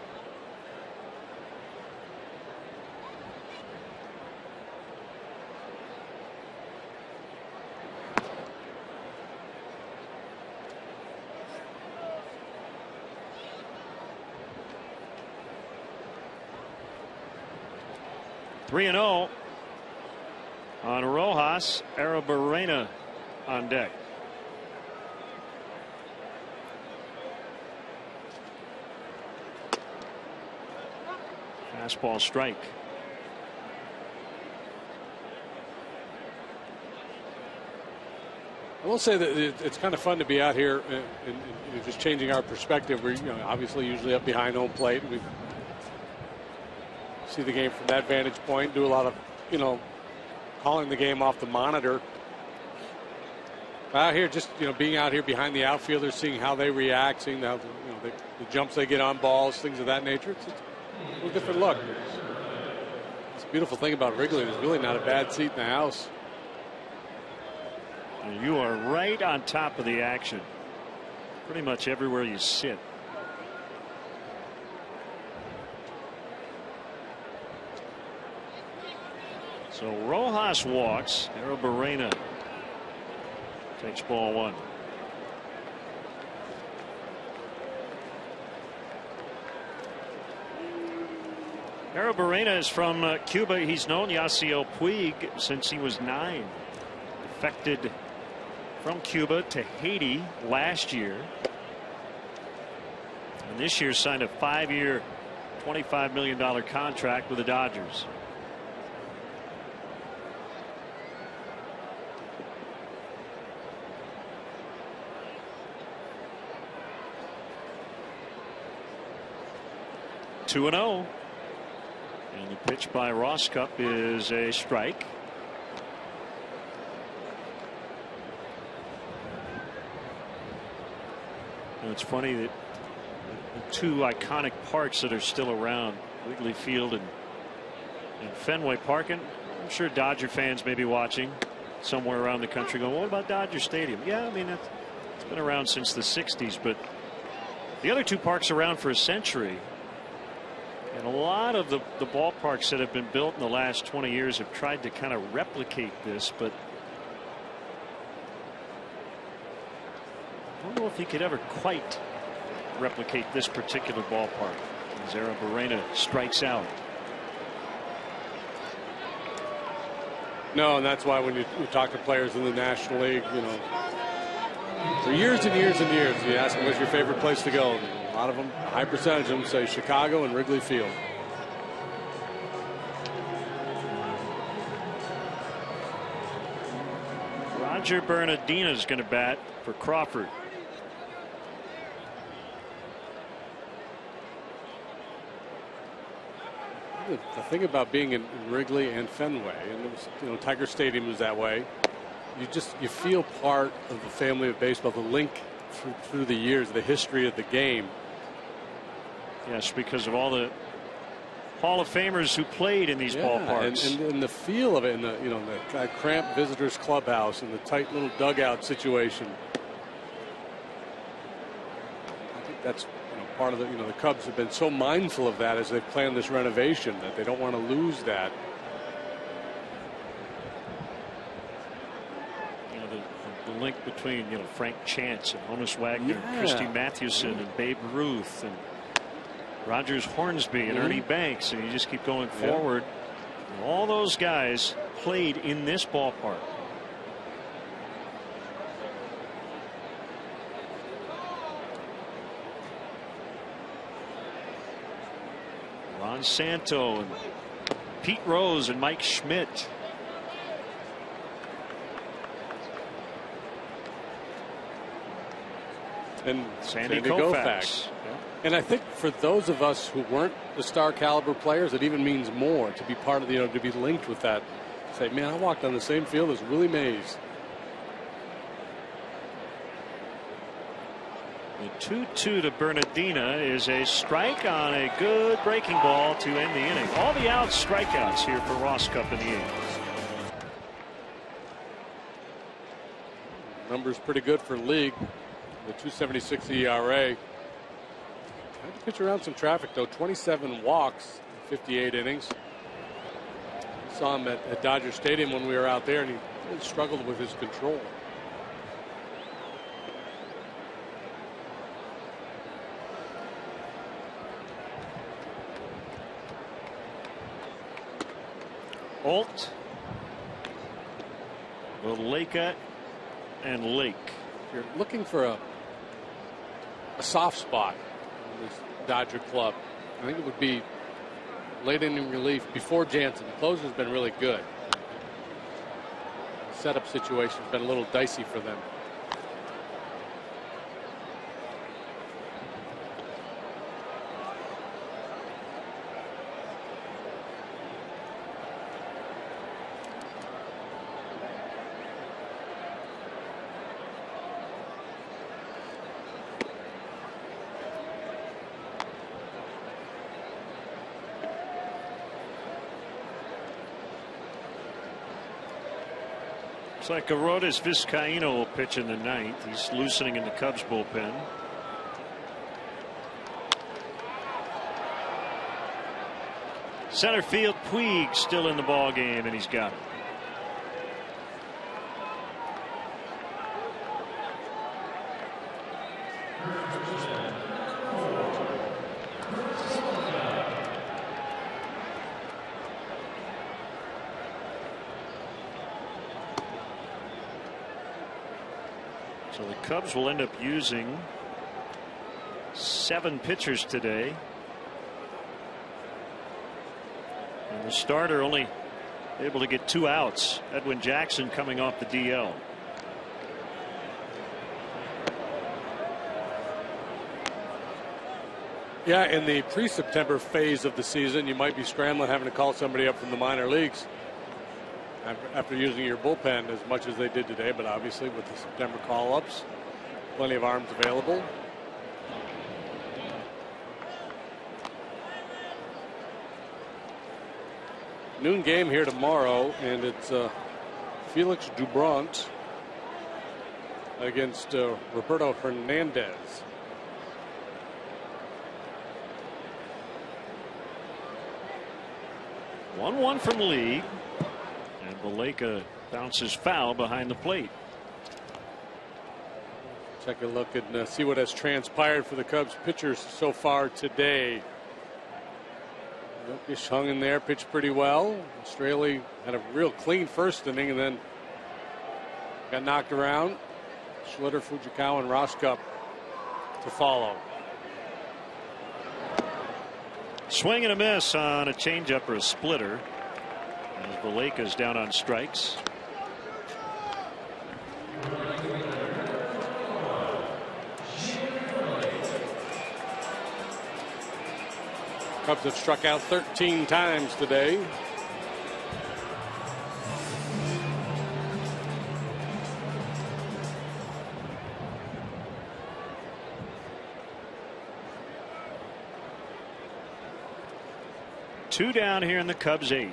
3-0 on Rojas. Arozarena on deck. Fastball strike. I will say that it's kind of fun to be out here and just changing our perspective. We're obviously usually up behind home plate. We see the game from that vantage point. Do a lot of calling the game off the monitor. Out here, just being out here behind the outfielders, seeing how they react, seeing how the jumps they get on balls, things of that nature. It's a little different look. It's a beautiful thing about Wrigley. There's really not a bad seat in the house. You are right on top of the action. Pretty much everywhere you sit. So Rojas walks. Arozarena takes ball one. Arozarena is from Cuba. He's known Yasiel Puig since he was 9. Defected from Cuba to Haiti last year. And this year signed a 5-year, $25 million contract with the Dodgers. Two and 0. And the pitch by Roscup is a strike. It's funny that the two iconic parks that are still around, Wrigley Field and Fenway Park, and I'm sure Dodger fans may be watching somewhere around the country going, what about Dodger Stadium? Yeah, I mean, it's been around since the 60s, but the other two parks are around for a century. And a lot of the ballparks that have been built in the last 20 years have tried to kind of replicate this, but I don't know if he could ever quite replicate this particular ballpark. As Arozarena strikes out. No, and that's why when you talk to players in the National League, for years and years and years, you ask them what's your favorite place to go. A lot of them, a high percentage of them, say Chicago and Wrigley Field. Roger Bernardina is going to bat for Crawford. The thing about being in Wrigley and Fenway, and it was, Tiger Stadium was that way. You feel part of the family of baseball, the link through the years, the history of the game. Yes, because of all the Hall of Famers who played in these ballparks, and the feel of it, and the cramped visitors clubhouse and the tight little dugout situation. I think that's part of the the Cubs have been so mindful of that as they've planned this renovation that they don't want to lose that. The link between Frank Chance and Honus Wagner, and Christy Mathewson and Babe Ruth and Rogers Hornsby and Ernie Banks, and you just keep going forward. And all those guys played in this ballpark. Ron Santo and Pete Rose and Mike Schmidt. And Sandy Koufax. Yeah. And I think for those of us who weren't the star caliber players, it even means more to be part of to be linked with that. Say, man, I walked on the same field as Willie Mays. The 2-2 to Bernardina is a strike on a good breaking ball to end the inning. All the outs, strikeouts here for Roscup in the 8th. Numbers pretty good for league. The 2.76 ERA. Had to pitch around some traffic though. 27 walks, 58 innings. Saw him at Dodger Stadium when we were out there, and he really struggled with his control. Alt, Valaika, and Lake. If you're looking for a soft spot in this Dodger club, I think it would be late inning relief before Jansen. The closer's been really good. The setup situation's been a little dicey for them. Looks like Arodys Vizcaino will pitch in the ninth. He's loosening in the Cubs bullpen. Center field, Puig still in the ball game, and he's got it. So the Cubs will end up using 7 pitchers today. And the starter only able to get 2 outs. Edwin Jackson coming off the DL. Yeah, in the pre-September phase of the season, you might be scrambling, having to call somebody up from the minor leagues after using your bullpen as much as they did today. But obviously with the September call-ups, plenty of arms available. Noon game here tomorrow, and it's Felix Doubront against Roberto Hernandez. One from Lee, and Valaika bounces foul behind the plate. Take a look and see what has transpired for the Cubs pitchers so far today. Jokic hung in there, pitched pretty well. Straley had a real clean first inning and then got knocked around. Schlitter, Fujikawa, and Roskup to follow. Swing and a miss on a changeup or a splitter. As Valaika's down on strikes. Cubs have struck out 13 times today. Two down here in the Cubs 8th.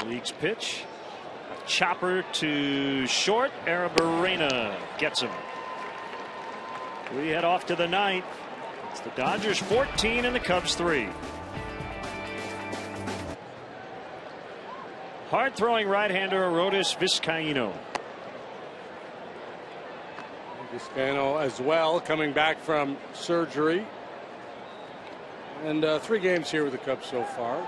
And League's pitch. A chopper to short. Arozarena gets him. We head off to the 9th. It's the Dodgers 14 and the Cubs 3. Hard throwing right-hander Arodys Vizcaino. Vizcaino as well, coming back from surgery. And 3 games here with the Cubs so far.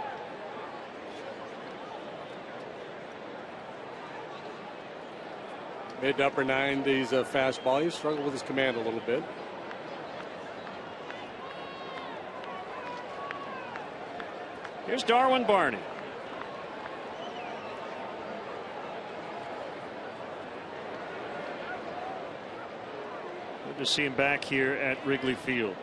Mid to upper 90s fastball. He struggled with his command a little bit. Here's Darwin Barney. Good to see him back here at Wrigley Field.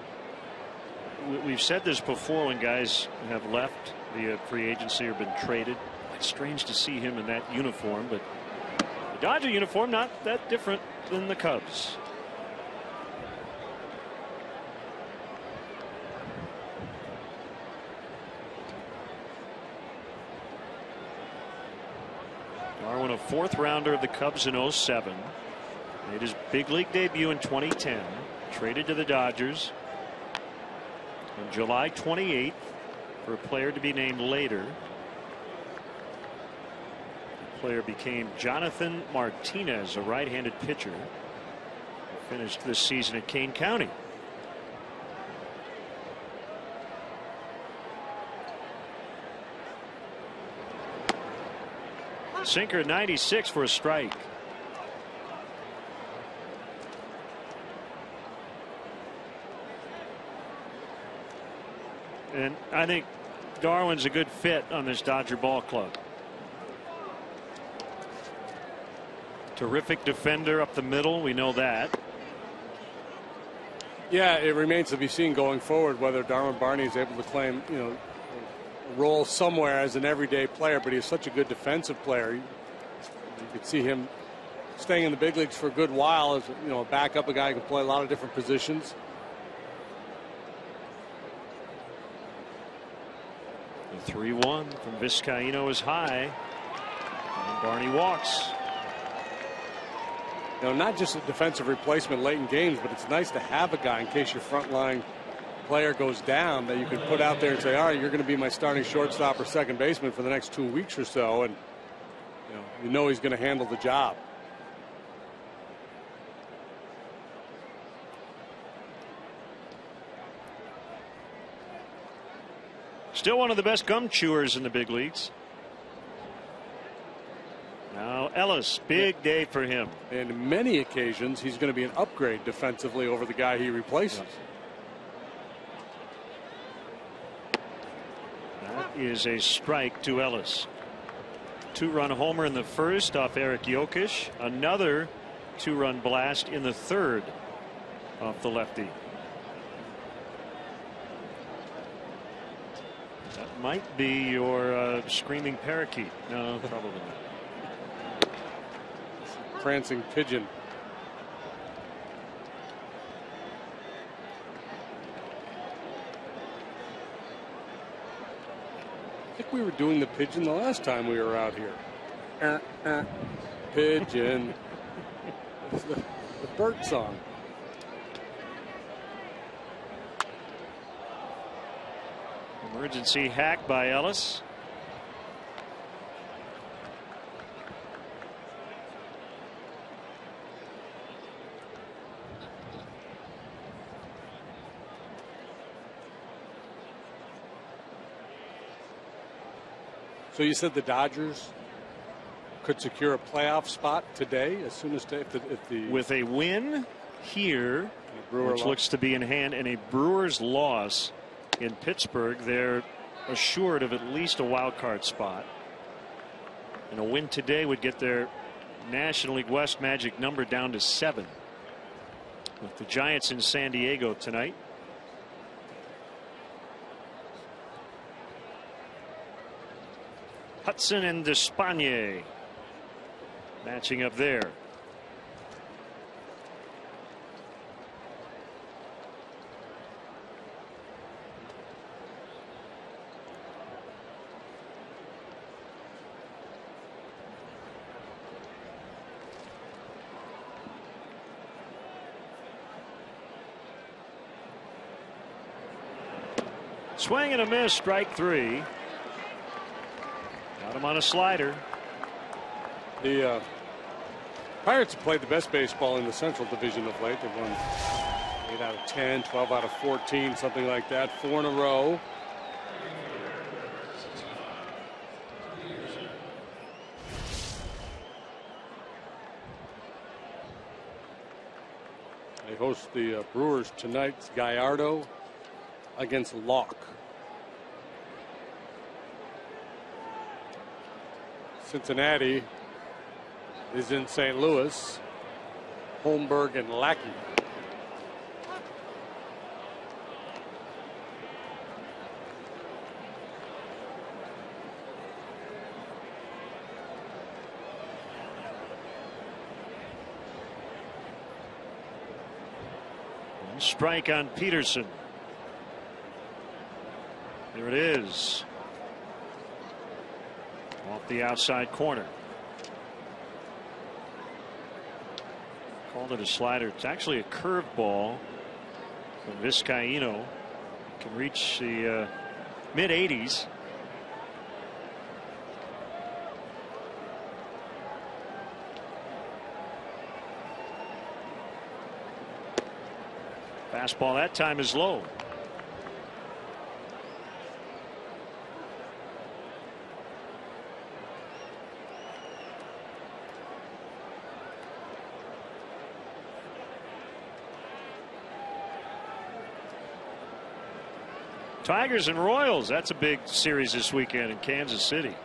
We've said this before when guys have left via free agency or been traded. It's strange to see him in that uniform, but the Dodger uniform not that different than the Cubs. Darwin, a 4th rounder of the Cubs in 07. Made his big league debut in 2010. Traded to the Dodgers on July 28th for a player to be named later. The player became Jonathan Martinez, a right-handed pitcher. Finished this season at Kane County. Sinker 96 for a strike. And I think Darwin's a good fit on this Dodger ball club. Terrific defender up the middle. We know that. Yeah, it remains to be seen going forward whether Darwin Barney is able to claim, a role somewhere as an everyday player. But he's such a good defensive player. You could see him staying in the big leagues for a good while as a backup, a guy who can play a lot of different positions. The 3-1 from Vizcaino is high, and Barney walks. Not just a defensive replacement late in games, but it's nice to have a guy in case your front line player goes down that you can put out there and say, all right, you're going to be my starting shortstop or second baseman for the next 2 weeks or so, and he's going to handle the job. Still one of the best gum chewers in the big leagues. Now Ellis, big day for him. And in many occasions, he's going to be an upgrade defensively over the guy he replaces. That is a strike to Ellis. 2-run homer in the first off Eric Jokic. Another 2-run blast in the third off the lefty. That might be your screaming parakeet. No, probably not. Prancing pigeon. I think we were doing the pigeon the last time we were out here. Pigeon. It's the bird song. Emergency hack by Ellis. So you said the Dodgers could secure a playoff spot today as soon as if the with a win here, which looks to be in hand, and a Brewers loss in Pittsburgh, they're assured of at least a wild card spot. And a win today would get their National League West magic number down to 7. With the Giants in San Diego tonight. Hudson and Despaigne matching up there. Swing and a miss, strike 3. Got him on a slider. The Pirates have played the best baseball in the Central Division of late. They've won 8 out of 10, 12 out of 14, something like that, 4 in a row. They host the Brewers tonight. It's Gallardo against Locke. Cincinnati is in St. Louis. Holmberg and Lackey. Strike on Peterson. There it is. Off the outside corner. Called it a slider. It's actually a curveball from Vizcaino. Can reach the mid-80s. Fastball that time is low. Tigers and Royals. That's a big series this weekend in Kansas City.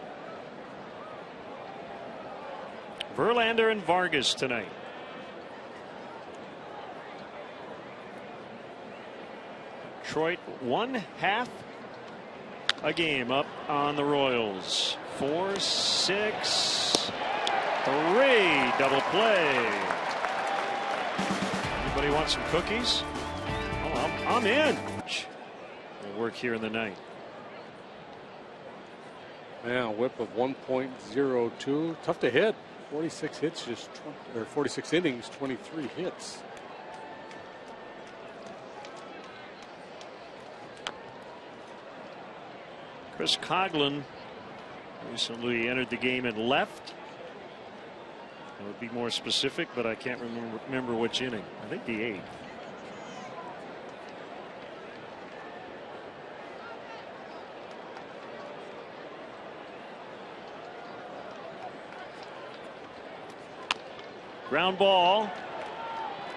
Verlander and Vargas tonight. Detroit 1/2 a game up on the Royals. 4-6-3 double play. Anybody want some cookies? Oh, I'm in. We'll work here in the ninth. Yeah, whip of 1.02. Tough to hit. 46 hits, 46 innings, 23 hits. Chris Coghlan recently entered the game in left. That would be more specific, but I can't remember which inning. I think the 8th. Ground ball.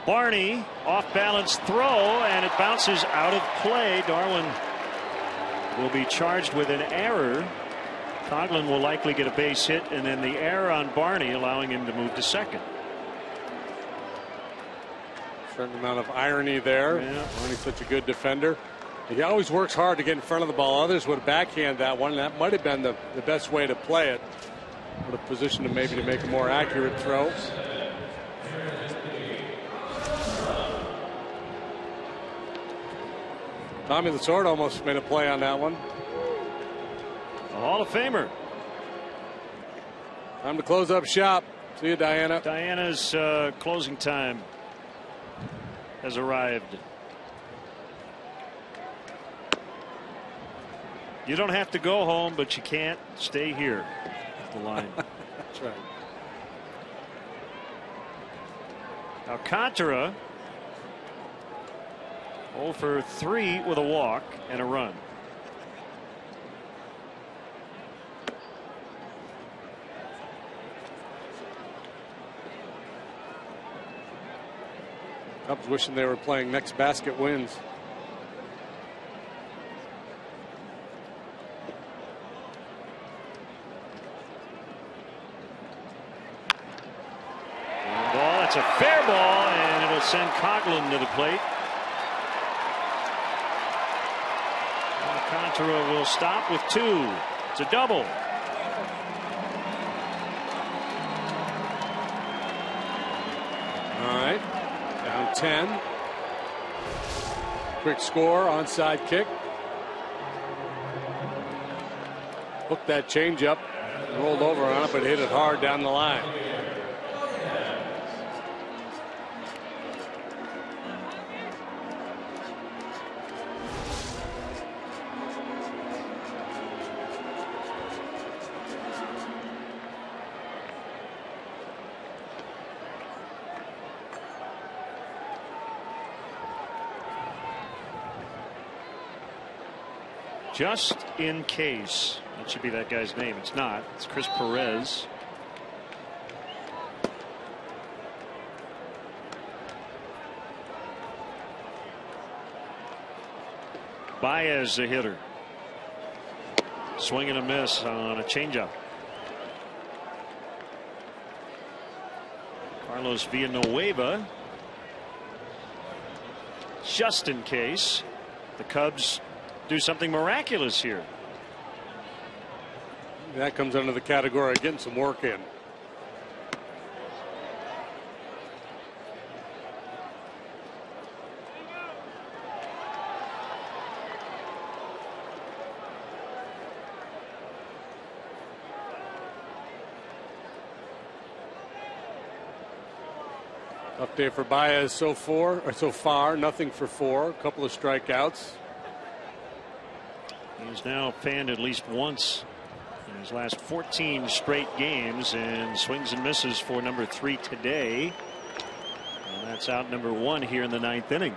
Barney off balance throw, and it bounces out of play. Darwin will be charged with an error. Coghlan will likely get a base hit, and then the error on Barney allowing him to move to second. Certain amount of irony there. Yeah. Barney's such a good defender. He always works hard to get in front of the ball. Others would backhand that one. That might have been the best way to play it. Would have positioned him maybe to make a more accurate throw. Tommy Lasorda almost made a play on that one. A Hall of Famer. Time to close up shop. See you, Diana. Diana's closing time has arrived. You don't have to go home, but you can't stay here. The line. That's right. Alcantara 0 for 3 with a walk and a run. Cubs wishing they were playing next basket wins. Ball, it's a fair ball, and it'll send Coghlan to the plate. Alcantara will stop with 2. It's a double. All right, down 10. Quick score, onside kick. Hooked that changeup, rolled over on it, but hit it hard down the line. Just in case. That should be that guy's name. It's not. It's Chris Perez. Baez, the hitter. Swing and a miss on a changeup. Carlos Villanueva. Just in case the Cubs do something miraculous here. That comes under the category of getting some work in. Tough day for Baez so far. Nothing for 4. A couple of strikeouts. He's now fanned at least once in his last 14 straight games, and swings and misses for number 3 today. And that's out number 1 here in the 9th inning.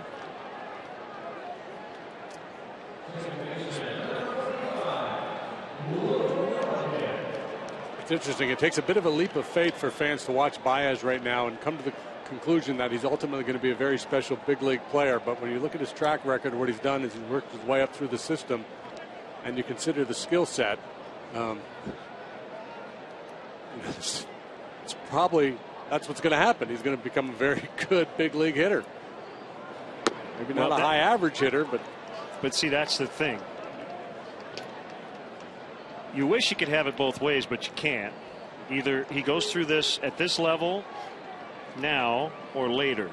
It's interesting. It takes a bit of a leap of faith for fans to watch Baez right now and come to the conclusion that he's ultimately going to be a very special big league player. But when you look at his track record, what he's done is he's worked his way up through the system, and you consider the skill set. It's probably that's what's going to happen. He's going to become a very good big league hitter. Maybe not a high average hitter, but see, that's the thing. You wish you could have it both ways, but you can't. Either he goes through this at this level now or later,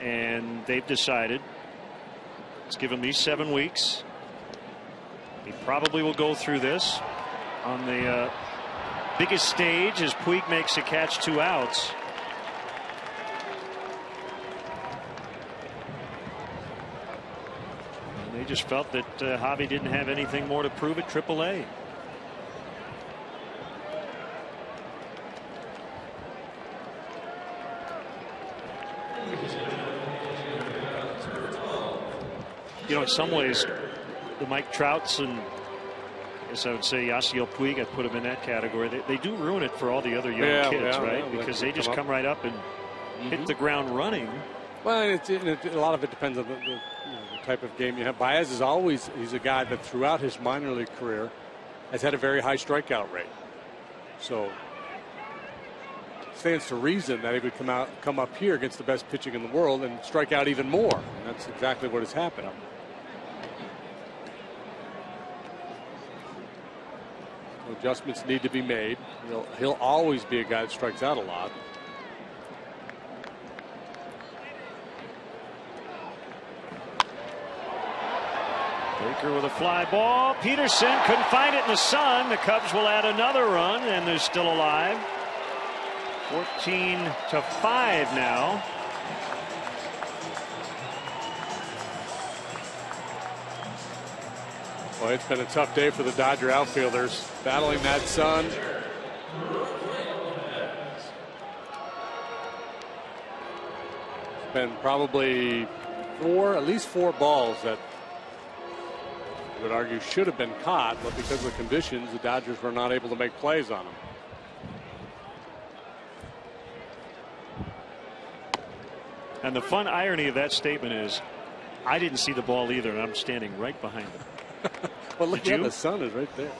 and they've decided let's give him these 7 weeks. He probably will go through this on the biggest stage as Puig makes a catch, 2 outs. And they just felt that Javi didn't have anything more to prove at AAA. You know, in some ways, the Mike Trouts and I guess I would say Yasiel Puig, I'd put him in that category. They do ruin it for all the other young kids, right? Because they just come right up and hit the ground running. Well, a lot of it depends on the type of game you have. Baez is he's a guy that throughout his minor league career has had a very high strikeout rate. So it stands to reason that he would come up here against the best pitching in the world and strike out even more. And that's exactly what has happened. Adjustments need to be made. He'll always be a guy that strikes out a lot. Baker with a fly ball. Peterson couldn't find it in the sun. The Cubs will add another run, and they're still alive. 14-5 now. Well, it's been a tough day for the Dodger outfielders, battling that sun. It's been probably at least four balls that I would argue should have been caught, but because of the conditions, the Dodgers were not able to make plays on them. And the fun irony of that statement is, I didn't see the ball either, and I'm standing right behind him. Well, look, the sun is right there.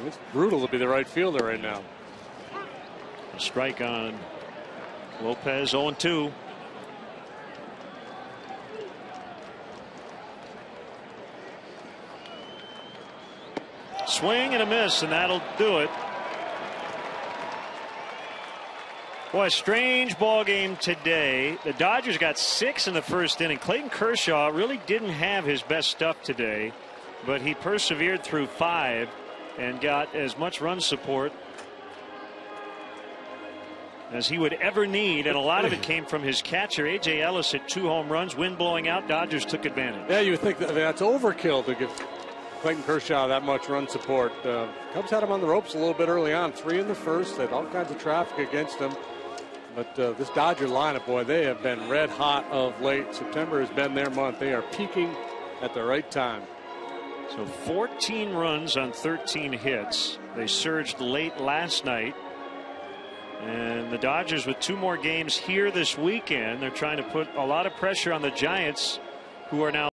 It's brutal to be the right fielder right now. A strike on Lopez, 0-2. Swing and a miss, and that'll do it. Boy, a strange ball game today. The Dodgers got 6 in the first inning. Clayton Kershaw really didn't have his best stuff today, but he persevered through 5 and got as much run support as he would ever need, and a lot of it came from his catcher. A.J. Ellis hit 2 home runs. Wind blowing out, Dodgers took advantage. Yeah, you would think that's overkill to give Clayton Kershaw that much run support. Cubs had him on the ropes a little bit early on. 3 in the first. They had all kinds of traffic against him. But this Dodger lineup, boy, they have been red hot of late. September has been their month. They are peaking at the right time. So 14 runs on 13 hits. They surged late last night. And the Dodgers with 2 more games here this weekend. They're trying to put a lot of pressure on the Giants, who are now